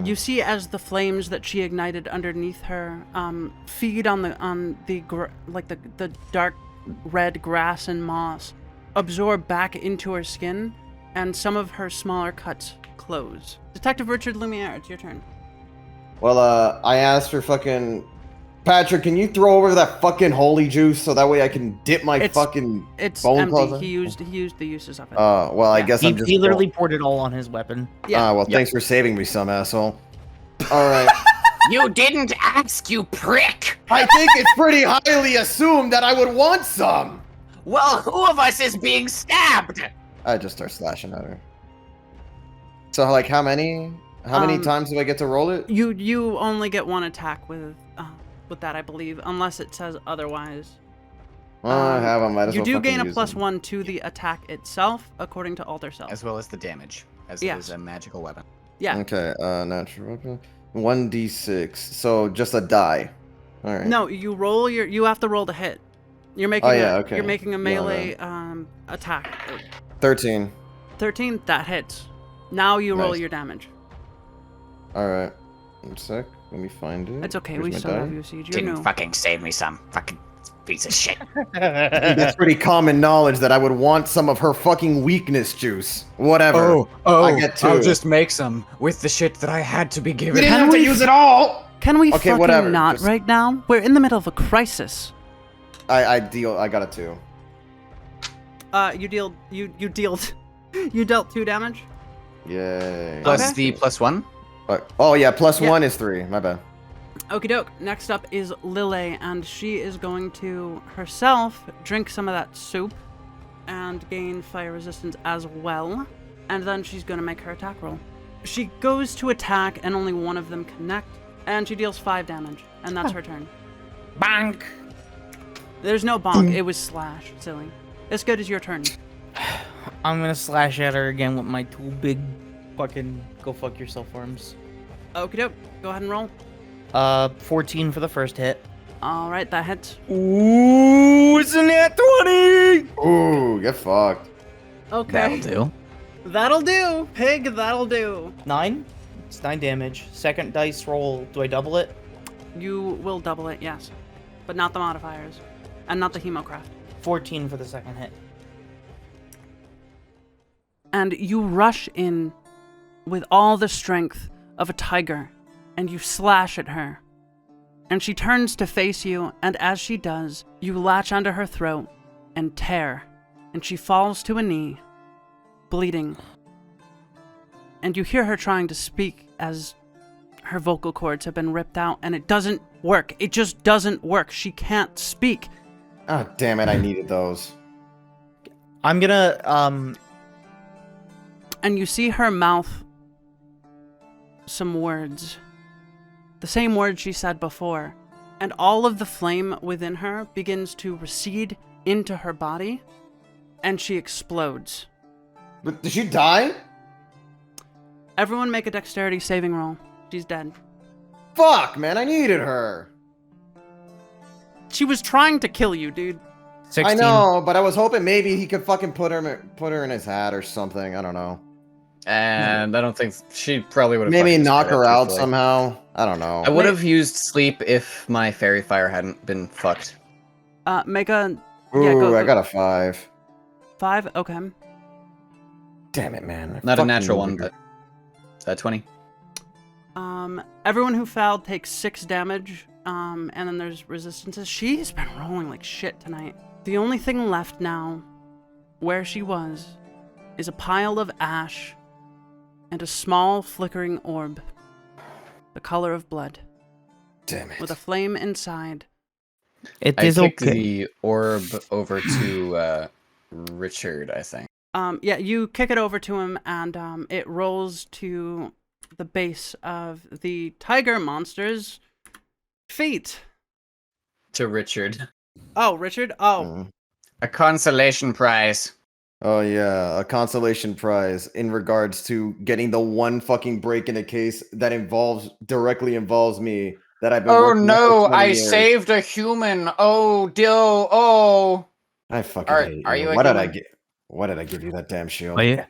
You see as the flames that she ignited underneath her feed on the dark red grass and moss, absorb back into her skin, and some of her smaller cuts close. Detective Richard Lumiere, it's your turn. Well, I asked for fucking... Patrick, can you throw over that fucking holy juice so that way I can dip my fucking It's bone empty. claws in? He used the uses of it. Well, I Yeah. guess He, I'm just... he literally poured it all on his weapon. Yeah. well, thanks for saving me, some asshole. Alright. You didn't ask, you prick! I think it's pretty highly assumed that I would want some! Well, who of us is being stabbed? I just start slashing at her. So, like, how many times do I get to roll it? You only get one attack with that, I believe, unless it says otherwise. Well, I have them. Might as You well do fucking gain a use plus them. 1 to the attack itself, according to Alter Self. As well as the damage, as it is a magical weapon. Yeah. Okay, natural weapon. 1d6. So, just a die. Alright. No, you have to roll to hit. You're making okay. You're making a Yeah, melee attack. 13. 13, that hits. Now you roll Nice. your damage. Alright. One sec. Let me find it. It's okay, Where's we my still die? have you, Siege. You're Didn't new. fucking save me some. Fucking piece of shit. That's pretty common knowledge that I would want some of her fucking weakness juice. Whatever. I get 2. I'll just make some with the shit that I had to be You given. didn't Can have to we- use it all! Can we Okay, fucking whatever, not just- right now? We're in the middle of a crisis. I got a 2. You dealt 2 damage? Yay. Plus Okay. the +1. Oh yeah, plus Yeah. 1 is 3. My bad. Okie doke. Next up is Lily, and she is going to herself drink some of that soup and gain fire resistance as well. And then she's going to make her attack roll. She goes to attack, and only one of them connect, and she deals 5 damage, and that's her turn. Bonk. There's no bonk. It was slash. Silly. As good as your turn. I'm gonna slash at her again with my 2 big fucking go fuck yourself arms. Okie doke. Go ahead and roll. 14 for the first hit. All right, that hits. Ooh, it's a nat 20! Ooh, get fucked. Okay. That'll do. That'll do. Pig, that'll do. 9? It's 9 damage. Second dice roll, do I double it? You will double it, yes. But not the modifiers. And not the hemocraft. 14 for the second hit. And you rush in with all the strength of a tiger, and you slash at her. And she turns to face you, and as she does, you latch onto her throat and tear, and she falls to a knee, bleeding. And you hear her trying to speak as her vocal cords have been ripped out, and it doesn't work. It just doesn't work. She can't speak. Oh, damn it, I needed those. I'm gonna, And you see her mouth some words. The same words she said before. And all of the flame within her begins to recede into her body. And she explodes. But did she die? Everyone make a dexterity saving roll. She's dead. Fuck, man, I needed her. She was trying to kill you, dude. 16. I know, but I was hoping maybe he could fucking put her in his hat or something. I don't know. And I don't think she probably would have. Maybe knock her out somehow. I don't know. I would have used sleep if my fairy fire hadn't been fucked. Make a... Ooh, yeah, go. I got a 5. 5? Okay. Damn it, man. I Not a fucking natural one, needed but 20. Everyone who fouled takes 6 damage, and then there's resistances. She's been rolling like shit tonight. The only thing left now, where she was, is a pile of ash and a small flickering orb, the color of blood, Damn it. with a flame inside. It I is kicked okay. the orb over to Richard, I think. Yeah, you kick it over to him, and it rolls to the base of the tiger monster's feet. To Richard. Oh, Richard? Oh. Mm. A consolation prize. Oh yeah, a consolation prize in regards to getting the one fucking break in a case that directly involves me that I've been Oh working on no, for 20 I years. saved a human. Oh, Dill. Oh. I fucking Are- hate are you. you a Why did I human? get? Why did I give you that damn shield? I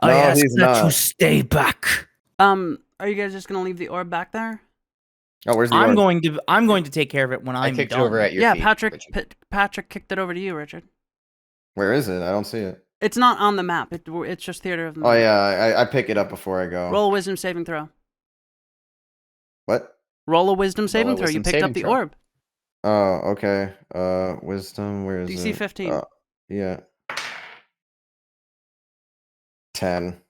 No, ask he's that you not. stay back. Are you guys just gonna leave the orb back there? Oh, where's the I'm orb? going to take care of it when I I'm kicked done. it over at your Yeah, feet. Patrick. Richard. Patrick kicked it over to you, Richard. Where is it? I don't see it. It's not on the map. It's just Theater of the Oh Mind. yeah, I pick it up before I go. Roll a wisdom saving throw. What? Roll a wisdom saving throw. You wisdom picked up saving the throw. orb. Oh, okay. Wisdom. Where is DC it? 15. Yeah. 10.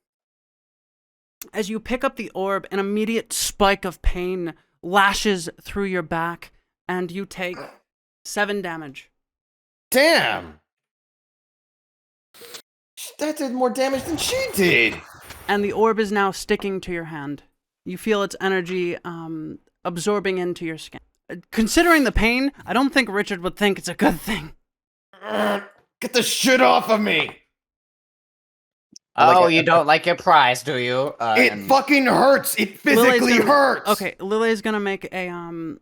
As you pick up the orb, an immediate spike of pain lashes through your back, and you take 7 damage. Damn. That did more damage than she did. And the orb is now sticking to your hand. You feel its energy absorbing into your skin. Considering the pain, I don't think Richard would think it's a good thing. Get the shit off of me. Oh, Like, you don't like your prize, do you? It and- fucking hurts. It physically Lily's gonna- hurts. Okay, Lily's gonna make an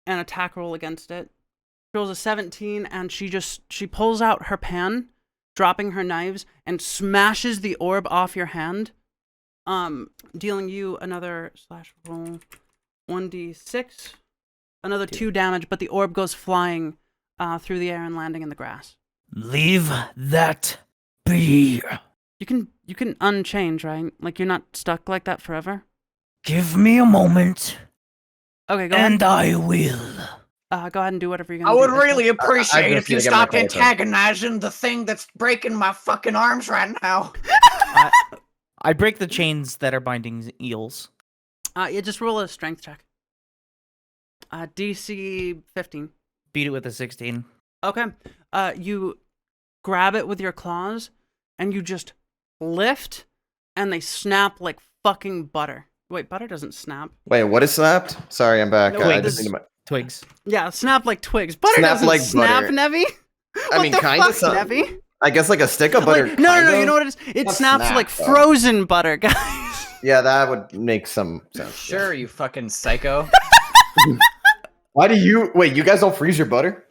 attack roll against it. She rolls a 17, and she pulls out her pan, dropping her knives, and smashes the orb off your hand, dealing you another slash roll 1d6, another 2 damage, but the orb goes flying through the air and landing in the grass. Leave that be. You can unchange, right? Like you're not stuck like that forever. Give me a moment, Okay, go and ahead. I will. Go ahead and do whatever you're I gonna would do. really I'm appreciate gonna if you get my stopped call, too. antagonizing the thing that's breaking my fucking arms right now. I break the chains that are binding eels. Yeah, just roll a strength check. DC 15. Beat it with a 16. Okay. You grab it with your claws, and you just lift, and they snap like fucking butter. Wait, butter doesn't snap. Wait, what is snapped? Sorry, I'm back. No, I this- just need to. Twigs. Yeah, snap like twigs. Butter Snap doesn't like snap, butter. Nevi. I mean, kind of, so- Nevi. I guess like a stick of butter. Like, no, kind you of? know what it is? It Not snaps snap, like though. frozen butter, guys. Yeah, that would make some sense. Sure, you fucking psycho. Why do you wait? You guys don't freeze your butter?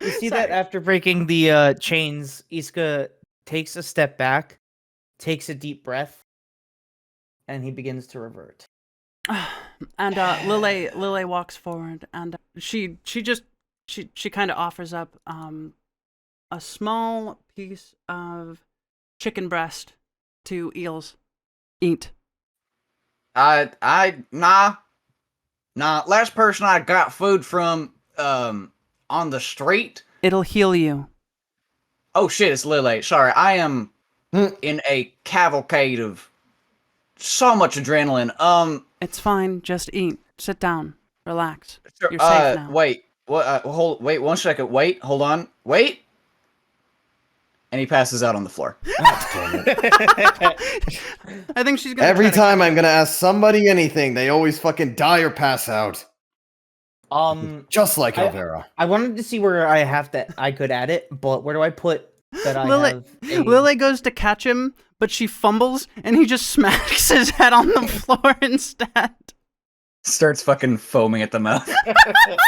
You see that after breaking the chains, Iska takes a step back, takes a deep breath, and he begins to revert. And Lily walks forward, and she kind of offers up a small piece of chicken breast to Eels. Eat. Nah. Last person I got food from, on the street. It'll heal you. Oh shit, it's Lily. Sorry, I am in a cavalcade of so much adrenaline. It's fine. Just eat. Sit down. Relax. Sure, You're safe now. Wait, what? Wait 1 second. Wait, hold on. Wait. And he passes out on the floor. I think she's gonna. Every try to- time I'm gonna ask somebody anything, they always fucking die or pass out. Just like Elvira. I wanted to see where I could add it, but where do I put that I have Lily goes to catch him, but she fumbles, and he just smacks his head on the floor instead. Starts fucking foaming at the mouth.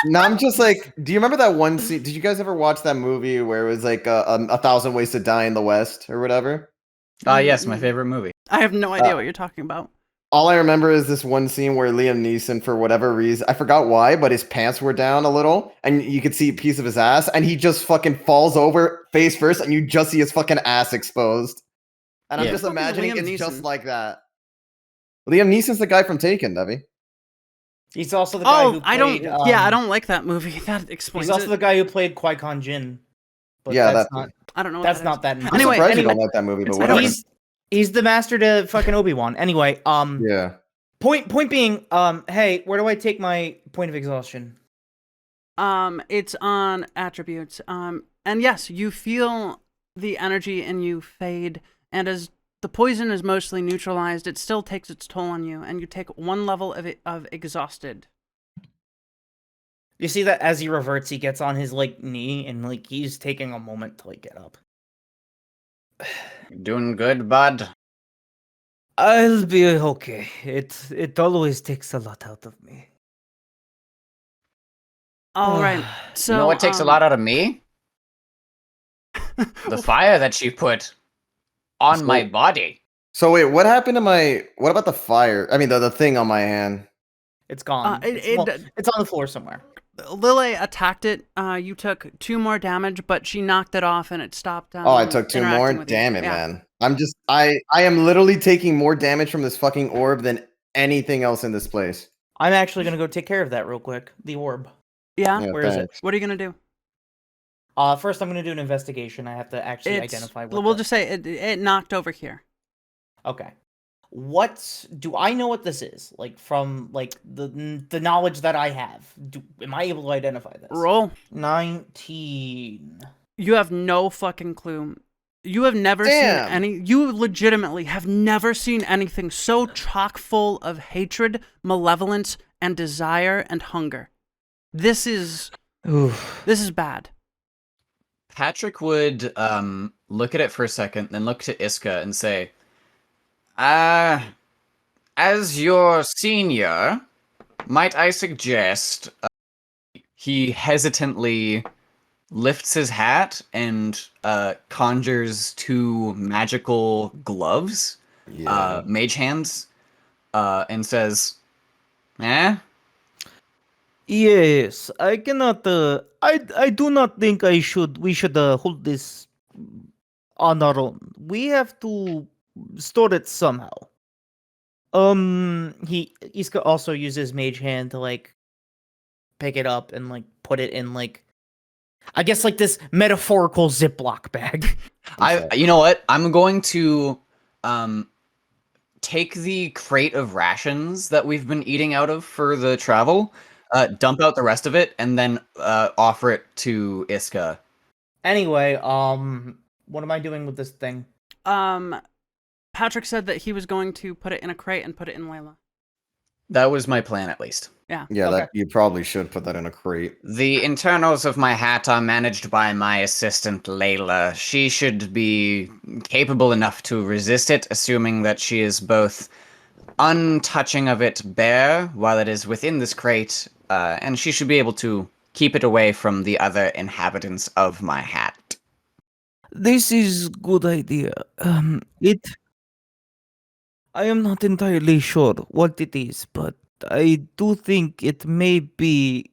No, I'm just like, do you remember that one scene? Did you guys ever watch that movie where it was like a thousand ways to die in the West or whatever? Yes, my favorite movie. I have no idea what you're talking about. All I remember is this one scene where Liam Neeson, for whatever reason, I forgot why, but his pants were down a little, and you could see a piece of his ass, and he just fucking falls over face first, and you just see his fucking ass exposed. And I'm Yeah. just What the fuck is imagining Liam it's just Neeson? like that. Liam Neeson's the guy from Taken, Debbie. He's also the guy who Oh, played, I don't like that movie. That explains He's also it. the guy who played Qui-Gon Jinn. But Yeah, that's that- not. I don't know. What That's that not is. that. I'm Anyway, surprised you anyway. don't like that movie, but It's whatever. He's the master to fucking Obi-Wan. Anyway, Yeah. point being, hey, where do I take my point of exhaustion? It's on attributes. And yes, you feel the energy in you fade, and as the poison is mostly neutralized, it still takes its toll on you, and you take 1 level of exhausted. You see that as he reverts, he gets on his knee and he's taking a moment to get up. Doing good, bud. I'll be okay. It always takes a lot out of me. All right. So You know what takes a lot out of me? The fire that she put on my body. So wait, what happened to what about the fire? I mean, the thing on my hand. It's gone. It's on the floor somewhere. Lily attacked it. You took 2 more damage, but she knocked it off, and it stopped. Oh, I took 2 more? interacting with you. Damn it, Yeah. man. I am literally taking more damage from this fucking orb than anything else in this place. I'm actually gonna go take care of that real quick. The orb. Yeah. Yeah, Where is it? thanks. What are you gonna do? First I'm gonna do an investigation. I have to actually identify what. We'll just say it knocked over here. Okay. What do I know what this is? From the knowledge that I have. Am I able to identify this? Roll. 19. You have no fucking clue. You have never Damn. seen any. You legitimately have never seen anything so chock full of hatred, malevolence, and desire and hunger. This is bad. Patrick would look at it for a second, then look to Iska and say, as your senior, might I suggest he hesitantly lifts his hat and conjures 2 magical gloves, mage hands, and says, Yes, I cannot. I do not think we should hold this on our own. We have to store it somehow. Iska also uses mage hand to pick it up and put it in I guess this metaphorical Ziploc bag. You know what? I'm going to take the crate of rations that we've been eating out of for the travel, dump out the rest of it, and then offer it to Iska. Anyway, what am I doing with this thing? Patrick said that he was going to put it in a crate and put it in Layla. That was my plan, at least. Yeah. Yeah, Okay. that you probably should put that in a crate. The internals of my hat are managed by my assistant, Layla. She should be capable enough to resist it, assuming that she is both untouching of it bare while it is within this crate, and she should be able to keep it away from the other inhabitants of my hat. This is good idea. I am not entirely sure what it is, but I do think it may be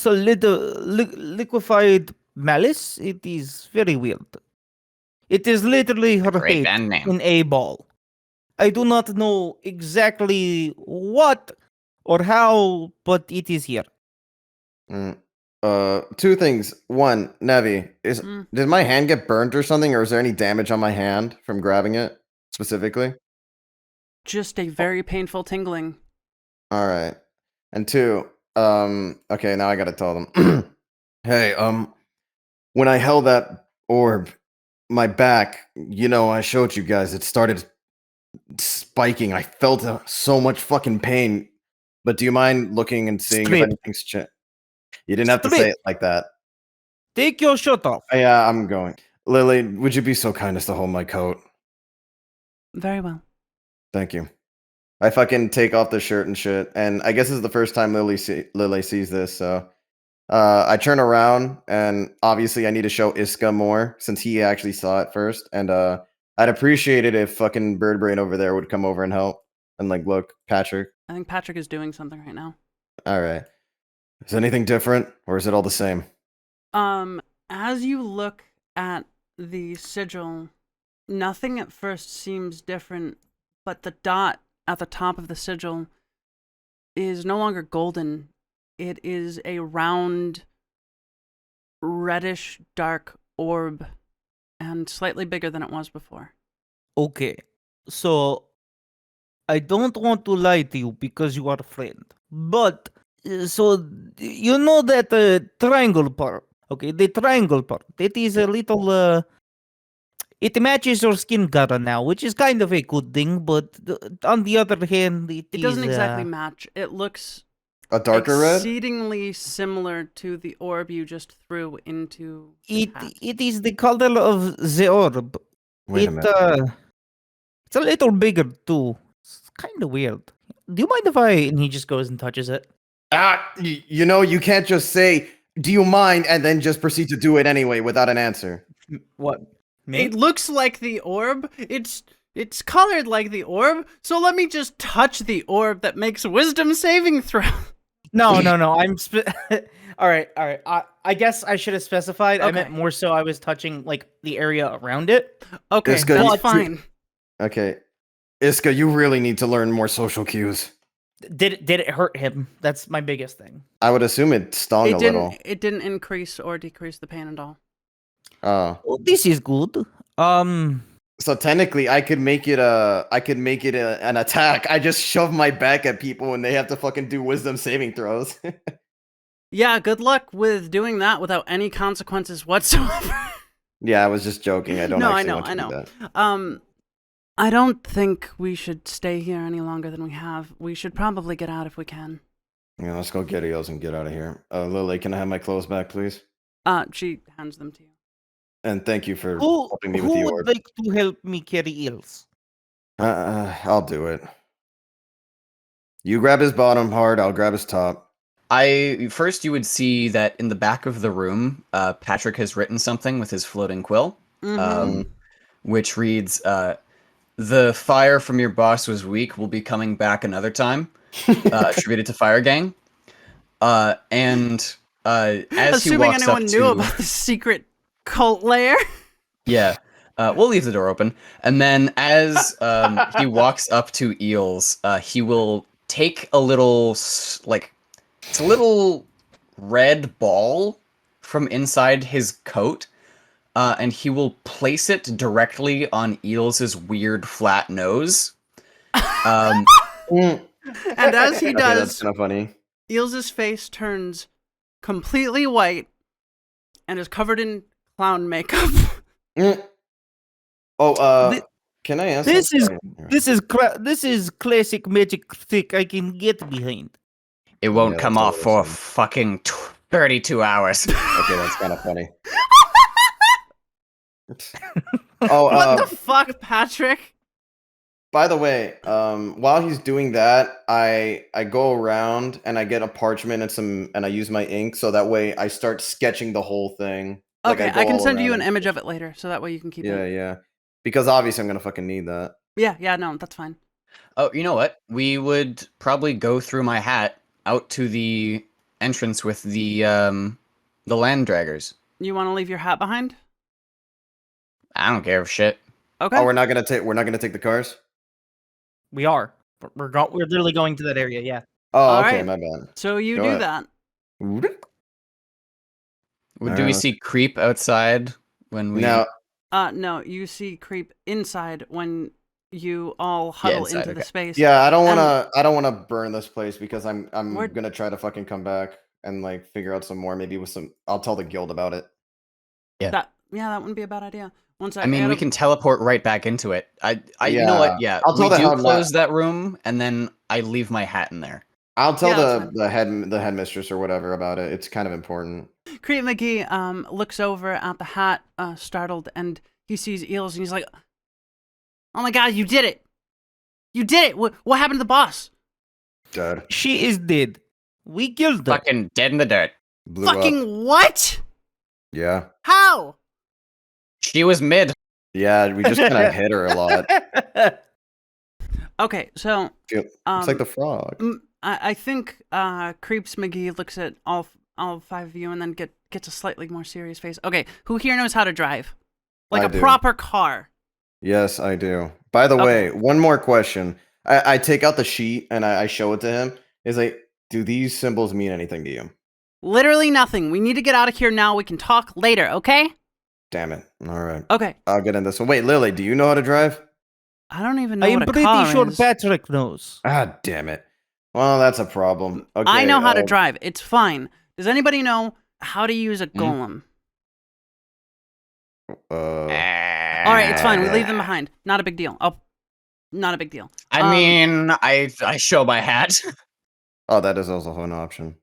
liquefied malice. It is very weird. It is literally her Great hate band name. in a ball. I do not know exactly what or how, but it is here. Mm. Two things. One, Nevi, did my hand get burnt or something, or is there any damage on my hand from grabbing it specifically? Just a very painful tingling. All right. And two, okay, now I gotta tell them. Hey, when I held that orb, my back, I showed you guys, it started spiking. I felt so much fucking pain. But do you mind looking and seeing Strip. if anything's changed? You didn't have to say Strip. it like that. Take your shirt off. Yeah, I'm going. Lily, would you be so kind as to hold my coat? Very well. Thank you. I fucking take off the shirt and shit, and I guess this is the first time Lily sees this, so I turn around, and obviously I need to show Iska more, since he actually saw it first, and I'd appreciate it if fucking Birdbrain over there would come over and help, and look, Patrick. I think Patrick is doing something right now. Alright. Is anything different, or is it all the same? As you look at the sigil, nothing at first seems different, but the dot at the top of the sigil is no longer golden. It is a round, reddish, dark orb, and slightly bigger than it was before. Okay, so I don't want to lie to you because you are a friend, but so you know that triangle part. Okay, the triangle part. It is a little. It matches your skin color now, which is kind of a good thing. But on the other hand, it doesn't is, exactly match. It looks A darker red? exceedingly similar to the orb you just threw into It hat. it is the color of the orb. Wait a minute. It's a little bigger too. It's kind of weird. Do you mind if I? And he just goes and touches it. You can't just say, do you mind, and then just proceed to do it anyway without an answer. What? Me? It looks like the orb. It's colored like the orb. So let me just touch the orb that makes wisdom saving throw. No. I'm all right. I guess I should have specified. I meant Okay. more so I was touching the area around it. Okay, It's good. that's fine. Okay. Iska, you really need to learn more social cues. Did it hurt him? That's my biggest thing. I would assume it stung a little. It didn't increase or decrease the pain at all. Oh. Oh, this is good. So technically, I could make it an attack. I just shove my back at people and they have to fucking do wisdom saving throws. Yeah, good luck with doing that without any consequences whatsoever. Yeah, I was just joking. I don't No, actually I want to know. do that. I don't think we should stay here any longer than we have. We should probably get out if we can. Yeah, let's go get Eels and get out of here. Lily, can I have my clothes back, please? She hands them to you. And thank you for who helping me with the would orb. like to help me carry eels? I'll do it. You grab his bottom hard, I'll grab his top. First, you would see that in the back of the room, Patrick has written something with his floating quill, which reads, "The fire from your boss was weak. Will be coming back another time." Attributed to Fire Gang. As Assuming he walks anyone up knew to, about the secret cult lair. yeah, we'll leave the door open. And then as he walks up to Eels, he will take a little it's a little red ball from inside his coat, and he will place it directly on Eels' weird flat nose. Mm. And as he Okay, that's does, kind of funny. Eels' face turns completely white and is covered in clown makeup. Mm. Oh, Thi- can I ask? This is something? this is classic magic trick I can get behind. It won't Yeah, come that's off what for it is. fucking 32 hours. Okay, that's kind of funny. Oh, What the fuck, Patrick? by the way, while he's doing that, I go around and I get a parchment and I use my ink so that way I start sketching the whole thing. Like Okay, go I can all send you around an and image sketch. of it later, so that way you can keep Yeah, it. yeah. Because obviously I'm gonna fucking need that. Yeah, no, that's fine. Oh, you know what? We would probably go through my hat out to the entrance with the land draggers. You want to leave your hat behind? I don't give a shit. Okay. Oh, we're not gonna take the cars. We are. We're literally going to that area. Yeah. Oh, All okay, right. my bad. So you Go do ahead. that. Do Alright, we let's- see Creep outside when we? Now, No, you see Creep inside when you all huddle inside, into the okay. space. yeah, I don't And- wanna burn this place because I'm We're- gonna try to fucking come back and like figure out some more. Maybe with some. I'll tell the guild about it. That wouldn't be a bad idea. One sec. I mean, we can teleport right back into it. You know what? Yeah, Yeah, I'll tell we the do head close that room, and then I leave my hat in there. I'll tell Yeah, that's the headmistress or whatever about it. It's kind of important. Creep McGee looks over at the hat, startled, and he sees Eels, and he's like, "Oh my god, you did it! You did it! What happened to the boss? Dead. She is dead. We killed her. Fucking dead in the dirt. Blew up. Fucking what? Yeah. How?" She was mid. Yeah, we just kind of hit her a lot. Okay, so It's like the frog. I think Creeps McGee looks at all five of you and then gets a slightly more serious face. Okay, who here knows how to drive? Like I a do. proper car. Yes, I do. By the Okay. way, one more question. I take out the sheet and I show it to him. Is like, do these symbols mean anything to you? Literally nothing. We need to get out of here now. We can talk later, okay? Damn it. All right. Okay. I'll get in this one. Wait, Lily, do you know how to drive? I don't even know I am what a pretty car sure is. Patrick knows. Ah, damn it. Well, that's a problem. Okay. I know how to drive. It's fine. Does anybody know how to use a golem? All right, it's fine. We leave them behind. Not a big deal. Not a big deal. I mean, I show my hat. Oh, that is also an option.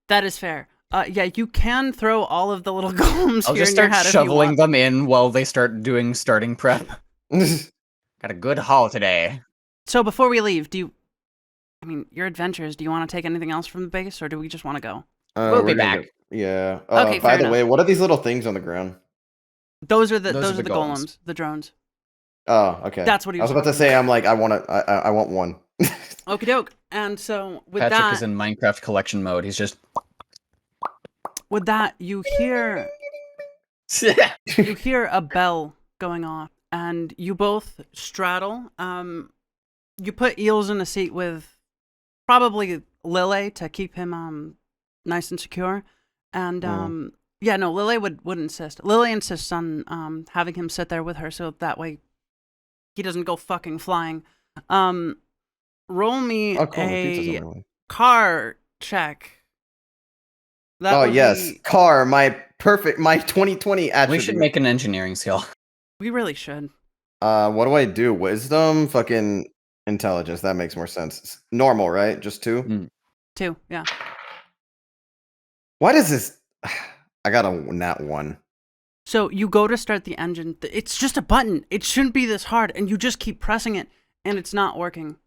That is fair. Yeah, you can throw all of the little golems I'll here just in your start hat if you shoveling want. them in while they start doing starting prep. Got a good haul today. So before we leave, your adventures, do you want to take anything else from the base, or do we just want to go? We'll be we're gonna back. Yeah. Okay, By fair the enough. way, what are these little things on the ground? Those are the Those are the golems, golems. the drones. Oh, okay. That's what he I was was about to talking say. I'm like, I want one. Okie doke. And so with Patrick that, is in Minecraft collection mode. He's just. you hear a bell going off, and you both straddle. You put Eels in a seat with probably Lily to keep him nice and secure, and Lily would insist. Lily insists on having him sit there with her, so that way he doesn't go fucking flying. Roll me Oh, cool. The pizza's on a my way. car check. That Oh would yes, be- car. My 2020 attribute. We should make an engineering skill. we really should. What do I do? Wisdom, fucking intelligence. That makes more sense. Normal, right? Just 2. 2, yeah. What is this? I got a nat 1. So you go to start the engine. It's just a button. It shouldn't be this hard, and you just keep pressing it, and it's not working.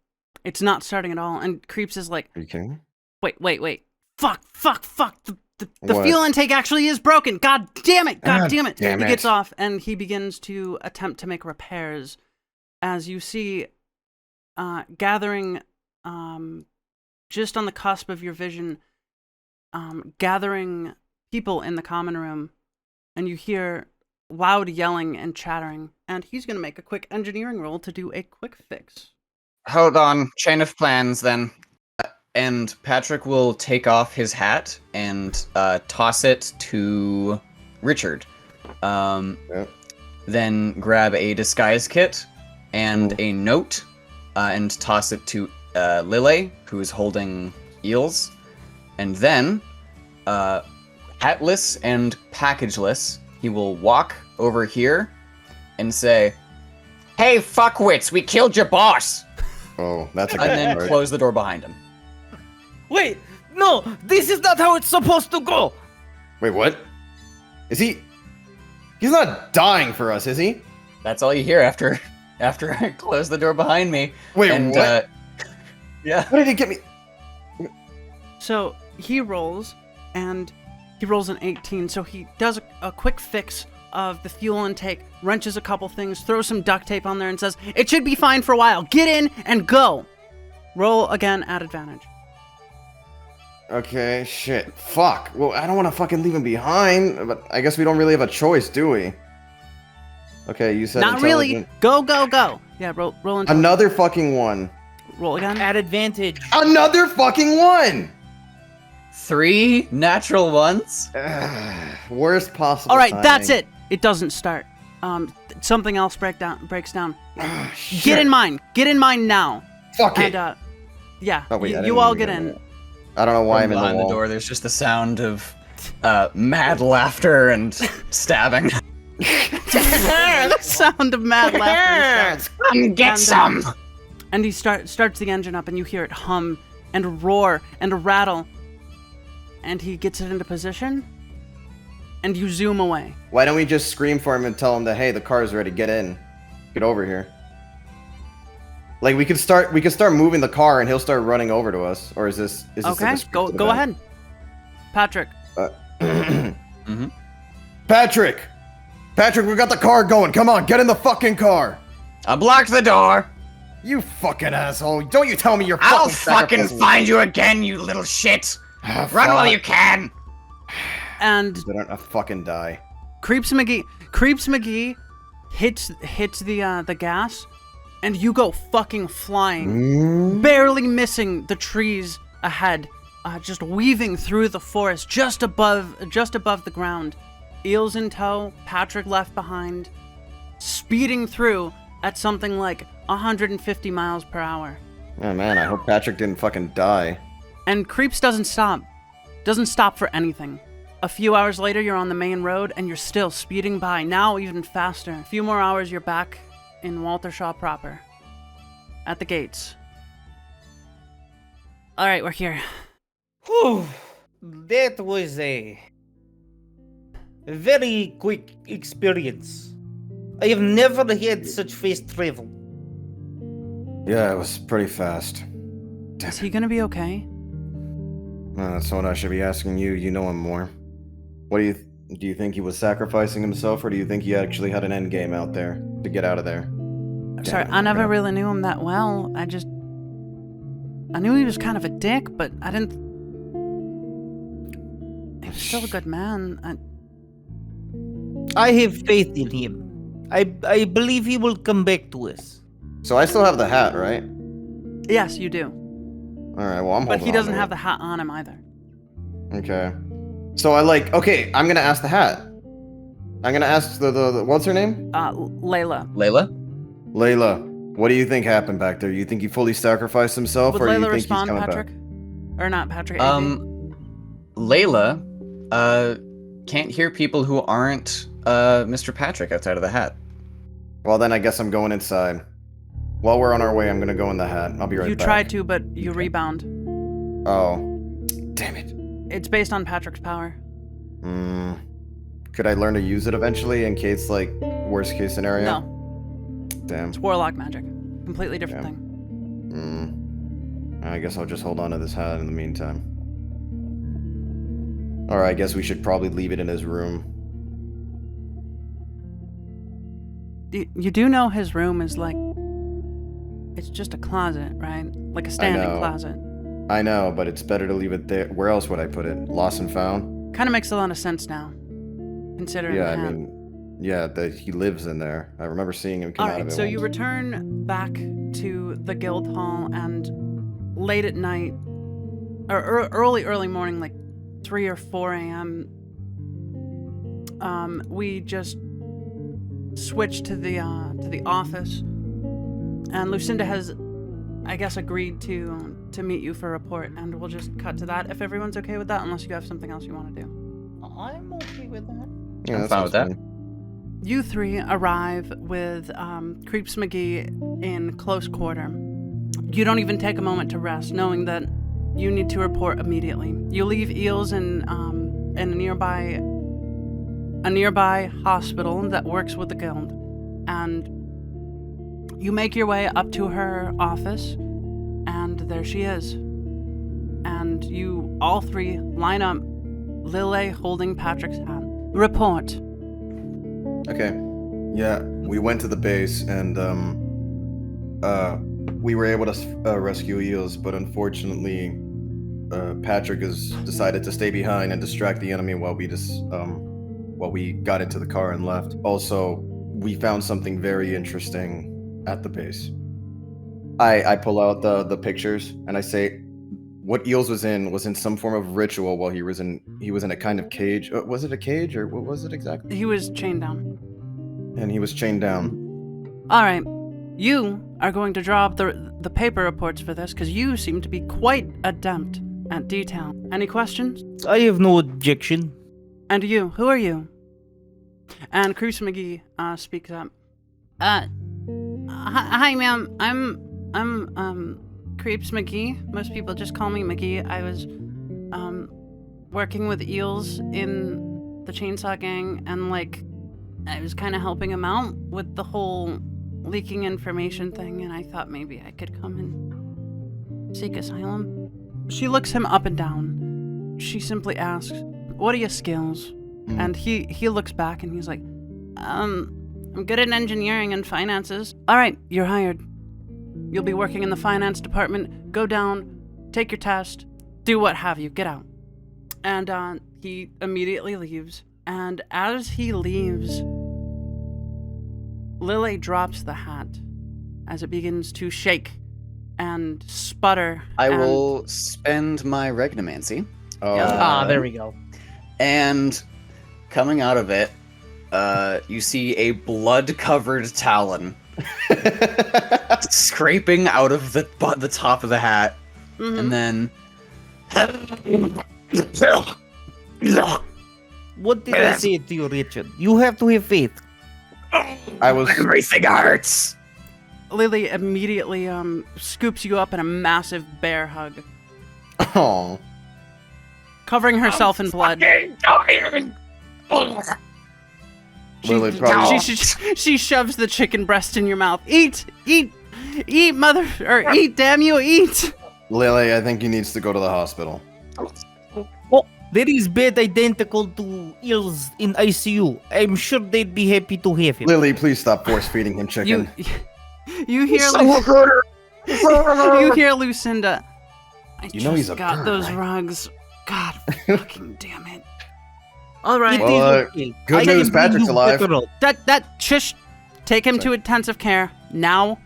It's not starting at all. And Creeps is like, Are you kidding me? wait. Fuck. The What? fuel intake actually is broken. God damn it. God damn it. damn He gets it. off, and he begins to attempt to make repairs. As you see, gathering, just on the cusp of your vision, gathering people in the common room, and you hear loud yelling and chattering, and he's going to make a quick engineering roll to do a quick fix. Hold on. Chain of plans then. And Patrick will take off his hat and toss it to Richard. Yep. Then grab a disguise kit and a note, and toss it to Lille, who is holding eels. And then, hatless and packageless, he will walk over here and say, Hey, fuckwits, we killed your boss! Oh, that's a and good then part. close the door behind him. Wait, no, this is not how it's supposed to go. Wait, what? Is he? He's not dying for us, is he? That's all you hear after I close the door behind me. Wait, and, what? Yeah. What did he get me? So he rolls, and he rolls an 18. So he does a quick fix of the fuel intake, wrenches a couple things, throws some duct tape on there, and says, "It should be fine for a while. Get in and go." Roll again at advantage. Okay, shit. Fuck. Well, I don't want to fucking leave him behind, but I guess we don't really have a choice, do we? Okay, you said Not really. intelligent. Go, go, go. Yeah, roll intelligence. Another fucking one. Roll again. At advantage. Another fucking one! 3 natural ones. Worst possible All right, timing. that's it. It doesn't start. Something else breaks down. Shit. Get in mine. Get in mine now. Fuck it. And yeah, Oh, wait, I you didn't all even get get in. it. I don't know why I'm From in the behind the wall. door, there's just the sound of mad laughter and stabbing. The sound of mad laughter. Come get some! And he starts the engine up, and you hear it hum and roar and rattle. And he gets it into position, and you zoom away. Why don't we just scream for him and tell him that, hey, the car's ready, get in. Get over here. Like, we could start moving the car and he'll start running over to us. Or is this a Okay, descriptive go event? ahead, Patrick. Mm-hmm. Patrick, we got the car going. Come on, get in the fucking car. I blocked the door! You fucking asshole. Don't you tell me you're I'll fucking fucking sacrificing- find you again, you little shit! Ah, Run while fuck. you can! And Better fucking die. Creeps McGee hits the gas, and you go fucking flying, barely missing the trees ahead, just weaving through the forest just above the ground. Eels in tow, Patrick left behind, speeding through at something like 150 miles per hour. Oh man, I hope Patrick didn't fucking die. And Creeps doesn't stop for anything. A few hours later, you're on the main road, and you're still speeding by, now even faster. A few more hours, you're back in Waltershaw proper. At the gates. Alright, we're here. Whew, that was a very quick experience. I have never had such fast travel. Yeah, it was pretty fast. Is he gonna be okay? That's what I should be asking you. You know him more. What do you think he was sacrificing himself, or do you think he actually had an end game out there to get out of there? Sorry, I never really knew him that well. I knew he was kind of a dick, but I didn't... He was still a good man. I have faith in him. I believe he will come back to us. So I still have the hat, right? Yes, you do. All right. Well, I'm. But holding he on doesn't to have it. the hat on him either. Okay. So okay, I'm gonna ask the hat. I'm gonna ask the what's her name? Layla. Layla? Layla. What do you think happened back there? You think he fully sacrificed himself, Would or do you Layla think respond, he's coming Patrick? back? Or not, Patrick? AJ? Layla, can't hear people who aren't, Mr. Patrick outside of the hat. Well, then I guess I'm going inside. While we're on our way, I'm gonna go in the hat. I'll be right You back. tried to, but you rebound. Oh, damn it. It's based on Patrick's power. Could I learn to use it eventually in case, like, worst case scenario? No, Damn. it's warlock magic. Completely different Yeah. thing. I guess I'll just hold on to this hat in the meantime. Or I guess we should probably leave it in his room. You do know his room is like... It's just a closet, right? Like a standing know. closet. I know, but it's better to leave it there. Where else would I put it? Lost and found? Kind of makes a lot of sense now. Considering Yeah, I the hat. mean, yeah, that he lives in there. I remember seeing him come out of Alright, it so you once. return back to the guild hall, and late at night, or early morning, like 3 or 4 a.m., we just switched to the office, and Lucinda has, I guess, agreed to meet you for a report, and we'll just cut to that if everyone's okay with that, unless you have something else you want to do. I'm okay with that. Yeah, I'm that fine with sounds that. fine. You three arrive with Creeps McGee in close quarter. You don't even take a moment to rest, knowing that you need to report immediately. You leave Eels in a nearby hospital that works with the guild, and you make your way up to her office, and there she is. And you all three line up, Lille holding Patrick's hand. Report. Okay. Yeah, we went to the base and we were able to rescue Eels, but unfortunately, Patrick has decided to stay behind and distract the enemy while we got into the car and left. Also, we found something very interesting at the base. I pull out the pictures and I say, what Eels was in some form of ritual while he was in a kind of cage. Was it a cage or what was it exactly? He was chained down. And he was chained down. All right, you are going to draw up the paper reports for this because you seem to be quite adept at detail. Any questions? I have no objection. And you, who are you? And Creeps McGee speaks up. Hi, ma'am. I'm Creeps McGee. Most people just call me McGee. I was working with Eels in the Chainsaw Gang, and I was kind of helping him out with the whole leaking information thing, and I thought maybe I could come and seek asylum. She looks him up and down. She simply asks, "What are your skills?" And he looks back and he's like, I'm good at engineering and finances. All right, you're hired. You'll be working in the finance department. Go down, take your test, do what have you, get out. And he immediately leaves. And as he leaves, Lily drops the hat as it begins to shake and sputter. I will spend my regnomancy. Oh, There we go. And coming out of it, you see a blood-covered talon scraping out of the top of the hat, and then What did I say to you, Richard? You have to have faith. everything hurts. Lily immediately scoops you up in a massive bear hug, Oh. covering herself in blood. Lily probably. She shoves the chicken breast in your mouth. Eat, mother, or eat, damn you, eat. Lily, I think he needs to go to the hospital. There is bed identical to Eels in ICU. I'm sure they'd be happy to have him. Lily, please stop force feeding him chicken. You hear you hear Lucinda. I You know he's a got bird, those right? rugs. God fucking damn it. All right. It Well, is okay. good I news, can bring Patrick's you alive. better up. Shush. Take him to Sorry. intensive care now,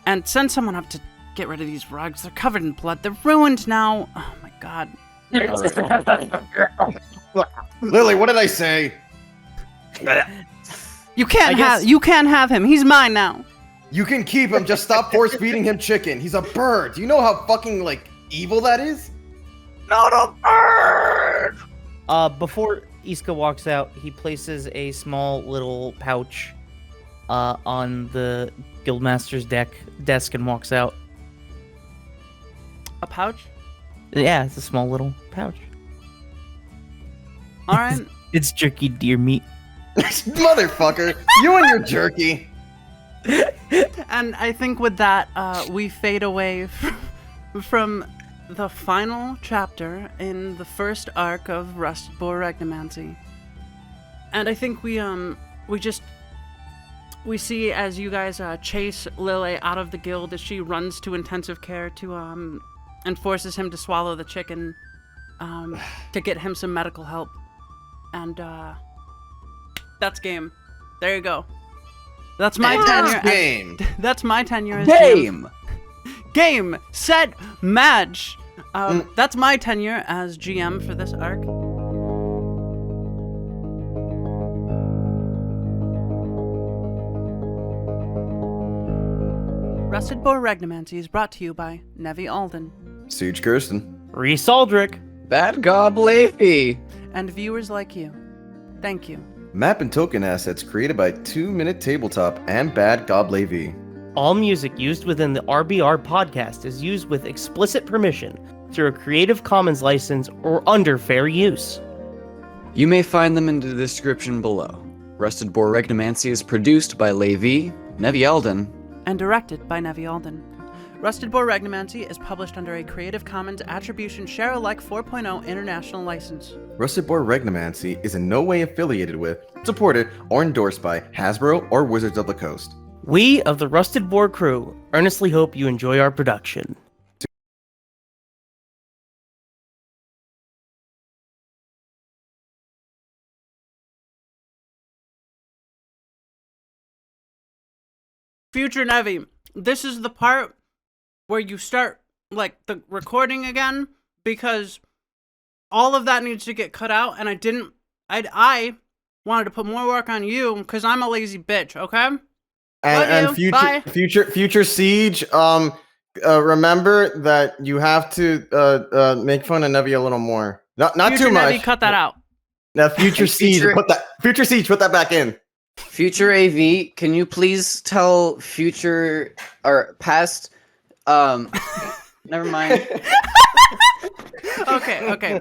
and send someone up to get rid of these rugs. They're covered in blood. They're ruined now. Oh my god. Lily, what did I say? You can't have him. He's mine now. You can keep him, just stop force feeding him chicken. He's a bird. Do you know how fucking, evil that is? Not a bird. Before Iska walks out, he places a small little pouch on the guildmaster's desk and walks out. A pouch? Yeah, it's a small little pouch. All right. It's jerky deer meat. Motherfucker, you and your jerky. And I think with that, we fade away from the final chapter in the first arc of Rusted Boar Regnomancy. And I think we see as you guys chase Lily out of the guild as she runs to intensive care to and forces him to swallow the chicken to get him some medical help. And that's game. There you go. That's my tenure. Game. That's my tenure as GM. Game. Game, set, match. That's my tenure as GM for this arc. Rusted Boar Regnomancy is brought to you by Nevi Alden Siege Kirsten. Reese Aldrich. Bad Gob Leafy. and viewers like you. Thank you. Map and token assets created by 2 Minute Tabletop and Bad Gob Levy. All music used within the RBR podcast is used with explicit permission through a Creative Commons license or under fair use. You may find them in the description below. Rusted Boar Regnomancy is produced by Levi, Nevi Alden, And directed by Nevi Alden. Rusted Boar Regnomancy is published under a Creative Commons Attribution Share Alike 4.0 international license. Rusted Boar Regnomancy is in no way affiliated with, supported, or endorsed by Hasbro or Wizards of the Coast. We of the Rusted Boar crew earnestly hope you enjoy our production. Future Nevi, this is the part where you start, like, the recording again, because all of that needs to get cut out, and I wanted to put more work on you, because I'm a lazy bitch, okay? Love you. Bye. future Siege, remember that you have to make fun of Nevi a little more. Not Future too much. Nevi, cut that out. Now future Siege, put that back in. Future AV, can you please tell future or past never mind. Okay.